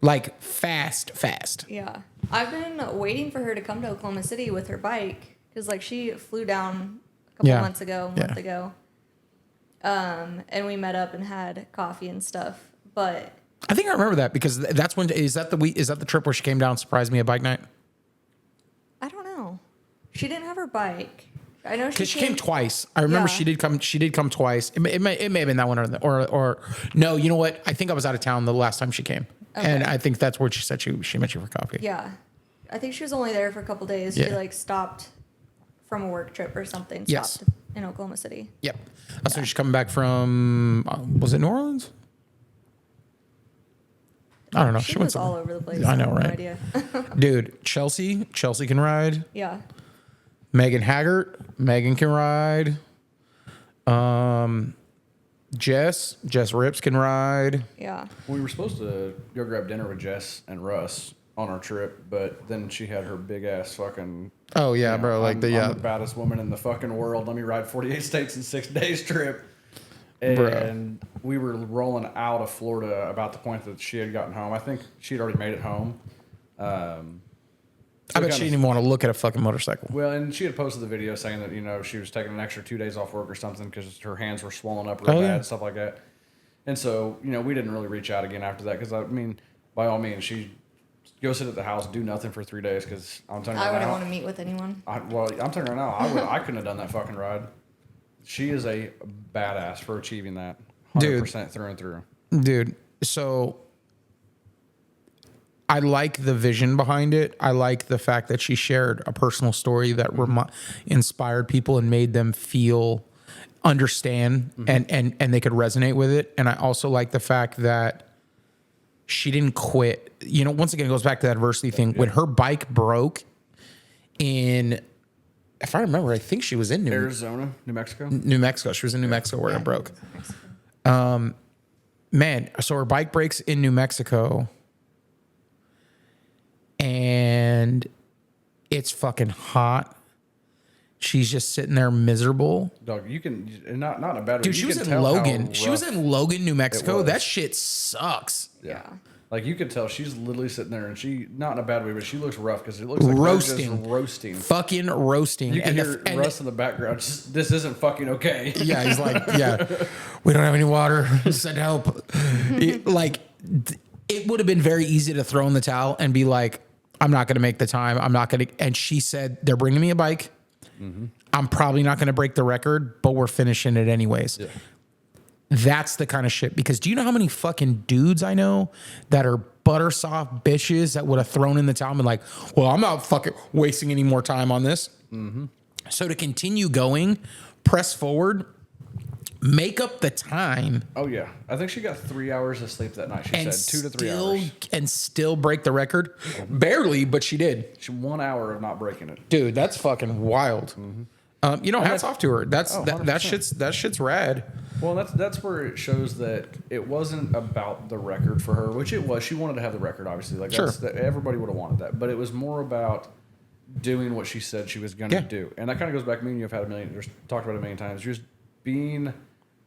Like, fast. Yeah. I've been waiting for her to come to Oklahoma City with her bike. Because, like, she flew down a couple months ago, a month ago. and we met up and had coffee and stuff. But I think I remember that because that's when is that the trip where she came down and surprised me at bike night? I don't know. She didn't have her bike. I know Because she came twice. I remember Yeah. she did come twice. It may have been that one or no. You know what? I think I was out of town the last time she came, and I think that's where she said she met you for coffee. Yeah, I think she was only there for a couple days. Yeah. She like stopped from a work trip or something. Yes. Stopped in Oklahoma City. Yep. That's when she's coming back from. Was it New Orleans? I don't know. She went was all over the place. I know, have right? No idea. Dude, Chelsea can ride. Yeah. Megan can ride. Jess Rips can ride. Yeah. We were supposed to go grab dinner with Jess and Russ on our trip, but then she had her big ass fucking. Oh yeah, you know, bro. Like I'm the the baddest woman in the fucking world. Let me ride 48 states in 6 days trip. And Bro. we were rolling out of Florida about the point that she had gotten home. I think she'd already made it home. I bet she didn't even want to look at a fucking motorcycle. Well, and she had posted the video saying that, you know, she was taking an extra 2 days off work or something because her hands were swollen up real bad, stuff like that. And so, you know, we didn't really reach out again after that because, I mean, by all means, she go sit at the house, do nothing for 3 days because I'm telling you I right wouldn't now. want to meet with anyone. I'm telling you right now, I couldn't have done that fucking ride. She is a badass for achieving that 100% through and through. Dude, so I like the vision behind it. I like the fact that she shared a personal story that inspired people and made them feel, understand, and they could resonate with it. And I also like the fact that she didn't quit. You know, once again, it goes back to that adversity thing. When her bike broke if I remember, I think she was in Arizona, New Mexico. New Mexico. She was in New Mexico where it broke. Man, so her bike breaks in New Mexico and it's fucking hot. She's just sitting there miserable. Dog, you can not in a bad way. Dude, she was in Logan. She was in Logan, New Mexico. was. That shit sucks. Yeah. Like you can tell she's literally sitting there and she, not in a bad way, but she looks rough because it looks like Roasting. they're just roasting. Fucking roasting. You can hear Russ in the background. Just, this isn't fucking okay. Yeah, he's like, yeah, we don't have any water. Send help. It would have been very easy to throw in the towel and be like, I'm not going to make the time. I'm not going to. And she said, they're bringing me a bike. Mm-hmm. I'm probably not going to break the record, but we're finishing it anyways. Yeah. That's the kind of shit. Because do you know how many fucking dudes I know that are butter soft bitches that would have thrown in the towel and been like, well, I'm not fucking wasting any more time on this. Mm-hmm. So to continue going, press forward, make up the time. Oh, yeah. I think she got 3 hours of sleep that night. She said 2 to 3 hours. And still break the record. Barely, but she did. 1 hour of not breaking it. Dude, that's fucking wild. Mm-hmm. Hats off to her. That shit's rad. Well, that's where it shows that it wasn't about the record for her, which it was. She wanted to have the record, obviously. Like sure. Everybody would have wanted that, but it was more about doing what she said she was going to do, and that kind of goes back. Me and you have had talked about it a million times. Just being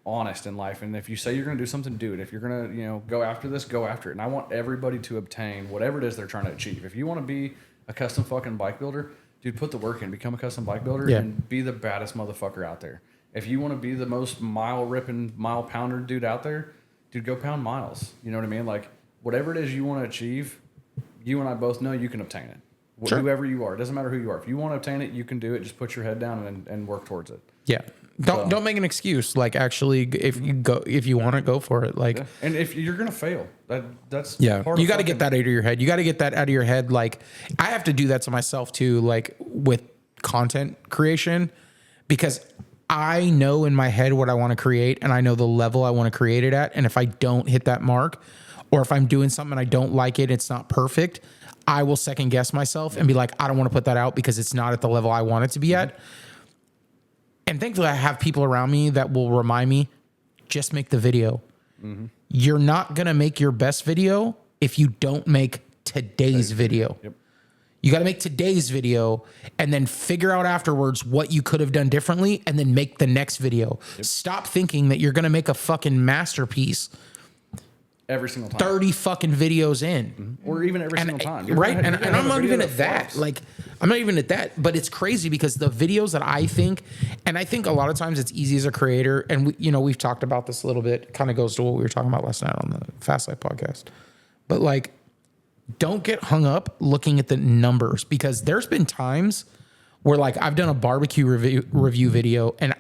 honest in life, and if you say you're going to do something, do it. If you're going to, go after this, go after it. And I want everybody to obtain whatever it is they're trying to achieve. If you want to be a custom fucking bike builder, dude, put the work in. Become a custom bike builder and be the baddest motherfucker out there. If you want to be the most mile ripping, mile pounder dude out there, dude, go pound miles. You know what I mean? Like, whatever it is you want to achieve, you and I both know you can obtain it. Sure. Whoever you are. It doesn't matter who you are. If you want to obtain it, you can do it. Just put your head down and work towards it. Yeah. Don't make an excuse. Like, actually, if you want to, go for it. Like, and if you're gonna fail, that's you got to get that out of your head. You got to get that out of your head. Like, I have to do that to myself too. Like with content creation, because I know in my head what I want to create, and I know the level I want to create it at. And if I don't hit that mark, or if I'm doing something and I don't like it, it's not perfect, I will second guess myself and be like, I don't want to put that out because it's not at the level I want it to be at. And thankfully, I have people around me that will remind me, just make the video. Mm-hmm. You're not going to make your best video if you don't make today's video. Yep. You got to make today's video and then figure out afterwards what you could have done differently and then make the next video. Yep. Stop thinking that you're going to make a fucking masterpiece every single time. 30 fucking videos in. Or even every single time. Right? And I'm not even at that. Like, I'm not even at that. But it's crazy because the videos that I think a lot of times it's easy as a creator. And, we've talked about this a little bit. Kind of goes to what we were talking about last night on the Fast Life podcast. But, like, don't get hung up looking at the numbers, because there's been times where, like, I've done a barbecue review video and,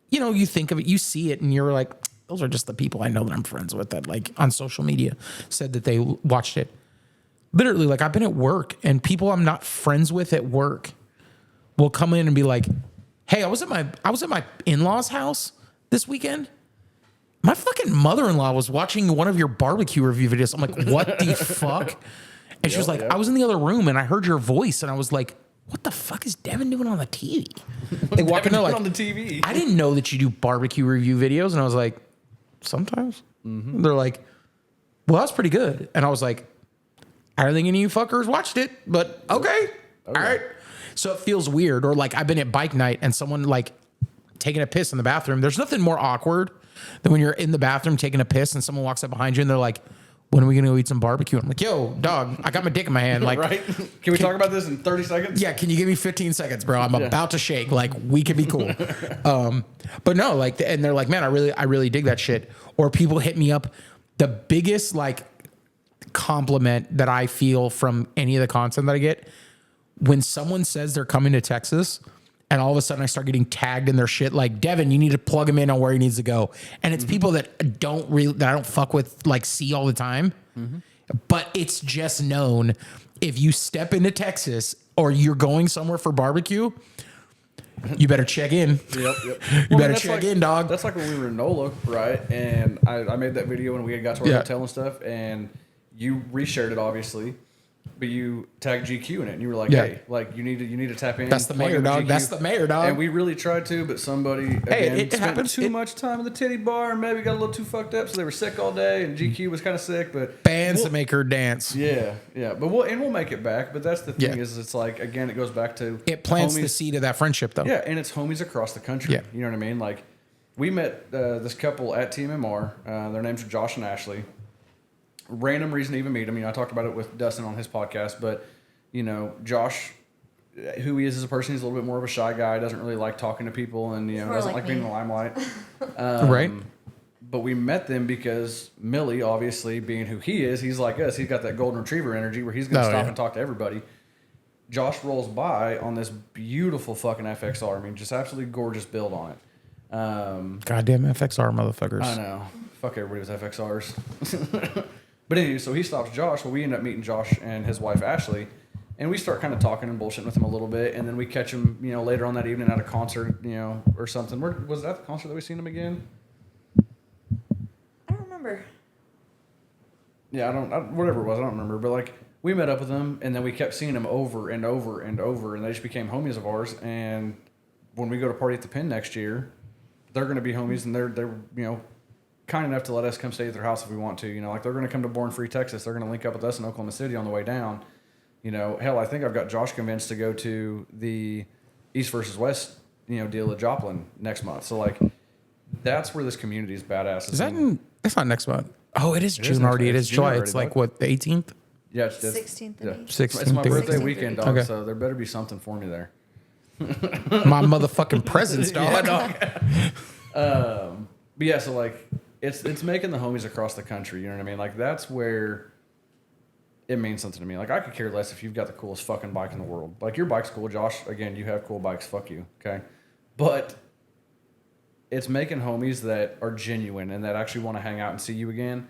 you think of it, you see it, and you're like, those are just the people I know that I'm friends with that, like, on social media said that they watched it. Literally, like, I've been at work and people I'm not friends with at work will come in and be like, hey, I was at my in-laws' house this weekend. My fucking mother-in-law was watching one of your barbecue review videos. I'm like, what the fuck? And she was like, I was in the other room and I heard your voice and I was like, what the fuck is Devin doing on the TV? They walk in there like, on the TV. I didn't know that you do barbecue review videos. And I was like, sometimes. Mm-hmm. They're like, well, that's pretty good. And I was like, I don't think any of you fuckers watched it, but okay. All right. So it feels weird. Or like I've been at bike night and someone like taking a piss in the bathroom. There's nothing more awkward than when you're in the bathroom taking a piss and someone walks up behind you and they're like, when are we going to go eat some barbecue? I'm like, yo, dog, I got my dick in my hand. Like, right? Can we talk about this in 30 seconds? Yeah. Can you give me 15 seconds, bro? I'm about to shake. Like, we can be cool. But no, like, and they're like, man, I really dig that shit. Or people hit me up. The biggest like compliment that I feel from any of the content that I get, when someone says they're coming to Texas and all of a sudden I start getting tagged in their shit, like, Devin, you need to plug him in on where he needs to go. And it's people that I don't fuck with, like, see all the time. Mm-hmm. But it's just known, if you step into Texas or you're going somewhere for barbecue, you better check in. Yep. You better check in, dog. That's like when we were in NOLA, right? And I made that video when we had got to our hotel and stuff, and you reshared it, obviously. But you tagged GQ in it, and you were like, "Hey, like you need to tap in." That's the mayor, dog. GQ. That's the mayor, dog. And we really tried to, but somebody it spent too much time in the titty bar, and maybe got a little too fucked up, so they were sick all day, and GQ was kind of sick. But bands to make her dance. Yeah. But we'll make it back. But that's the thing is, it's like, again, it goes back to it plants the seed of that friendship, though. Yeah, and it's homies across the country. Yeah. You know what I mean? Like, we met this couple at TMMR. Their names are Josh and Ashley. Random reason to even meet them. I talked about it with Dustin on his podcast, but. Josh, who he is as a person, he's a little bit more of a shy guy, doesn't really like talking to people, and, doesn't like being in the limelight. Right. But we met them because Millie, obviously, being who he is, he's like us. He's got that golden retriever energy where he's going to stop and talk to everybody. Josh rolls by on this beautiful fucking FXR. I mean, just absolutely gorgeous build on it. Goddamn FXR motherfuckers. I know. Fuck everybody with FXRs. But anyway, so he stops Josh. Well, we end up meeting Josh and his wife, Ashley. And we start kind of talking and bullshitting with him a little bit, and then we catch him, later on that evening at a concert, or something. Was that the concert that we seen him again? I don't remember. Yeah, whatever it was, I don't remember. But like, we met up with him, and then we kept seeing him over and over and over, and they just became homies of ours. And when we go to party at the Pin next year, they're going to be homies, and they're kind enough to let us come stay at their house if we want to. Like, they're going to come to Born Free, Texas. They're going to link up with us in Oklahoma City on the way down. Hell, I think I've got Josh convinced to go to the East versus West, deal at Joplin next month. So, like, that's where this community is badass. That's not next month. Oh, it is June already. It is July. It's like, what, the 18th? Yeah, it's 16th. Yeah. 16th. It's my birthday 16th. weekend, dog, Okay. so there better be something for me there. My motherfucking presents, dog. But yeah, so, like, it's making the homies across the country, you know what I mean? Like, that's where it means something to me. Like, I could care less if you've got the coolest fucking bike in the world. Like, your bike's cool, Josh. Again, you have cool bikes. Fuck you, okay? But it's making homies that are genuine and that actually want to hang out and see you again,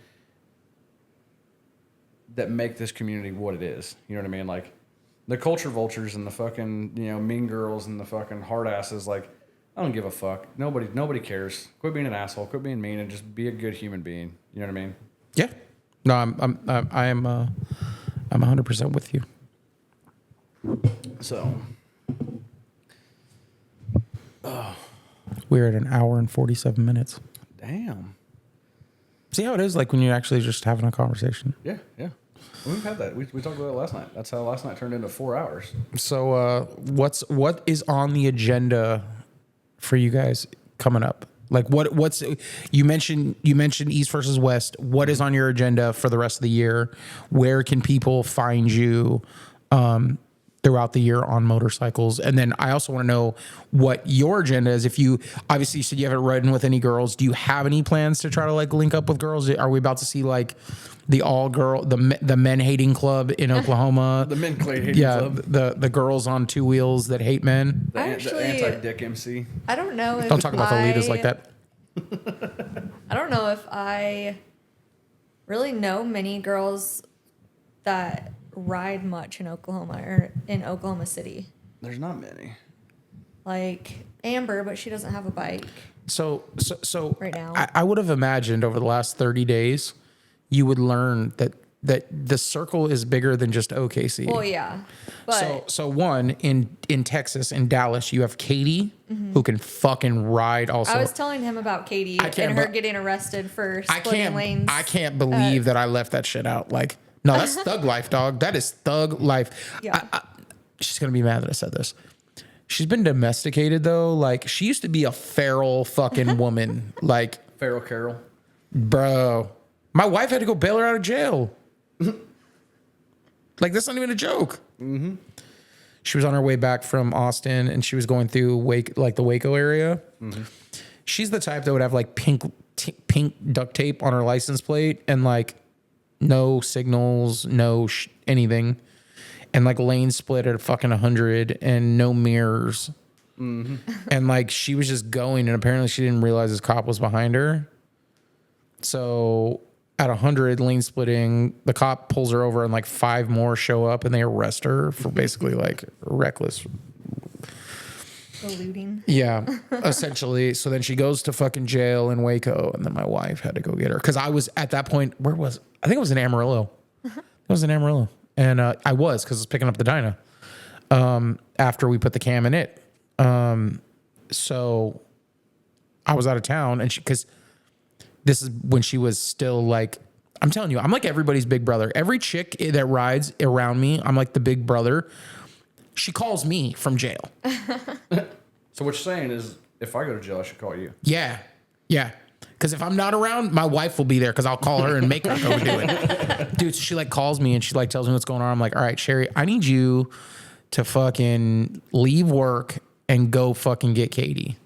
that make this community what it is. You know what I mean? Like, the culture vultures and the fucking, mean girls and the fucking hard asses, like, I don't give a fuck. Nobody cares. Quit being an asshole. Quit being mean, and just be a good human being. You know what I mean? Yeah. No, I'm 100% with you. So, We're at an hour and 47 minutes. damn. See how it is, like, when you're actually just having a conversation. Yeah. We've had that. We talked about it last night. That's how last night turned into 4 hours. So, what is on the agenda for you guys coming up? Like what's you mentioned East versus West. What is on your agenda for the rest of the year? Where can people find you throughout the year on motorcycles? And then I also want to know what your agenda is. If you obviously said you haven't ridden with any girls, do you have any plans to try to like link up with girls? Are we about to see like the men hating club in Oklahoma? The men hating club. The girls on two wheels that hate men. The anti-dick MC. I don't know if Don't talk about the leaders like that. I don't know if I really know many girls that ride much in Oklahoma or in Oklahoma City. There's not many. Like Amber, but she doesn't have a bike. So right now. I would have imagined over the last 30 days, you would learn that the circle is bigger than just OKC. Well, yeah. But So one in Texas, in Dallas, you have Katie who can fucking ride also. I was telling him about Katie and her getting arrested for splitting lanes. I can't believe that I left that shit out. Like, no, that's thug life, dog. That is thug life. Yeah. She's going to be mad that I said this. She's been domesticated, though. Like, she used to be a feral fucking woman. Like, Feral Carol. bro, my wife had to go bail her out of jail. Like, that's not even a joke. Mm-hmm. She was on her way back from Austin, and she was going through the Waco area. Mm-hmm. She's the type that would have like pink duct tape on her license plate and like no signals, no anything, and like lane split at fucking 100 and no mirrors. Mm-hmm. And like she was just going, and apparently she didn't realize this cop was behind her. So at 100 lane splitting, the cop pulls her over, and like 5 more show up, and they arrest her for basically like reckless looting. Yeah, essentially. So then she goes to fucking jail in Waco, and then my wife had to go get her because I was at that point. Where was I think it was in Amarillo. It was in Amarillo, and I was because I was picking up the Dyna after we put the cam in it. So I was out of town, and because this is when she was still like, I'm telling you, I'm like everybody's big brother. Every chick that rides around me, I'm like the big brother. She calls me from jail. So what you're saying is, if I go to jail, I should call you. Yeah. Because if I'm not around, my wife will be there because I'll call her and make her go do it. Dude, so she like calls me and she like tells me what's going on. I'm like, all right, Sherry, I need you to fucking leave work and go fucking get Katie.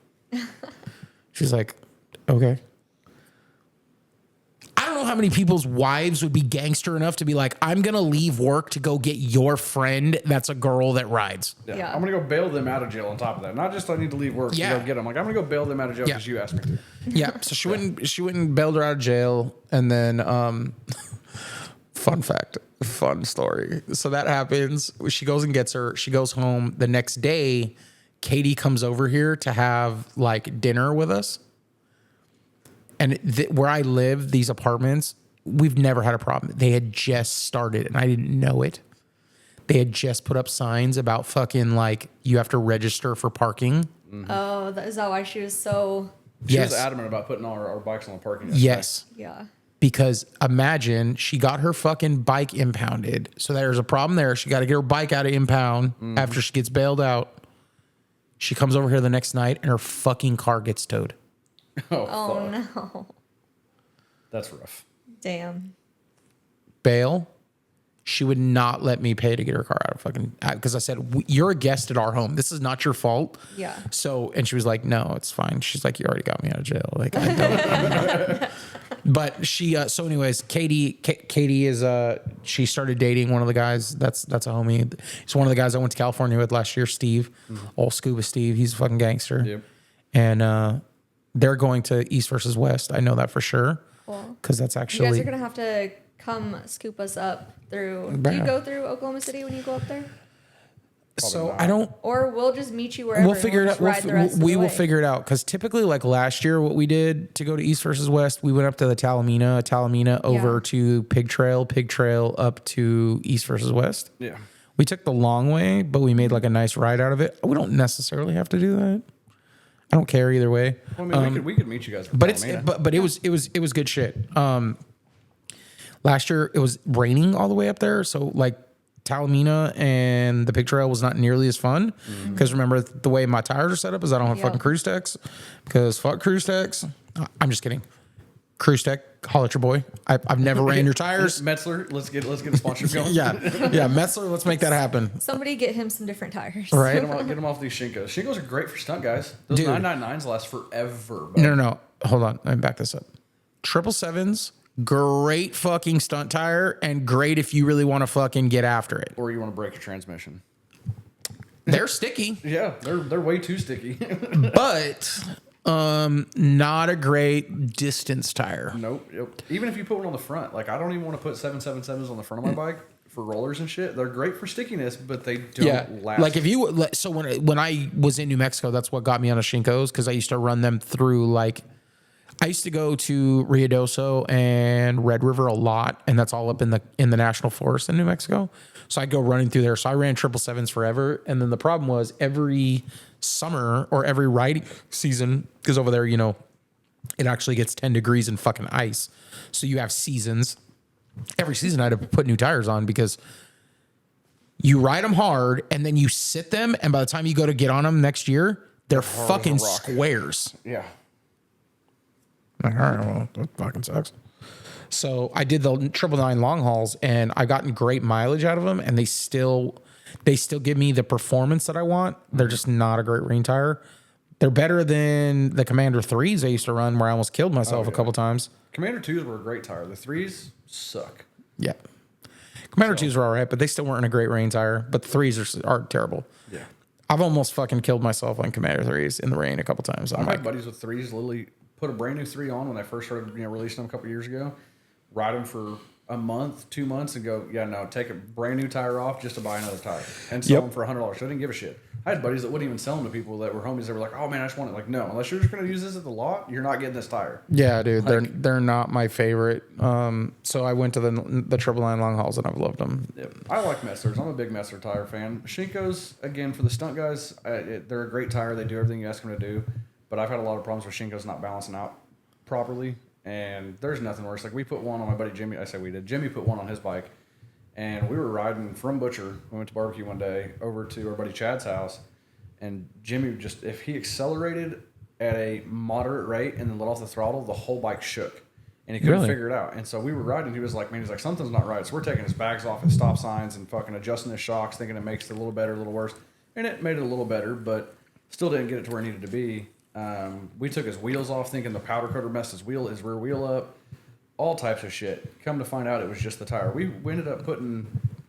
She's like, okay. I don't know how many people's wives would be gangster enough to be like, I'm going to leave work to go get your friend that's a girl that rides. Yeah. I'm going to go bail them out of jail on top of that. Not just I need to leave work to go get them. Like, I'm going to go bail them out of jail because you asked me to. Yeah. So she went and bailed her out of jail. And then, fun story. So that happens. She goes and gets her. She goes home. The next day, Katie comes over here to have like dinner with us. And where I live, these apartments, we've never had a problem. They had just started, and I didn't know it. They had just put up signs about fucking like you have to register for parking. Mm-hmm. Oh, is that why she was so? She was adamant about putting all our bikes on the parking. Yes. Yeah. Because imagine she got her fucking bike impounded. So there's a problem there. She got to get her bike out of impound after she gets bailed out. She comes over here the next night, and her fucking car gets towed. Oh no. That's rough. Damn. Bail. She would not let me pay to get her car out of fucking, because I said, you're a guest at our home. This is not your fault. Yeah. So, and she was like, no, it's fine. She's like, you already got me out of jail. Like, I don't. But she, so anyways, Katie is, she started dating one of the guys. That's a homie. It's one of the guys I went to California with last year, Steve. Old Scuba Steve. He's a fucking gangster. Yep. And, they're going to East versus West. I know that for sure. Cool. Because that's actually. You guys are going to have to come scoop us up through. Do you go through Oklahoma City when you go up there? So I don't. Or we'll just meet you wherever. We'll figure it out. We will figure it out. Because typically, like last year, what we did to go to East versus West, we went up to the Talamina over to Pig Trail up to East versus West. Yeah. We took the long way, but we made like a nice ride out of it. We don't necessarily have to do that. I don't care either way. Well, I mean, we could meet you guys. But it was good shit. Last year it was raining all the way up there, so like Talamina and the Pig Trail was not nearly as fun because remember the way my tires are set up is I don't have Yep. fucking cruise decks because fuck cruise decks. I'm just kidding. Cruise deck, holler at your boy. I've never ran your tires. Metzler, let's get a sponsorship going. yeah, Metzler, let's make that happen. Somebody get him some different tires. Right? Get them off these Shinkos. Shinkos are great for stunt guys. Those Dude. 999s last forever. Bud. No. Hold on. Let me back this up. 777s, great fucking stunt tire and great if you really want to fucking get after it. Or you want to break your transmission. They're sticky, Yeah, they're way too sticky. but not a great distance tire. Nope. Even if you put one on the front, like I don't even want to put 777s on the front of my bike for rollers and shit. They're great for stickiness, but they don't last. Like if you so when I was in New Mexico, that's what got me on a Shinkos because I used to run them through like I used to go to Ruidoso and Red River a lot, and that's all up in the national forest in New Mexico. So I'd go running through there. So I ran 777s forever, and then the problem was every summer or every riding season, because over there, it actually gets 10 degrees and fucking ice. So you have seasons. Every season I had to put new tires on because you ride them hard, and then you sit them, and by the time you go to get on them next year, they're fucking squares. yeah. Like, all right, well, that fucking sucks. So I did the 999 long hauls, and I gotten great mileage out of them, and they still give me the performance that I want. They're just not a great rain tire. They're better than the Commander 3s I used to run, where I almost killed myself a couple times. Commander 2s were a great tire. The 3s suck. Yeah, Commander 2s were all right, but they still weren't a great rain tire. But the 3s are terrible. Yeah. I've almost fucking killed myself on Commander 3s in the rain a couple times. I've had buddies with 3s literally put a brand new 3 on when they first started releasing them a couple years ago, ride them for a month, 2 months, and go, take a brand new tire off just to buy another tire and sell them for $100. So I didn't give a shit. I had buddies that wouldn't even sell them to people that were homies that were like, oh man, I just want it. Like, no, unless you're just going to use this at the lot, you're not getting this tire. Yeah, dude, they're not my favorite. So I went to the 999 long hauls and I've loved them. Yep. I like Messlers. I'm a big Messler tire fan. Shinkos, again, for the stunt guys, they're a great tire. They do everything you ask them to do. But I've had a lot of problems with Shinkos not balancing out properly. And there's nothing worse. Like we put one on my buddy Jimmy. I say we did. Jimmy put one on his bike. And we were riding from Butcher. We went to barbecue one day over to our buddy Chad's house. And Jimmy just, if he accelerated at a moderate rate and then let off the throttle, the whole bike shook. And he couldn't figure it out. And so we were riding. He was like, man, something's not right. So we're taking his bags off at stop signs and fucking adjusting his shocks, thinking it makes it a little better, a little worse. And it made it a little better, but still didn't get it to where it needed to be. We took his wheels off, thinking the powder coater messed his rear wheel up, all types of shit. Come to find out, it was just the tire. We ended up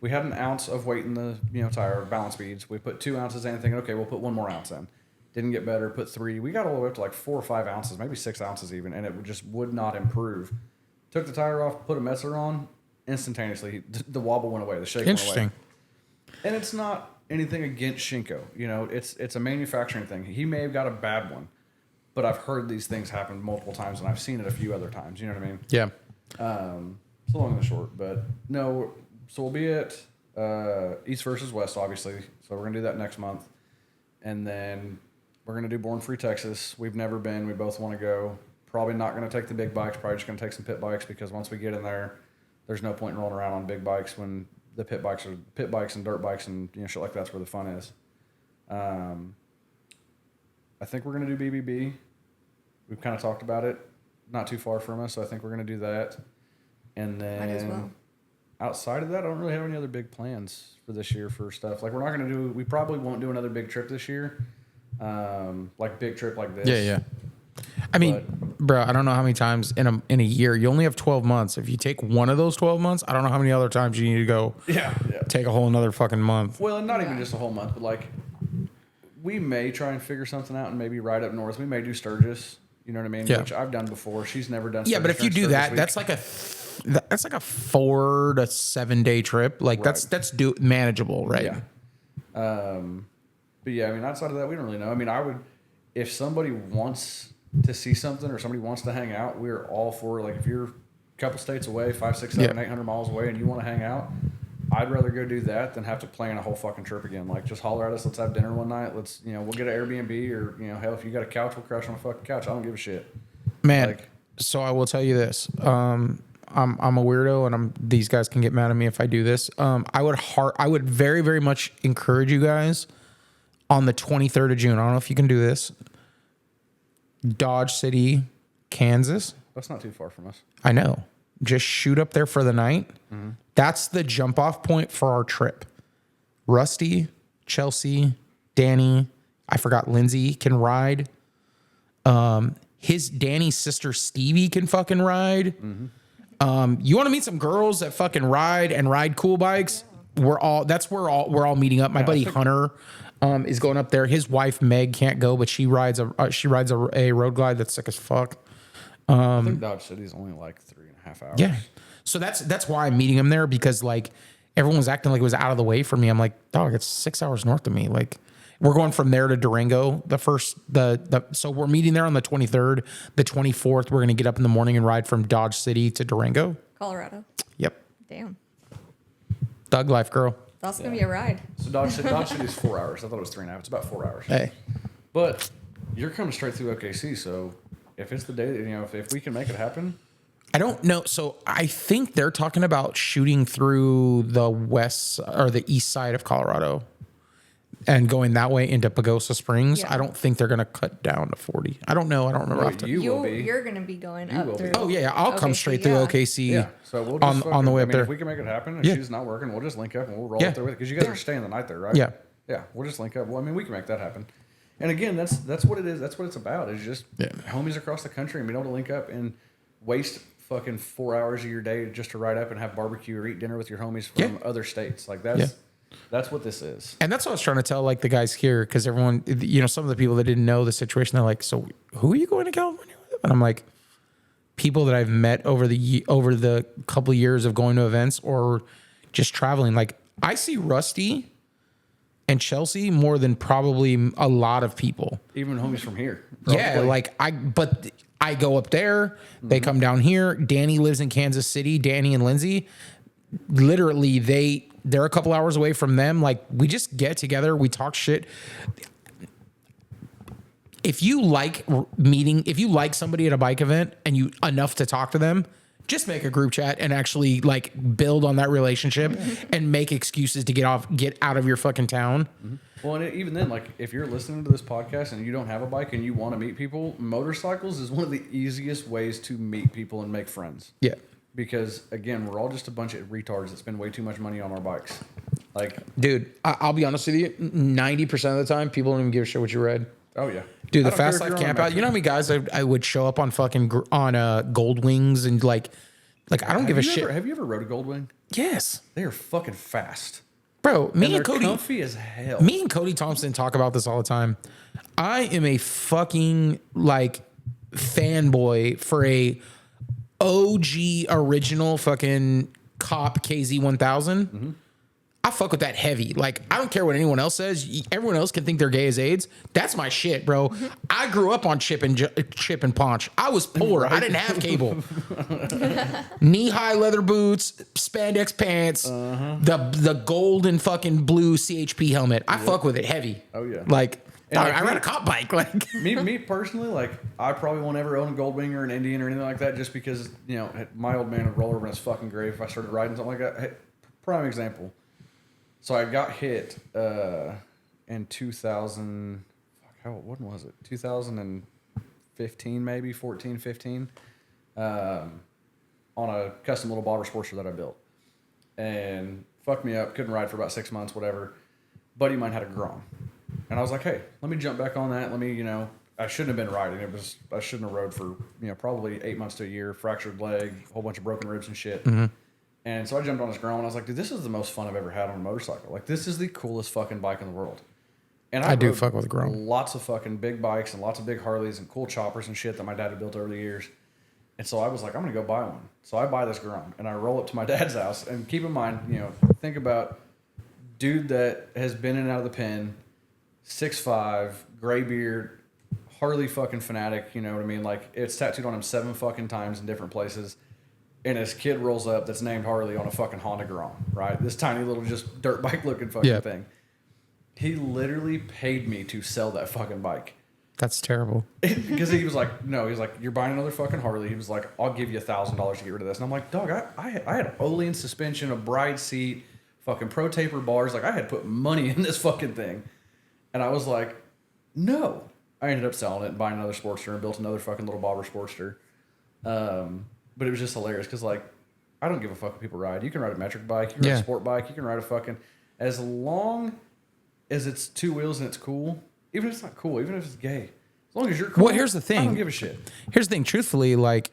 we had an ounce of weight in the tire, balance beads. We put 2 ounces in, thinking, okay, we'll put 1 more ounce in. Didn't get better. Put 3. We got all the way up to like 4 or 5 ounces, maybe 6 ounces even, and it just would not improve. Took the tire off, put a Metzler on, instantaneously the wobble went away, the shake went away. Interesting. And it's not anything against Shinko. It's a manufacturing thing. He may have got a bad one, but I've heard these things happen multiple times, and I've seen it a few other times. You know what I mean? Yeah. It's long and the short, but no. So we'll be at East versus West, obviously. So we're gonna do that next month, and then we're gonna do Born Free Texas. We've never been. We both want to go. Probably not gonna take the big bikes. Probably just gonna take some pit bikes because once we get in there, there's no point in rolling around on big bikes when the pit bikes and dirt bikes and shit like that's where the fun is. I think we're gonna do BBB. We've kind of talked about it. Not too far from us, so I think we're gonna do that. And then Might as well. Outside of that, I don't really have any other big plans for this year for stuff. Like we probably won't do another big trip this year. Like big trip like this. Yeah. I mean, bro, I don't know how many times in a year you only have 12 months. If you take one of those 12 months, I don't know how many other times you need to go. Yeah. Take a whole another fucking month. Well, and not even just a whole month, but like we may try and figure something out and maybe ride up north. We may do Sturgis. You know what I mean? Yeah. Which I've done before. She's never done. Yeah, but Sturgis if you do Sturgis that, week. that's like a 4 to 7 day trip. Like Right. that's manageable, right? Yeah. But yeah, I mean, outside of that, we don't really know. I mean, if somebody wants to see something or somebody wants to hang out, we're all for it. Like if you're a couple states away, 5, 6, 7, 800 miles away, and you want to hang out, I'd rather go do that than have to plan a whole fucking trip again. Like just holler at us, let's have dinner one night. Let's we'll get an Airbnb or hell, if you got a couch, we'll crash on a fucking couch. I don't give a shit. Man, Like- so I will tell you this. I'm a weirdo, and these guys can get mad at me if I do this. I would very, very much encourage you guys on the 23rd of June. I don't know if you can do this. Dodge City, Kansas. That's not too far from us. I know. Just shoot up there for the night. Mm-hmm. That's the jump off point for our trip. Rusty, Chelsea, Danny, I forgot Lindsay can ride. Danny's sister Stevie can fucking ride. Mm-hmm. You want to meet some girls that fucking ride cool bikes? Yeah. We're all meeting up. My buddy Hunter is going up there. His wife Meg can't go, but she rides a road glide that's sick as fuck. I think Dodge City's only like 3.5 hours. Yeah. So that's why I'm meeting him there, because like everyone was acting like it was out of the way for me. I'm like, dog, it's 6 hours north of me. Like, we're going from there to Durango. So we're meeting there on the 23rd. The 24th, we're going to get up in the morning and ride from Dodge City to Durango. Colorado. Yep. Damn. Thug life, girl. That's going to be a ride. So Dodge City is 4 hours. I thought it was 3.5. It's about 4 hours. Hey. But you're coming straight through OKC, so if it's the day, if we can make it happen. I don't know. So I think they're talking about shooting through the west or the east side of Colorado and going that way into Pagosa Springs. Yeah. I don't think they're going to cut down to 40. I don't know. I don't remember. No, you're going to be going up through. Oh, yeah. I'll come straight through OKC. Yeah. So we'll just on the way up there. If we can make it happen, if she's not working, we'll just link up and we'll roll up there with it. Because you guys are staying the night there, right? Yeah. Yeah. We'll just link up. Well, I mean, we can make that happen. And again, that's what it is. That's what it's about. It's just homies across the country and being able to link up and waste fucking 4 hours of your day just to ride up and have barbecue or eat dinner with your homies from other states. Like that's what this is. And that's what I was trying to tell like the guys here, because everyone, some of the people that didn't know the situation, they're like, so who are you going to California with? And I'm like, people that I've met over the couple of years of going to events or just traveling. Like, I see Rusty and Chelsea more than probably a lot of people. Even homies from here. Probably. Yeah, but I go up there, they come down here. Danny lives in Kansas City, Danny and Lindsay. Literally, they're a couple hours away from them. Like, we just get together, we talk shit. If you like somebody at a bike event and you enough to talk to them, just make a group chat and actually like build on that relationship and make excuses to get out of your fucking town. Mm-hmm. Well, and even then, like, if you're listening to this podcast and you don't have a bike and you want to meet people, motorcycles is one of the easiest ways to meet people and make friends. Yeah. Because, again, we're all just a bunch of retards that spend way too much money on our bikes. Like, dude, I'll be honest with you, 90% of the time, people don't even give a shit what you read. Oh, yeah. Dude, the Fast Life Camp Out, you know how many guys I would show up on fucking Gold Wings and like I don't give a shit. Have you ever rode a Gold Wing? Yes. They are fucking fast. Bro, me and Cody, comfy as hell. Me and Cody Thompson talk about this all the time. I am a fucking like fanboy for a OG original fucking Cop KZ1000. Mm-hmm. I fuck with that heavy. Like, I don't care what anyone else says. Everyone else can think they're gay as AIDS. That's my shit, bro. Mm-hmm. I grew up on chip and paunch. I was poor. Right. I didn't have cable. Knee-high leather boots, spandex pants, the gold and fucking blue CHP helmet. I fuck with it heavy. Oh, yeah. Like, I ride a cop bike. Like me personally, like, I probably won't ever own a Gold Wing or an Indian or anything like that just because, my old man would roll over in his fucking grave if I started riding something like that. Hey, prime example. So I got hit in 2000. When was it? 2015, maybe 14, 15, on a custom little bobber Sportster that I built, and fucked me up. Couldn't ride for about 6 months, whatever. Buddy of mine had a Grom, and I was like, hey, let me jump back on that. Let me, I shouldn't have been riding. I shouldn't have rode for probably 8 months to a year. Fractured leg, a whole bunch of broken ribs and shit. Mm-hmm. And so I jumped on his Grom and I was like, dude, this is the most fun I've ever had on a motorcycle. Like, this is the coolest fucking bike in the world. And I do fuck with Grom. Lots of fucking big bikes and lots of big Harleys and cool choppers and shit that my dad had built over the years. And so I was like, I'm going to go buy one. So I buy this Grom and I roll up to my dad's house. And keep in mind, think about dude that has been in and out of the pen, 6'5", gray beard, Harley fucking fanatic, you know what I mean? Like, it's tattooed on him 7 fucking times in different places. And his kid rolls up that's named Harley on a fucking Honda Grom, right? This tiny little just dirt bike looking fucking thing. He literally paid me to sell that fucking bike. That's terrible. Because he was like, no, he was like, you're buying another fucking Harley. He was like, I'll give you $1,000 to get rid of this. And I'm like, dog, I had Olean suspension, a bride seat, fucking pro taper bars. Like, I had put money in this fucking thing. And I was like, no. I ended up selling it and buying another Sportster and built another fucking little bobber Sportster. But it was just hilarious because, like, I don't give a fuck if people ride. You can ride a metric bike, you can ride a sport bike, you can ride a fucking, as long as it's two wheels and it's cool, even if it's not cool, even if it's gay, as long as you're cool. Well, here's the thing. I don't give a shit. Here's the thing. Truthfully, like,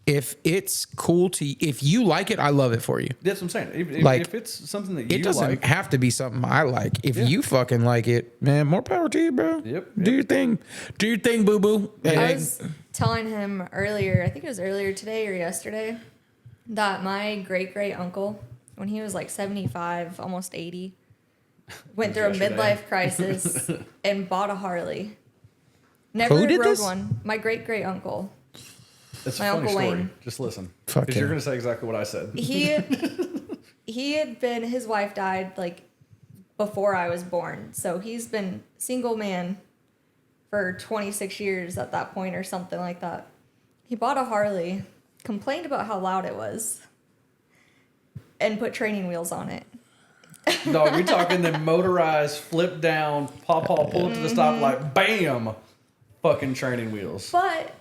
if it's cool if you like it, I love it for you. That's what I'm saying. If it's something that you like. It doesn't have to be something I like. If you fucking like it, man, more power to you, bro. Yep. Do your thing. Do your thing, boo-boo. I was telling him earlier, I think it was earlier today or yesterday, that my great-great-uncle, when he was like 75, almost 80, went through a midlife crisis and bought a Harley. Never Who did rode this? one. My great-great-uncle. It's My a funny Uncle story. Wayne. Just listen. Fuck Because you're going to say exactly what I said. He had been, his wife died like before I was born. So he's been single man for 26 years at that point or something like that. He bought a Harley, complained about how loud it was, and put training wheels on it. No, you're talking the motorized, flip down, pull up to the stoplight, bam, fucking training wheels. But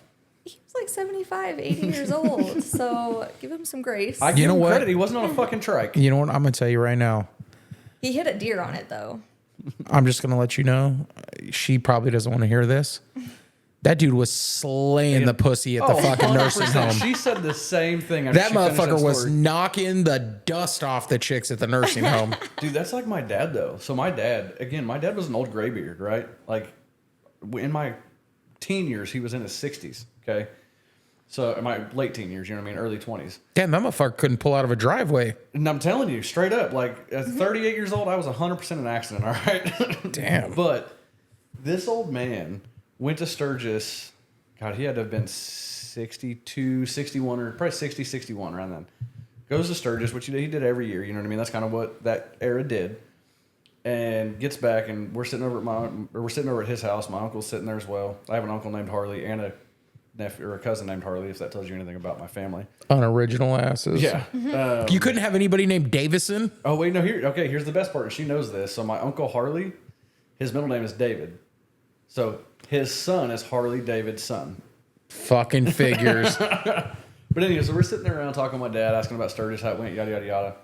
he was like 75, 80 years old. So give him some grace. I give him what? credit. He wasn't on a fucking trike. You know what? I'm going to tell you right now. He hit a deer on it though. I'm just going to let you know. She probably doesn't want to hear this. That dude was slaying the pussy at the fucking nursing 100%. home. She said the same thing. After That she finished motherfucker was story. knocking the dust off the chicks at the nursing home. Dude, that's like my dad, though. So my dad was an old graybeard, right? Like, in my teen years, he was in his 60s, okay? So, in my late teen years, you know what I mean? Early 20s. Damn, that motherfucker couldn't pull out of a driveway. And I'm telling you, straight up, like, at 38 years old, I was 100% in an accident, all right? Damn. But this old man went to Sturgis. God, he had to have been 62, 61, or probably 60, 61 around then. Goes to Sturgis, which he did every year. You know what I mean? That's kind of what that era did. And gets back, and we're sitting over at his house. My uncle's sitting there as well. I have an uncle named Harley and a nephew or a cousin named Harley. If that tells you anything about my family. Unoriginal asses. Yeah. You couldn't have anybody named Davison? Oh wait, no. Here's the best part. And she knows this. So my uncle Harley, his middle name is David. So his son is Harley David's son. Fucking figures. But anyway, so we're sitting there around talking to my dad, asking about Sturgis, how it went, yada, yada, yada.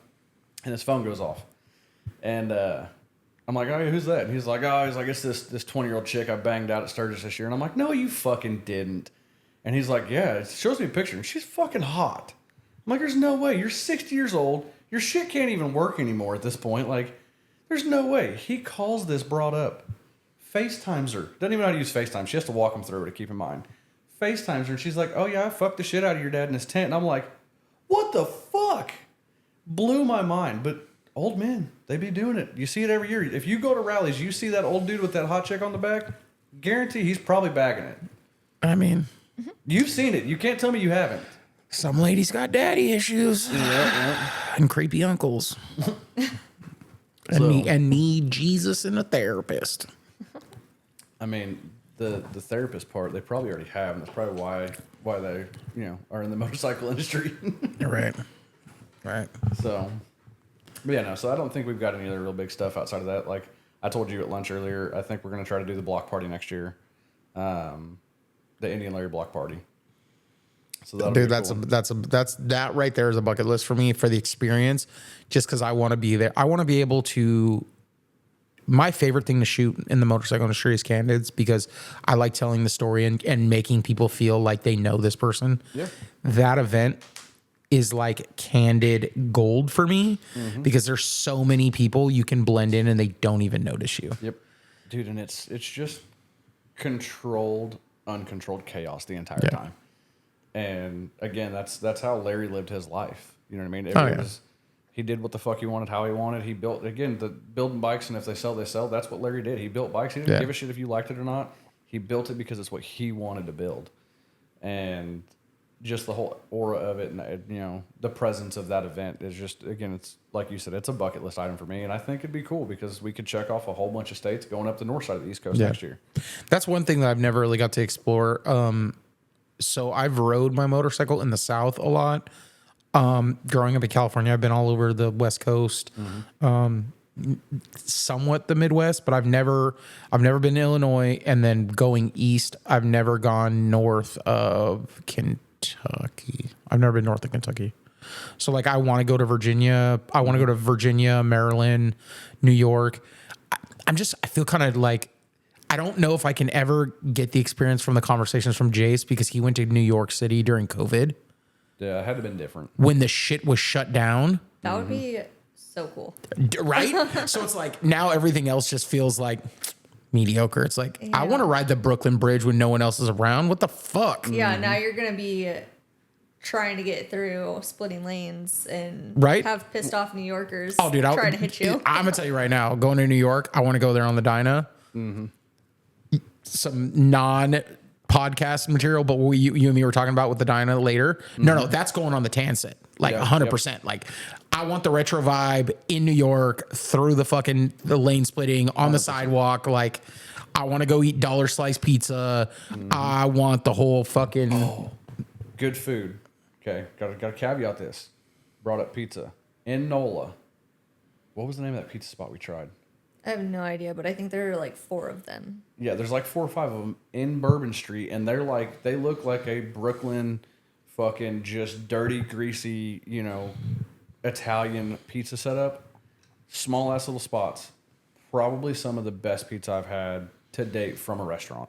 And his phone goes off. And I'm like, oh, who's that? And he's like, it's this 20-year-old chick I banged out at Sturgis this year. And I'm like, no, you fucking didn't. And he's like, yeah, it shows me a picture. And she's fucking hot. I'm like, there's no way. You're 60 years old. Your shit can't even work anymore at this point. Like, there's no way. He calls this broad up. FaceTimes her. Doesn't even know how to use FaceTime. She has to walk him through it to keep in mind. FaceTimes her, and she's like, oh yeah, I fucked the shit out of your dad in his tent. And I'm like, what the fuck? Blew my mind. But old men, they be doing it. You see it every year. If you go to rallies, you see that old dude with that hot chick on the back, guarantee he's probably bagging it. I mean, You've seen it. You can't tell me you haven't. some ladies got daddy issues. And creepy uncles. and need Jesus and a therapist. I mean, the therapist part, they probably already have, and that's probably why they, are in the motorcycle industry. Right. So, but yeah, no. So I don't think we've got any other real big stuff outside of that. Like I told you at lunch earlier, I think we're going to try to do the block party next year, the Indian Larry block party. So Dude, that right there is a bucket list for me for the experience, just because I want to be there. I want to be able to. My favorite thing to shoot in the motorcycle industry is candids, because I like telling the story and making people feel like they know this person. Yeah. That event is like candid gold for me, because there's so many people you can blend in and they don't even notice you. Yep, dude, and it's just controlled, uncontrolled chaos the entire time. And again, that's how Larry lived his life. You know what I mean? He did what the fuck he wanted, how he wanted. He built, again, the building bikes, and if they sell, they sell. That's what Larry did. He built bikes. He didn't give a shit if you liked it or not. He built it because it's what he wanted to build. And just the whole aura of it, and the presence of that event is just, again, it's like you said, it's a bucket list item for me, and I think it'd be cool because we could check off a whole bunch of states going up the north side of the East Coast next year. That's one thing that I've never really got to explore. So I've rode my motorcycle in the South a lot. Growing up in California, I've been all over the West Coast, somewhat the Midwest, but I've never been to Illinois. And then going east, I've never gone north of Kentucky. I've never been north of Kentucky. So like, I want to go to Virginia. I want to go to Virginia, Maryland, New York. I feel kind of like, I don't know if I can ever get the experience from the conversations from Jace because he went to New York City during COVID. Yeah, it had to have been different. When the shit was shut down. That would be so cool. Right? So it's like now everything else just feels like mediocre. It's like, I want to ride the Brooklyn Bridge when no one else is around. What the fuck? Yeah, now you're going to be trying to get through splitting lanes and have pissed off New Yorkers trying to hit you. I'm going to tell you right now, going to New York, I want to go there on the Dyna. Some non-podcast material, but what you and me were talking about with the Dyna later. No, that's going on the Tansit. Like 100%. Like, I want the retro vibe in New York through the lane splitting on the sidewalk. Like, I want to go eat dollar slice pizza. I want the whole fucking good food. Okay, got to caveat this. Brought up pizza in NOLA. What was the name of that pizza spot we tried? I have no idea, but I think there are like 4 of them. Yeah, there's like 4 or 5 of them in Bourbon Street, and they look like a Brooklyn fucking just dirty, greasy, Italian pizza setup. Small ass little spots. Probably some of the best pizza I've had to date from a restaurant.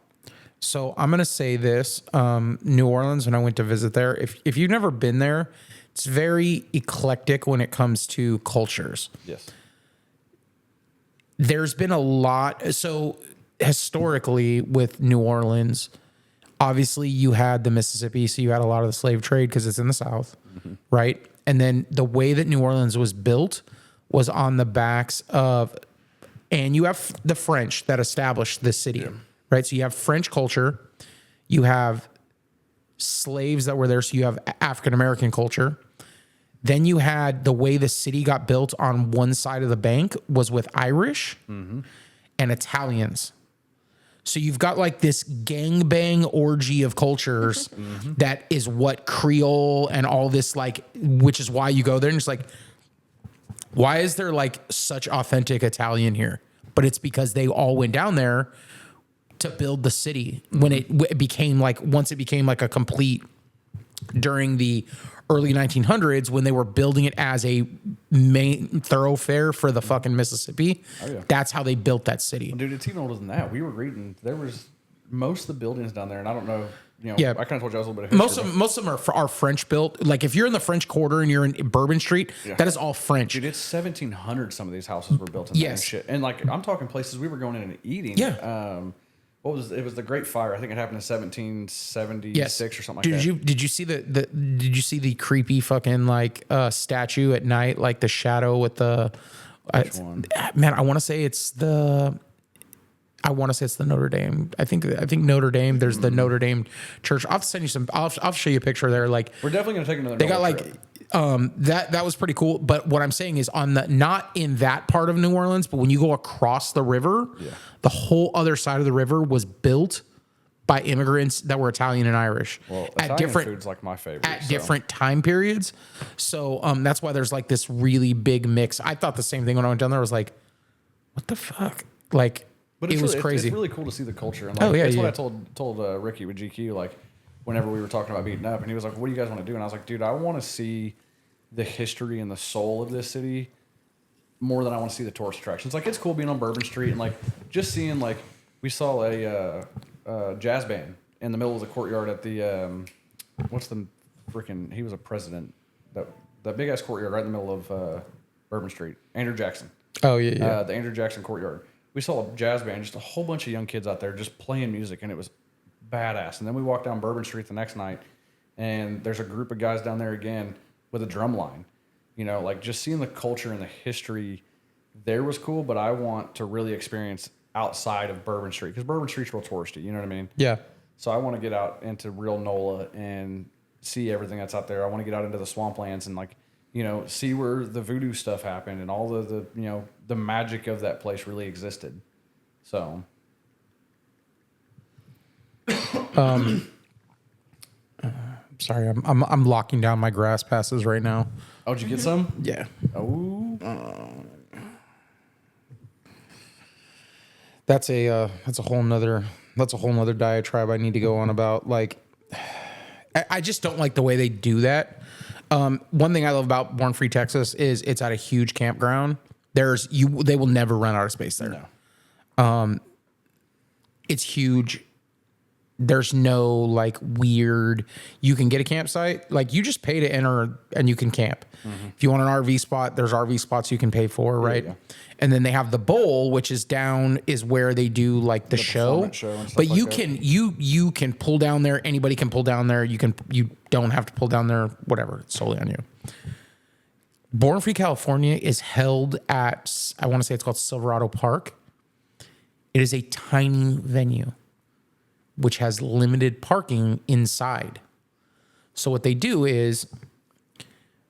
So I'm going to say this, New Orleans, when I went to visit there, if you've never been there, it's very eclectic when it comes to cultures. Yes. There's been a lot. So historically with New Orleans, obviously you had the Mississippi, so you had a lot of the slave trade because it's in the South, right? And then the way that New Orleans was built was on the backs of, and you have the French that established this city, right? So you have French culture, you have slaves that were there, so you have African-American culture. Then you had the way the city got built on one side of the bank was with Irish and Italians. So you've got like this gangbang orgy of cultures that is what Creole and all this, like, which is why you go there and it's like, why is there like such authentic Italian here? But it's because they all went down there to build the city when it became like, once it became like a complete, during the early 1900s when they were building it as a main thoroughfare for the fucking Mississippi. That's how they built that city. Well, dude, it's even older than that. We were reading, there was most of the buildings down there, and I don't know, I kind of told you I was a little bit of history. Most of them are French built. Like if you're in the French Quarter and you're in Bourbon Street, that is all French. Dude, it's 1700 some of these houses were built in there and shit. And like, I'm talking places we were going in and eating. It was the Great Fire. I think it happened in 1776 or something like that. Did you see the creepy fucking like statue at night, like the shadow with the Which one? Man, I want to say it's the Notre Dame. I think Notre Dame. There's the Notre Dame church. I'll send you some. I'll show you a picture there. Like we're definitely gonna take another. They got like that was pretty cool. But what I'm saying is on the not in that part of New Orleans, but when you go across the river, the whole other side of the river was built by immigrants that were Italian and Irish. Well, Italian food's like my favorite. At different time periods. So that's why there's like this really big mix. I thought the same thing when I went down there. I was like, what the fuck? Like, but it was crazy. It's really cool to see the culture. And like, that's what I told Ricky with GQ, like, whenever we were talking about meeting up, and he was like, what do you guys want to do? And I was like, dude, I want to see the history and the soul of this city more than I want to see the tourist attractions. Like, it's cool being on Bourbon Street and like just seeing, like, we saw a jazz band in the middle of the courtyard at the he was a president, that big ass courtyard right in the middle of Bourbon Street. Andrew Jackson. Oh yeah. The Andrew Jackson courtyard. We saw a jazz band, just a whole bunch of young kids out there just playing music, and it was badass. And then we walked down Bourbon Street the next night, and there's a group of guys down there again with a drum line. You know, like just seeing the culture and the history there was cool, but I want to really experience outside of Bourbon Street because Bourbon Street's real touristy. You know what I mean? Yeah. So I want to get out into real NOLA and see everything that's out there. I want to get out into the swamplands and like, you know, see where the voodoo stuff happened and all the you know, the magic of that place really existed. So, Sorry, I'm locking down my grass passes right now. oh, did you get some? Yeah. Oh, That's a whole nother diatribe I need to go on about. Like, I just don't like the way they do that. One thing I love about Born Free Texas is it's at a huge campground. They will never run out of space there. no. It's huge. There's no like weird, you can get a campsite. Like you just pay to enter and you can camp. If you want an RV spot, there's RV spots you can pay for, right? Yeah. And then they have the bowl, which is down, is where they do like the show. performance show and stuff But like you that. can you can pull down there. Anybody can pull down there. You don't have to pull down there. Whatever, it's solely on you. Born Free California is held at, I want to say it's called Silverado Park. It is a tiny venue, which has limited parking inside. So what they do is,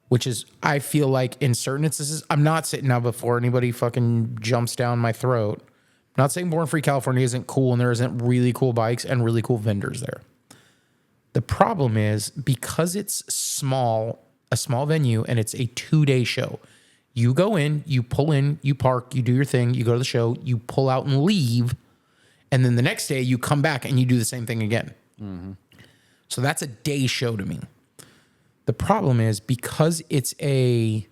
which is, I feel like in certain instances, I'm not sitting now before anybody fucking jumps down my throat. I'm not saying Born Free California isn't cool and there isn't really cool bikes and really cool vendors there. The problem is because it's small, a small venue, and it's a 2-day show. You go in, you pull in, you park, you do your thing, you go to the show, you pull out and leave. And then the next day you come back and you do the same thing again. So that's a day show to me. The problem is because it's a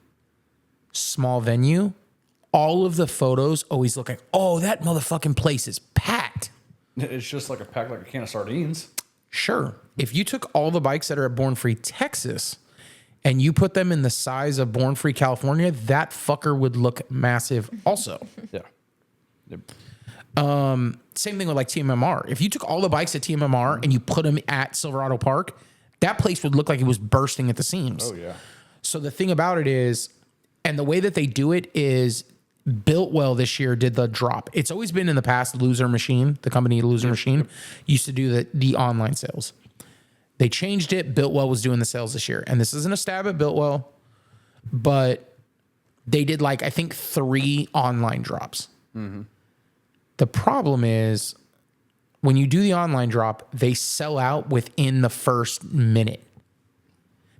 small venue, all of the photos always look like, oh, that motherfucking place is packed. It's just like a pack, like a can of sardines. Sure. If you took all the bikes that are at Born Free Texas and you put them in the size of Born Free California, that fucker would look massive also. Yeah. Yep. Same thing with like TMMR. If you took all the bikes at TMMR and you put them at Silverado Park, that place would look like it was bursting at the seams. Oh yeah. So the thing about it is, and the way that they do it is, Builtwell this year did the drop. It's always been in the past, Loser Machine, the company Loser Machine, used to do the online sales. They changed it. Builtwell was doing the sales this year. And this isn't a stab at Builtwell, but they did like, I think 3 online drops. The problem is when you do the online drop, they sell out within the first minute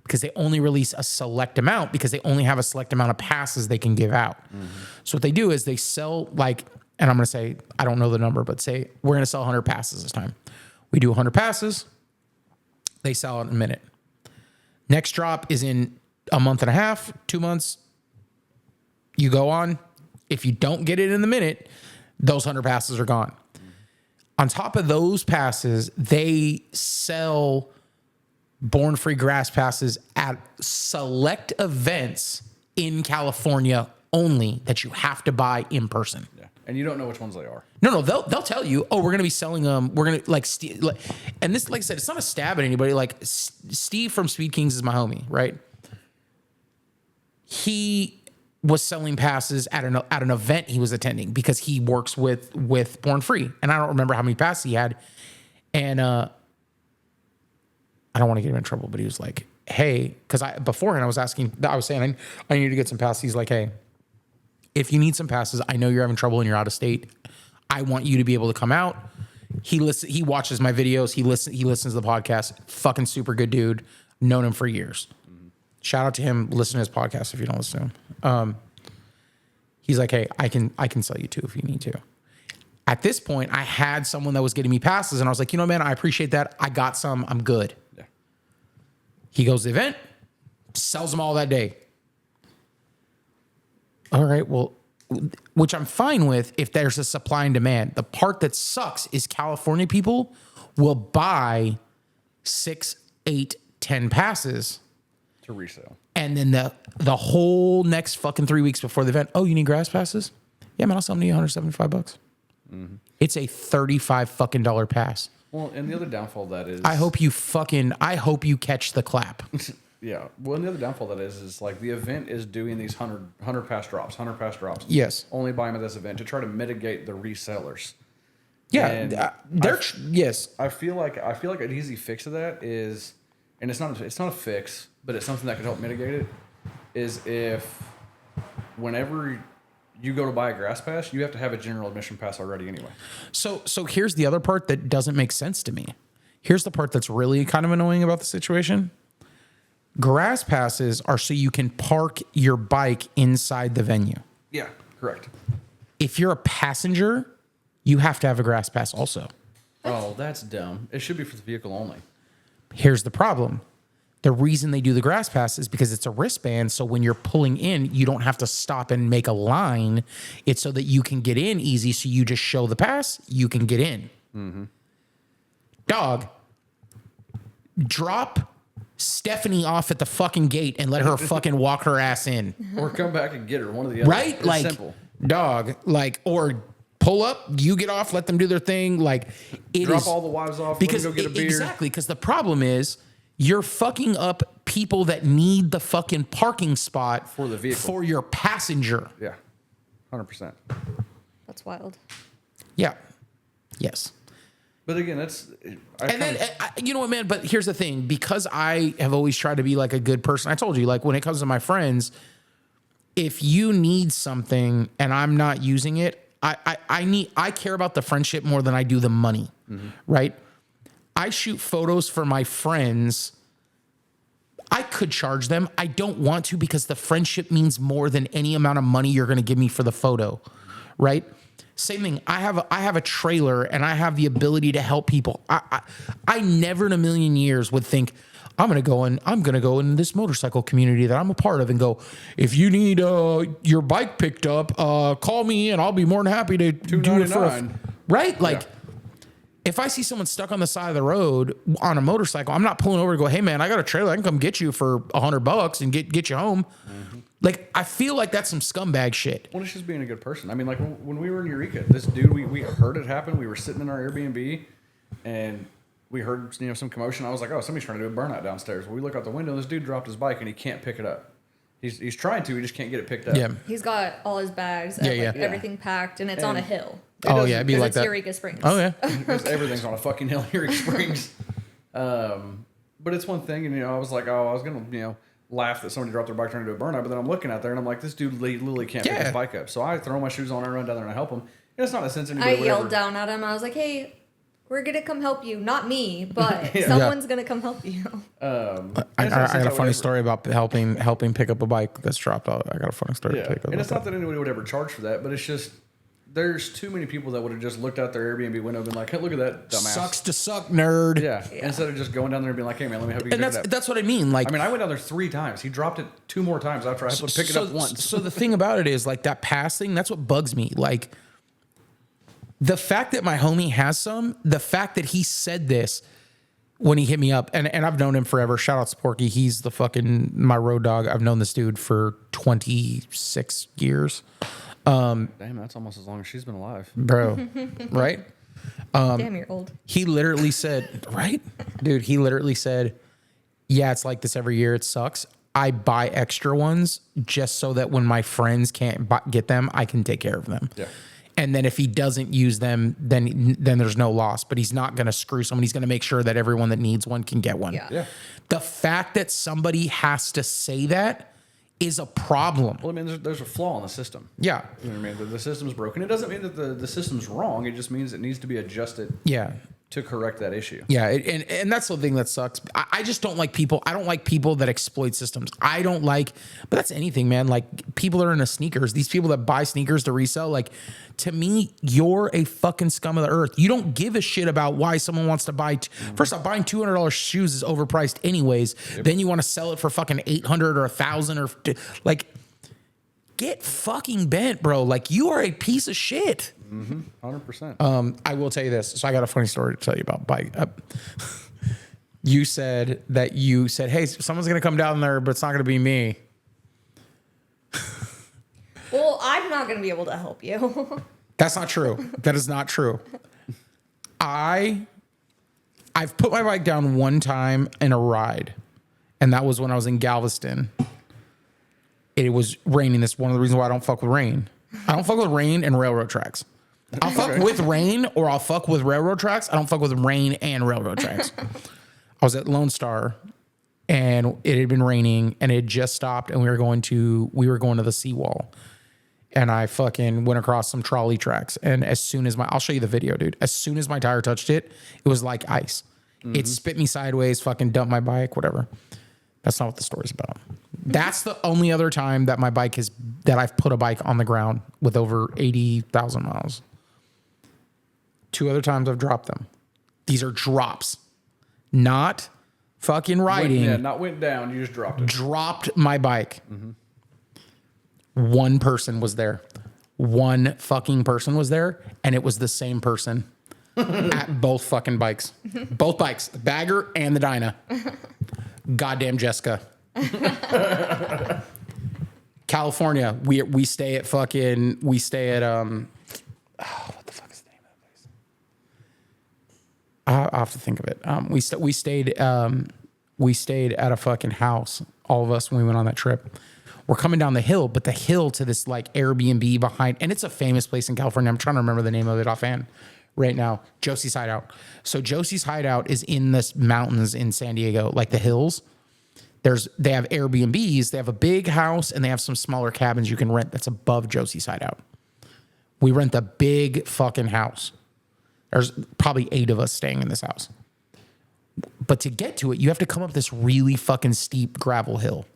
because they only release a select amount because they only have a select amount of passes they can give out. So what they do is they sell like, and I'm going to say, I don't know the number, but say we're going to sell 100 passes this time. We do 100 passes. They sell out in a minute. Next drop is in a month and a half, 2 months. You go on. If you don't get it in the minute, those 100 passes are gone. On top of those passes, they sell Born Free grass passes at select events in California only that you have to buy in person. Yeah. And you don't know which ones they are. No, they'll tell you, oh, we're going to be selling them. We're going to like, and this, like I said, it's not a stab at anybody. Like Steve from Speed Kings is my homie, right? He was selling passes at an event he was attending because he works with Born Free. And I don't remember how many passes he had. And I don't want to get him in trouble, but he was like, hey, because beforehand I was saying, I need to get some passes. He's like, hey, if you need some passes, I know you're having trouble and you're out of state. I want you to be able to come out. He watches my videos. He listens to the podcast. Fucking super good dude. Known him for years. Shout out to him. Listen to his podcast if you don't listen to him. He's like, hey, I can sell you 2 if you need to. At this point, I had someone that was getting me passes, and I was like, you know, man, I appreciate that. I got some. I'm good. Yeah. He goes to the event, sells them all that day. All right, well, which I'm fine with if there's a supply and demand. The part that sucks is California people will buy 6, 8, 10 passes To resale. and then the whole next fucking 3 weeks before the event, oh, you need grass passes? Yeah, man, I'll sell them to you $175. It's a $35 fucking dollar pass. Well, and the other downfall of that is I hope you catch the clap. yeah. Well, and the other downfall of that is like the event is doing these 100 pass drops. Yes. Only buy them at this event to try to mitigate the resellers. Yeah, And yes. I feel like an easy fix to that is, and it's not a fix, but it's something that could help mitigate it, is if whenever you go to buy a grass pass, you have to have a general admission pass already anyway. So here's the other part that doesn't make sense to me. Here's the part that's really kind of annoying about the situation. Grass passes are so you can park your bike inside the venue. Yeah, correct. If you're a passenger, you have to have a grass pass also. Oh, that's dumb. It should be for the vehicle only. Here's the problem. The reason they do the grass pass is because it's a wristband. So when you're pulling in, you don't have to stop and make a line. It's so that you can get in easy. So you just show the pass, you can get in. Mm-hmm. Dog, drop Stephanie off at the fucking gate and let her fucking walk her ass in. Or come back and get her, one of the other. Right? It's like, simple. Dog, like, or pull up, you get off, let them do their thing. Like, it Drop is, all the wives off, because let them go get a beer. Exactly, because the problem is you're fucking up people that need the fucking parking spot For the vehicle. for your passenger. Yeah, 100%. That's wild. Yeah. Yes. But again, that's... You know what, man? But here's the thing. Because I have always tried to be like a good person, I told you, like when it comes to my friends, if you need something and I'm not using it, I care about the friendship more than I do the money, right? I shoot photos for my friends. I could charge them. I don't want to because the friendship means more than any amount of money you're going to give me for the photo, right? Same thing. I have a trailer and I have the ability to help people. I never in a million years would think I'm going to go in this motorcycle community that I'm a part of and go, if you need your bike picked up, call me and I'll be more than happy to do it for right? Like, if I see someone stuck on the side of the road on a motorcycle, I'm not pulling over and go, hey man, I got a trailer. I can come get you for $100 and get you home. Mm-hmm. Like, I feel like that's some scumbag shit. Well, it's just being a good person. I mean, like when we were in Eureka, this dude, we heard it happen. We were sitting in our Airbnb and we heard, some commotion. I was like, oh, somebody's trying to do a burnout downstairs. Well, we look out the window and this dude dropped his bike and he can't pick it up. He's trying to, he just can't get it picked up. Yeah. He's got all his bags, everything packed, and it's on a hill. Oh yeah, it'd be like it's that. Eureka Springs. Oh yeah. Because everything's on a fucking hill in Eureka Springs. But it's one thing, and I was like, oh, I was gonna, laugh that somebody dropped their bike trying to do a burnout, but then I'm looking out there and I'm like, this dude literally can't pick his bike up. So I throw my shoes on, I run down there and I help him. It's not a sense anybody. I yelled down at him. I was like, hey, we're gonna come help you. Not me, but someone's gonna come help you. I got a funny story about helping pick up a bike that's dropped out. I got a funny story to pick up. And it's not that anybody would ever charge for that, but it's just there's too many people that would have just looked out their Airbnb window and been like, hey, look at that dumbass. Sucks to suck, nerd. Yeah. Instead of just going down there and being like, hey man, let me help you pick it up. That's what I mean. Like, I went down there 3 times. He dropped it 2 more times after I had to pick it up once. So the thing about it is, like, that pass thing, that's what bugs me. Like, the fact that my homie has some, the fact that he said this when he hit me up, and I've known him forever. Shout out to Porky. He's the fucking my road dog. I've known this dude for 26 years. Damn, that's almost as long as she's been alive. Bro, right? Damn, you're old. He literally said, right? Dude, he literally said, yeah, it's like this every year. It sucks. I buy extra ones just so that when my friends can't get them, I can take care of them. Yeah. And then if he doesn't use them, then there's no loss. But he's not going to screw someone. He's going to make sure that everyone that needs one can get one. Yeah. The fact that somebody has to say that is a problem. Well, I mean, there's a flaw in the system. Yeah. You know what I mean? The system's broken. It doesn't mean that the system's wrong. It just means it needs to be adjusted. Yeah. To correct that issue. Yeah, and that's the thing that sucks. I just don't like people. I don't like people that exploit systems. I don't like, but that's anything, man. Like, people that are into sneakers, these people that buy sneakers to resell, like, to me, you're a fucking scum of the earth. You don't give a shit about why someone wants to buy. First off, buying $200 shoes is overpriced anyways. Yep. Then you want to sell it for fucking $800 or $1,000 or like, get fucking bent, bro. Like, you are a piece of shit. 100%. I will tell you this. So I got a funny story to tell you about bike. You said, hey, someone's going to come down there, but it's not going to be me. Well, I'm not going to be able to help you. That's not true. That is not true. I've put my bike down one time in a ride, and that was when I was in Galveston. It was raining. That's one of the reasons why I don't fuck with rain. I don't fuck with rain and railroad tracks. I'll fuck with rain or I'll fuck with railroad tracks. I don't fuck with rain and railroad tracks. I was at Lone Star and it had been raining, and it had just stopped, and we were going to the seawall. And I fucking went across some trolley tracks. And as soon as I'll show you the video, dude. As soon as my tire touched it, it was like ice. It spit me sideways, fucking dumped my bike, whatever. That's not what the story's about. That's the only other time that that I've put a bike on the ground with over 80,000 miles. 2 other times I've dropped them. These are drops, not fucking riding. Not went down. You just dropped it. Dropped my bike. One person was there. One fucking person was there, and it was the same person at both fucking bikes. Both bikes, the Bagger and the Dyna. Goddamn Jessica. California, we stay at what the fuck is the name of that place? I'll have to think of it. We stayed at a fucking house, all of us, when we went on that trip. We're coming down the hill, but the hill to this like Airbnb behind, and it's a famous place in California. I'm trying to remember the name of it offhand right now. Josie's Hideout. So Josie's Hideout is in this mountains in San Diego, like the hills. They have Airbnbs. They have a big house, and they have some smaller cabins you can rent that's above Josie's Hideout. We rent the big fucking house. There's probably 8 of us staying in this house. But to get to it, you have to come up this really fucking steep gravel hill.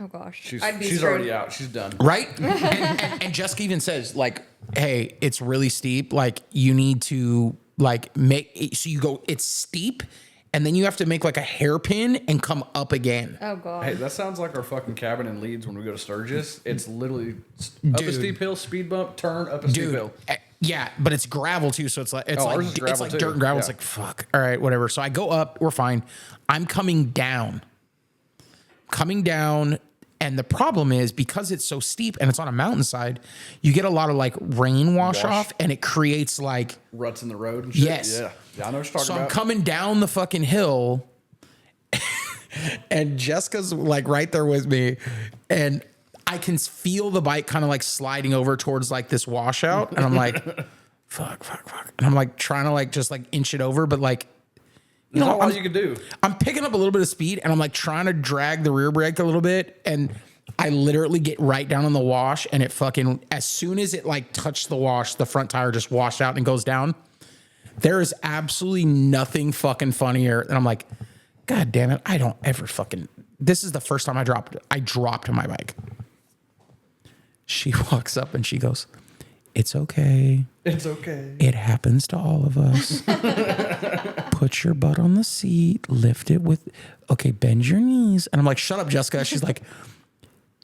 Oh gosh, She's already out. She's done. Right? and Jessica even says, like, hey, it's really steep. Like, you need to like make it, so you go, it's steep, and then you have to make like a hairpin and come up again. Oh god. Hey, that sounds like our fucking cabin in Leeds when we go to Sturgis. It's literally up a steep hill, speed bump, turn up a steep hill. Yeah, but it's gravel too, so it's like ours is it's gravel like too. dirt and gravel. Yeah. It's like fuck. All right, whatever. So I go up, we're fine. I'm coming down. And the problem is, because it's so steep and it's on a mountainside, you get a lot of like rain wash off, and it creates like ruts in the road and shit. Yes. Yeah, I know what you're talking so about. I'm coming down the fucking hill, and Jessica's like right there with me, and I can feel the bike kind of like sliding over towards like this washout, and I'm like, fuck. And I'm like trying to like just like inch it over, but like, you know, all you can do. I'm picking up a little bit of speed, and I'm like trying to drag the rear brake a little bit, and I literally get right down on the wash, and it fucking, as soon as it like touched the wash, the front tire just washed out and goes down. There is absolutely nothing fucking funnier. And I'm like, God damn it, I don't ever fucking, this is the first time I dropped my bike. She walks up and she goes, it's okay. It's okay. It happens to all of us. Put your butt on the seat, lift it okay, bend your knees. And I'm like, shut up, Jessica. She's like,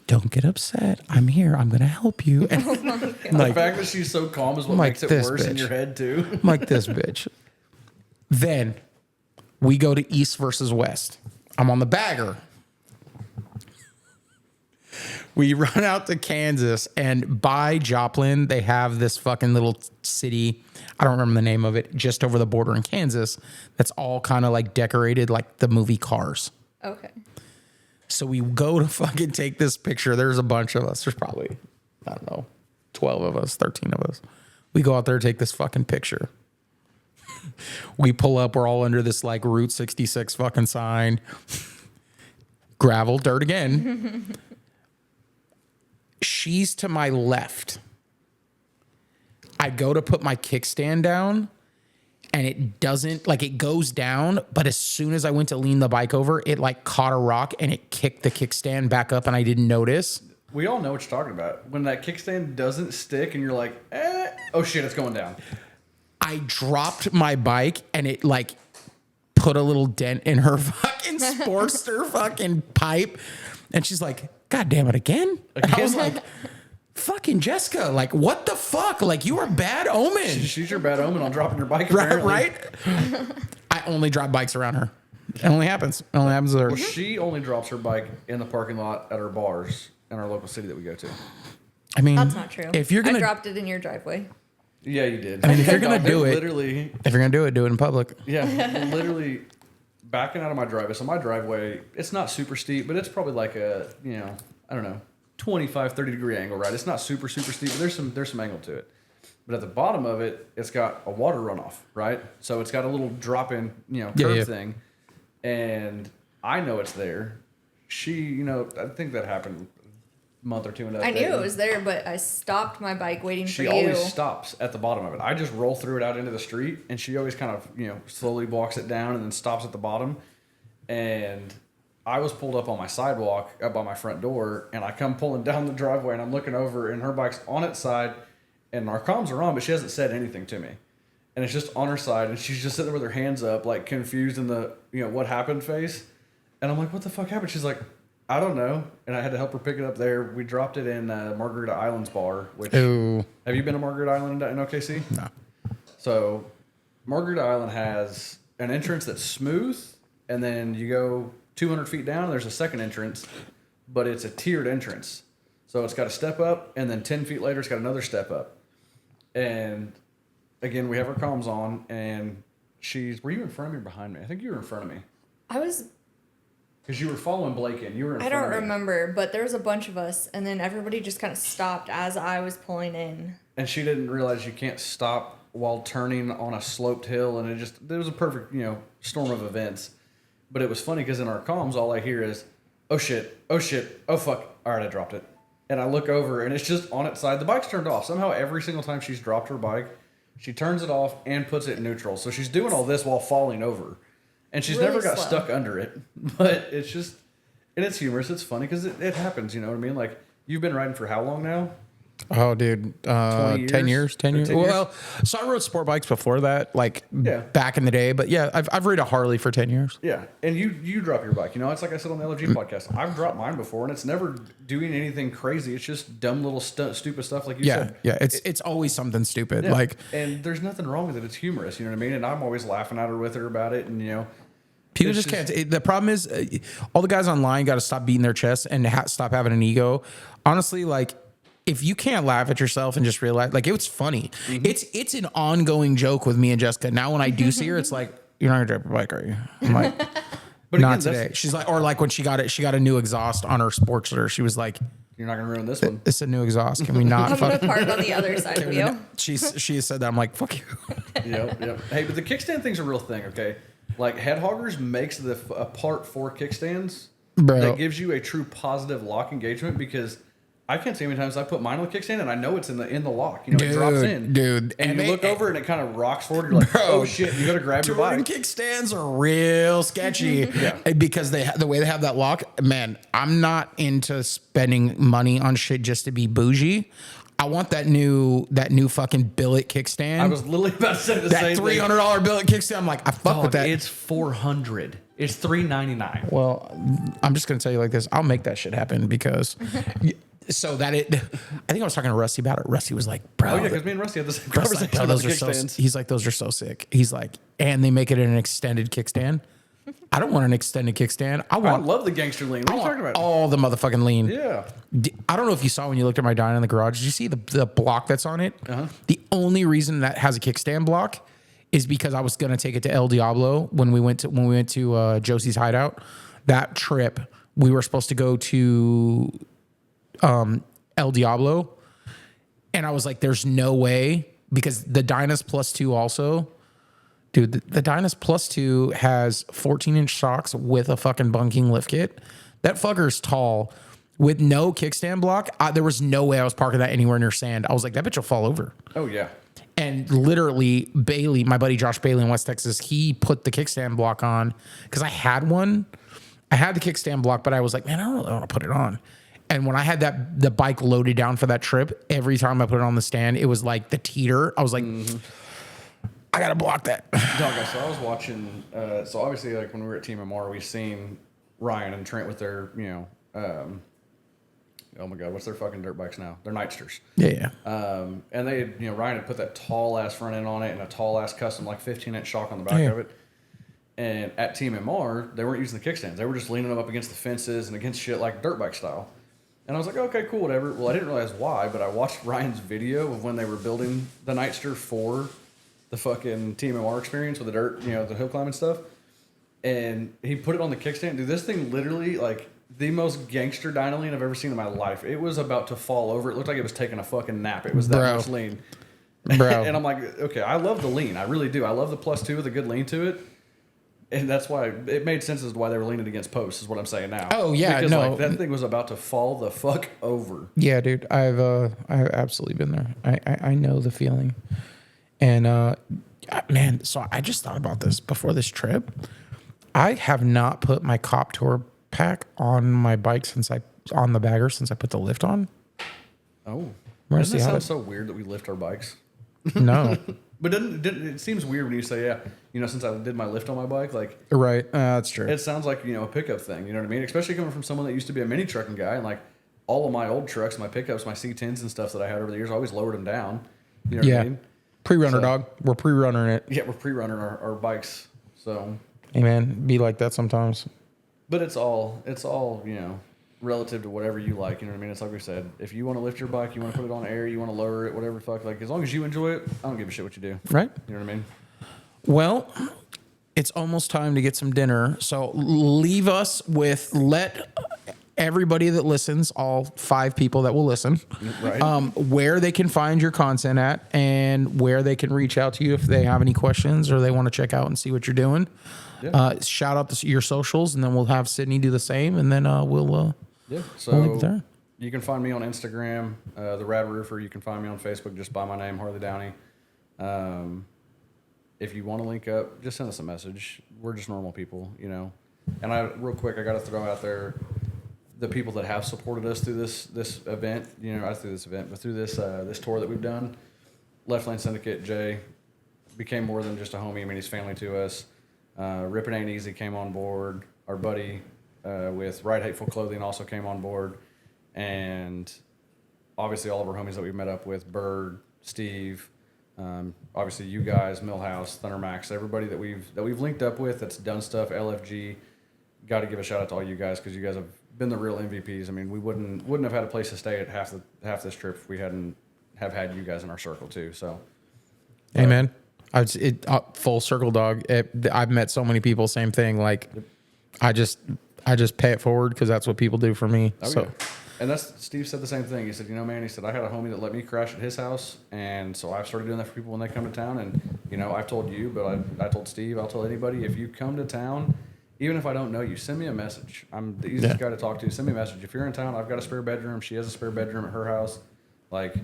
don't get upset. I'm here. I'm going to help you. And the fact that she's so calm is what makes it worse in your head, too. I'm like, this bitch. Then we go to East versus West. I'm on the Bagger. We run out to Kansas, and by Joplin, they have this fucking little city. I don't remember the name of it, just over the border in Kansas. That's all kind of like decorated like the movie Cars. Okay. So we go to fucking take this picture. There's a bunch of us. There's probably, I don't know, 12 of us, 13 of us. We go out there to take this fucking picture. We pull up. We're all under this like Route 66 fucking sign. Gravel, dirt again. She's to my left. I go to put my kickstand down, and it doesn't, like, it goes down, but as soon as I went to lean the bike over, it like caught a rock and it kicked the kickstand back up, and I didn't notice. We all know what you're talking about. When that kickstand doesn't stick and you're like, oh shit, it's going down. I dropped my bike, and it like put a little dent in her fucking Sportster fucking pipe, and she's like, God damn it, again? And I was like, fucking Jessica, like, what the fuck? Like, you are bad omen. She's your bad omen on dropping your bike, apparently. Right? I only drop bikes around her. It only happens. It only happens to her. Well, she only drops her bike in the parking lot at our bars in our local city that we go to. I mean, That's not true. If you're gonna, I dropped it in your driveway. Yeah, you did. I mean, if you're gonna do it, literally, if you're gonna do it in public. Yeah, literally backing out of my driveway. So my driveway, it's not super steep, but it's probably like a, I don't know, 25, 30 degree angle, right? It's not super steep, but there's some angle to it. But at the bottom of it, it's got a water runoff, right? So it's got a little drop in, curve thing. And I know it's there. She, I think that happened a month or two into that I day. knew it was there, but I stopped my bike waiting for you. She always stops at the bottom of it. I just roll through it out into the street, and she always kind of, slowly walks it down and then stops at the bottom. And I was pulled up on my sidewalk up by my front door, and I come pulling down the driveway, and I'm looking over, and her bike's on its side, and our comms are on, but she hasn't said anything to me. And it's just on her side, and she's just sitting there with her hands up, like confused in the, what happened face. And I'm like, what the fuck happened? She's like, I don't know. And I had to help her pick it up there. We dropped it in Margarita Island's bar, which... Ooh. Have you been to Margarita Island in OKC? No. So Margarita Island has an entrance that's smooth, and then you go 200 feet down, and there's a second entrance, but it's a tiered entrance. So it's got a step up, and then 10 feet later, it's got another step up. And again, we have our comms on, and were you in front of me or behind me? I think you were in front of me. I was... Because you were following Blake in. You were in front of me. I don't remember, but there was a bunch of us, and then everybody just kind of stopped as I was pulling in. And she didn't realize you can't stop while turning on a sloped hill, and it was a perfect, storm of events. But it was funny because in our comms, all I hear is, oh shit, oh fuck, all right, I dropped it. And I look over, and it's just on its side. The bike's turned off. Somehow every single time she's dropped her bike, she turns it off and puts it in neutral. So she's doing all this while falling over. And she's really never got slow. stuck under it. But it's just, and it's humorous. It's funny because it happens, you know what I mean? Like, you've been riding for how long now? Oh, dude, 10 years. Well, so I rode sport bikes before that, back in the day. But yeah, I've ridden a Harley for 10 years. Yeah, and you drop your bike. It's like I said on the LFG podcast. I've dropped mine before, and it's never doing anything crazy. It's just dumb little stupid stuff, like you said. Yeah, it's always something stupid. Yeah. And there's nothing wrong with it. It's humorous. You know what I mean? And I'm always laughing at her with her about it, and people just can't. The problem is, all the guys online got to stop beating their chest and stop having an ego. Honestly, if you can't laugh at yourself and just realize, it was funny. Mm-hmm. It's an ongoing joke with me and Jessica. Now when I do see her, it's like, you're not gonna drive your bike, are you? I'm like, but not again, today. She's like, or when she got a new exhaust on her Sportster. She was like, you're not gonna ruin this one. It's a new exhaust. Can we not? I'm gonna park on the other side of you. She said that. I'm like, fuck you. Yep. Hey, but the kickstand thing's a real thing, okay? Like, Head Hoggers makes a part for kickstands that gives you a true positive lock engagement, because I can't see how many times I put mine on the kickstand and I know it's in the lock. It drops in. Dude. And you look over and it kind of rocks forward. You're like, oh shit, you got to grab your bike. Kickstands are real sketchy because the way they have that lock, man, I'm not into spending money on shit just to be bougie. I want that new fucking billet kickstand. I was literally about to say the same thing. That $300 billet kickstand. I'm like, I fuck with that. It's $400. It's $399. Well, I'm just gonna tell you like this. I'll make that shit happen because. So I think I was talking to Rusty about it. Rusty was like, bro. Oh yeah, because me and Rusty had the same conversation about the kickstands. He's like, those are so sick. He's like, and they make it an extended kickstand. I don't want an extended kickstand. I love the gangster lean. What are you talking about? All the motherfucking lean. Yeah. I don't know if you saw when you looked at my dyno in the garage. Did you see the block that's on it? Uh-huh. The only reason that has a kickstand block is because I was gonna take it to El Diablo when we went to Josie's hideout. That trip, we were supposed to go to El Diablo, and I was like, there's no way, because the Dynas Plus 2 also, dude, the Dynas Plus 2 has 14-inch shocks with a fucking bunking lift kit. That fucker's tall with no kickstand block. There was no way I was parking that anywhere near sand. I was like, that bitch will fall over. Oh yeah. And literally, Bailey, my buddy Josh Bailey in West Texas, he put the kickstand block on because I had one. I had the kickstand block, but I was like, man, I don't really want to put it on. And when I had the bike loaded down for that trip, every time I put it on the stand, it was like the teeter. I was like, I got to block that. Dog, so I was watching, so obviously like when we were at Team MR, we seen Ryan and Trent with their, oh my God, what's their fucking dirt bikes now? They're Nightsters. Yeah. And they, Ryan had put that tall ass front end on it and a tall ass custom, like 15-inch shock on the back of it. And at Team MR, they weren't using the kickstands. They were just leaning them up against the fences and against shit like dirt bike style. And I was like, okay, cool, whatever. Well, I didn't realize why, but I watched Ryan's video of when they were building the Nightster for the fucking Team MR experience with the dirt, the hill climbing stuff. And he put it on the kickstand. Dude, this thing literally, like, the most gangster dyno lean I've ever seen in my life. It was about to fall over. It looked like it was taking a fucking nap. It was that much lean. Bro. And I'm like, okay, I love the lean. I really do. I love the plus 2 with a good lean to it. And that's why it made sense as to why they were leaning against posts, is what I'm saying now. Oh, yeah, because no. like that thing was about to fall the fuck over. Yeah, dude, I've absolutely been there. I know the feeling. And man, so I just thought about this before this trip. I have not put my Cop Tour pack on my bike on the bagger since I put the lift on. Oh, Doesn't it sound so weird that we lift our bikes? No. But it seems weird when you say, yeah, since I did my lift on my bike, like, Right, that's true. it sounds like, a pickup thing, you know what I mean? Especially coming from someone that used to be a mini trucking guy, and like all of my old trucks, my pickups, my C10s and stuff that I had over the years, I always lowered them down. You know what I mean? Pre-runner, So- dog. We're pre-runnering it. Yeah, we're pre-running our bikes. So, Hey, man, be like that sometimes. but it's all, relative to whatever you like, you know what I mean? It's like we said, if you want to lift your bike, you want to put it on air, you want to lower it, whatever the fuck, like, as long as you enjoy it, I don't give a shit what you do. Right? You know what I mean? Well, it's almost time to get some dinner. So let everybody that listens, all 5 people that will listen, Right. where they can find your content at and where they can reach out to you if they have any questions or they want to check out and see what you're doing. Yeah. Shout out your socials, and then we'll have Sydney do the same, and then we'll Yeah, we'll leave it so there. you can find me on Instagram, the Rad Roofer. You can find me on Facebook just by my name, Harley Downey. If you want to link up, just send us a message. We're just normal people, And real quick, I got to throw out there the people that have supported us through this event. Not through this event, but through this tour that we've done. Left Lane Syndicate, Jay, became more than just a homie. I mean, he's family to us. Rippin' Ain't Easy came on board. Our buddy with Ride Hateful Clothing also came on board. And obviously all of our homies that we've met up with, Bird, Steve, obviously you guys, Millhouse, Thundermax, everybody that we've linked up with that's done stuff, LFG, got to give a shout out to all you guys because you guys have been the real MVPs. I mean, we wouldn't have had a place to stay at half this trip if we hadn't have had you guys in our circle too. So, Amen. Full circle, dog. I've met so many people, same thing. Like, I just pay it forward because that's what people do for me. Oh, so, yeah. And that's Steve said the same thing. He said, man, he said I had a homie that let me crash at his house, and so I've started doing that for people when they come to town. And I've told you, but I told Steve, I'll tell anybody, if you come to town, even if I don't know you, send me a message. I'm the easiest guy to talk to. Send me a message. If you're in town, I've got a spare bedroom. She has a spare bedroom at her house. Like,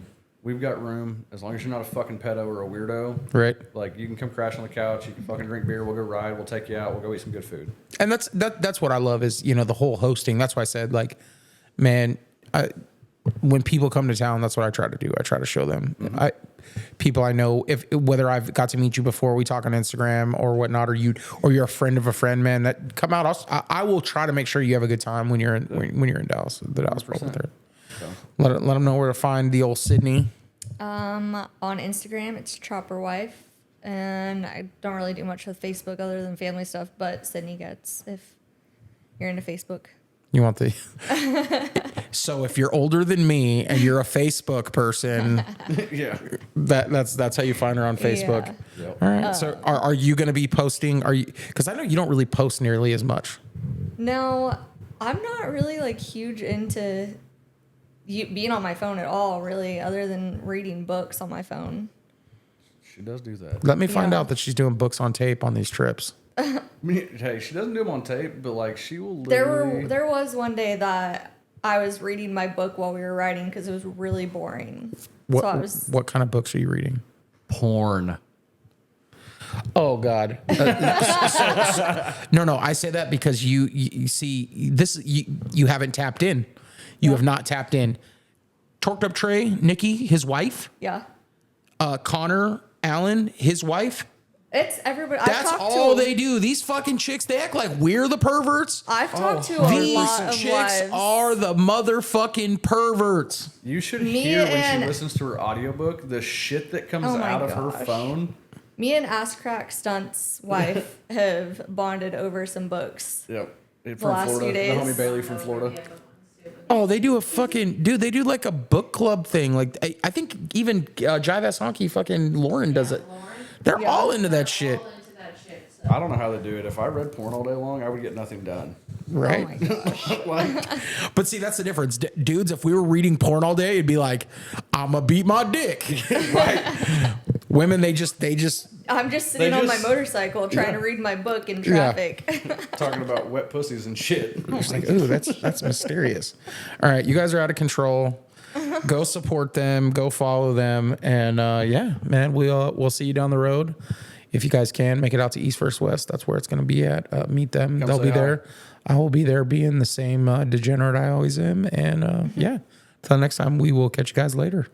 we've got room. As long as you're not a fucking pedo or a weirdo. right. Like, you can come crash on the couch. You can fucking drink beer. We'll go ride. We'll take you out. We'll go eat some good food. And that's what I love is, the whole hosting. That's why I said, like, man, when people come to town, that's what I try to do. I try to show them people I know, whether I've got to meet you before, we talk on Instagram or whatnot, or you're a friend of a friend, man, that come out. I will try to make sure you have a good time when you're in Dallas, the Dallas Port there. So. Let them know where to find the old Sydney. On Instagram, it's Chopper Wife, and I don't really do much with Facebook other than family stuff, but Sydney gets if you're into Facebook. You want the so if you're older than me and you're a Facebook person, Yeah. that's how you find her on Facebook. Yeah. Yep. All right. So are you going to be posting? Because I know you don't really post nearly as much. No, I'm not really like huge into being on my phone at all, really, other than reading books on my phone. She does do that. Let me find Yeah. out that she's doing books on tape on these trips. Hey, she doesn't do them on tape, but like she will literally. There was one day that I was reading my book while we were riding because it was really boring. What kind of books are you reading? Porn. Oh God! No. I say that because you see this. You haven't tapped in. You have not tapped in. Torqued Up Trey, Nikki, his wife. Yeah. Connor Allen, his wife. It's everybody. That's all they do. These fucking chicks, they act like we're the perverts. I've talked to a These lot of chicks wives. are the motherfucking perverts. You should Me hear when and- she listens to her audiobook, the shit that comes Oh my out of her gosh. phone. Me and Ass Crack Stunt's wife have bonded over some books. Yep. From last few Florida. days. The homie Bailey from Florida. Oh, they do a fucking dude. They do like a book club thing. Like I think even Jive Ass Honky fucking Lauren does it. They're all into that shit, I don't know how they do it. If I read porn all day long, I would get nothing done. right? Oh my gosh. Like, But see, that's the difference, dudes. If we were reading porn all day, it'd be like, I'ma beat my dick. right? Women, they just I'm just sitting on my motorcycle trying to read my book in traffic. Talking about wet pussies and shit. It's like, ooh, that's mysterious. All right, you guys are out of control. Go support them. Go follow them. And yeah, man, we'll see you down the road. If you guys can make it out to East First West, that's where it's going to be at. Meet them. They'll be there. I will be there, being the same degenerate I always am. And yeah, till next time, we will catch you guys later.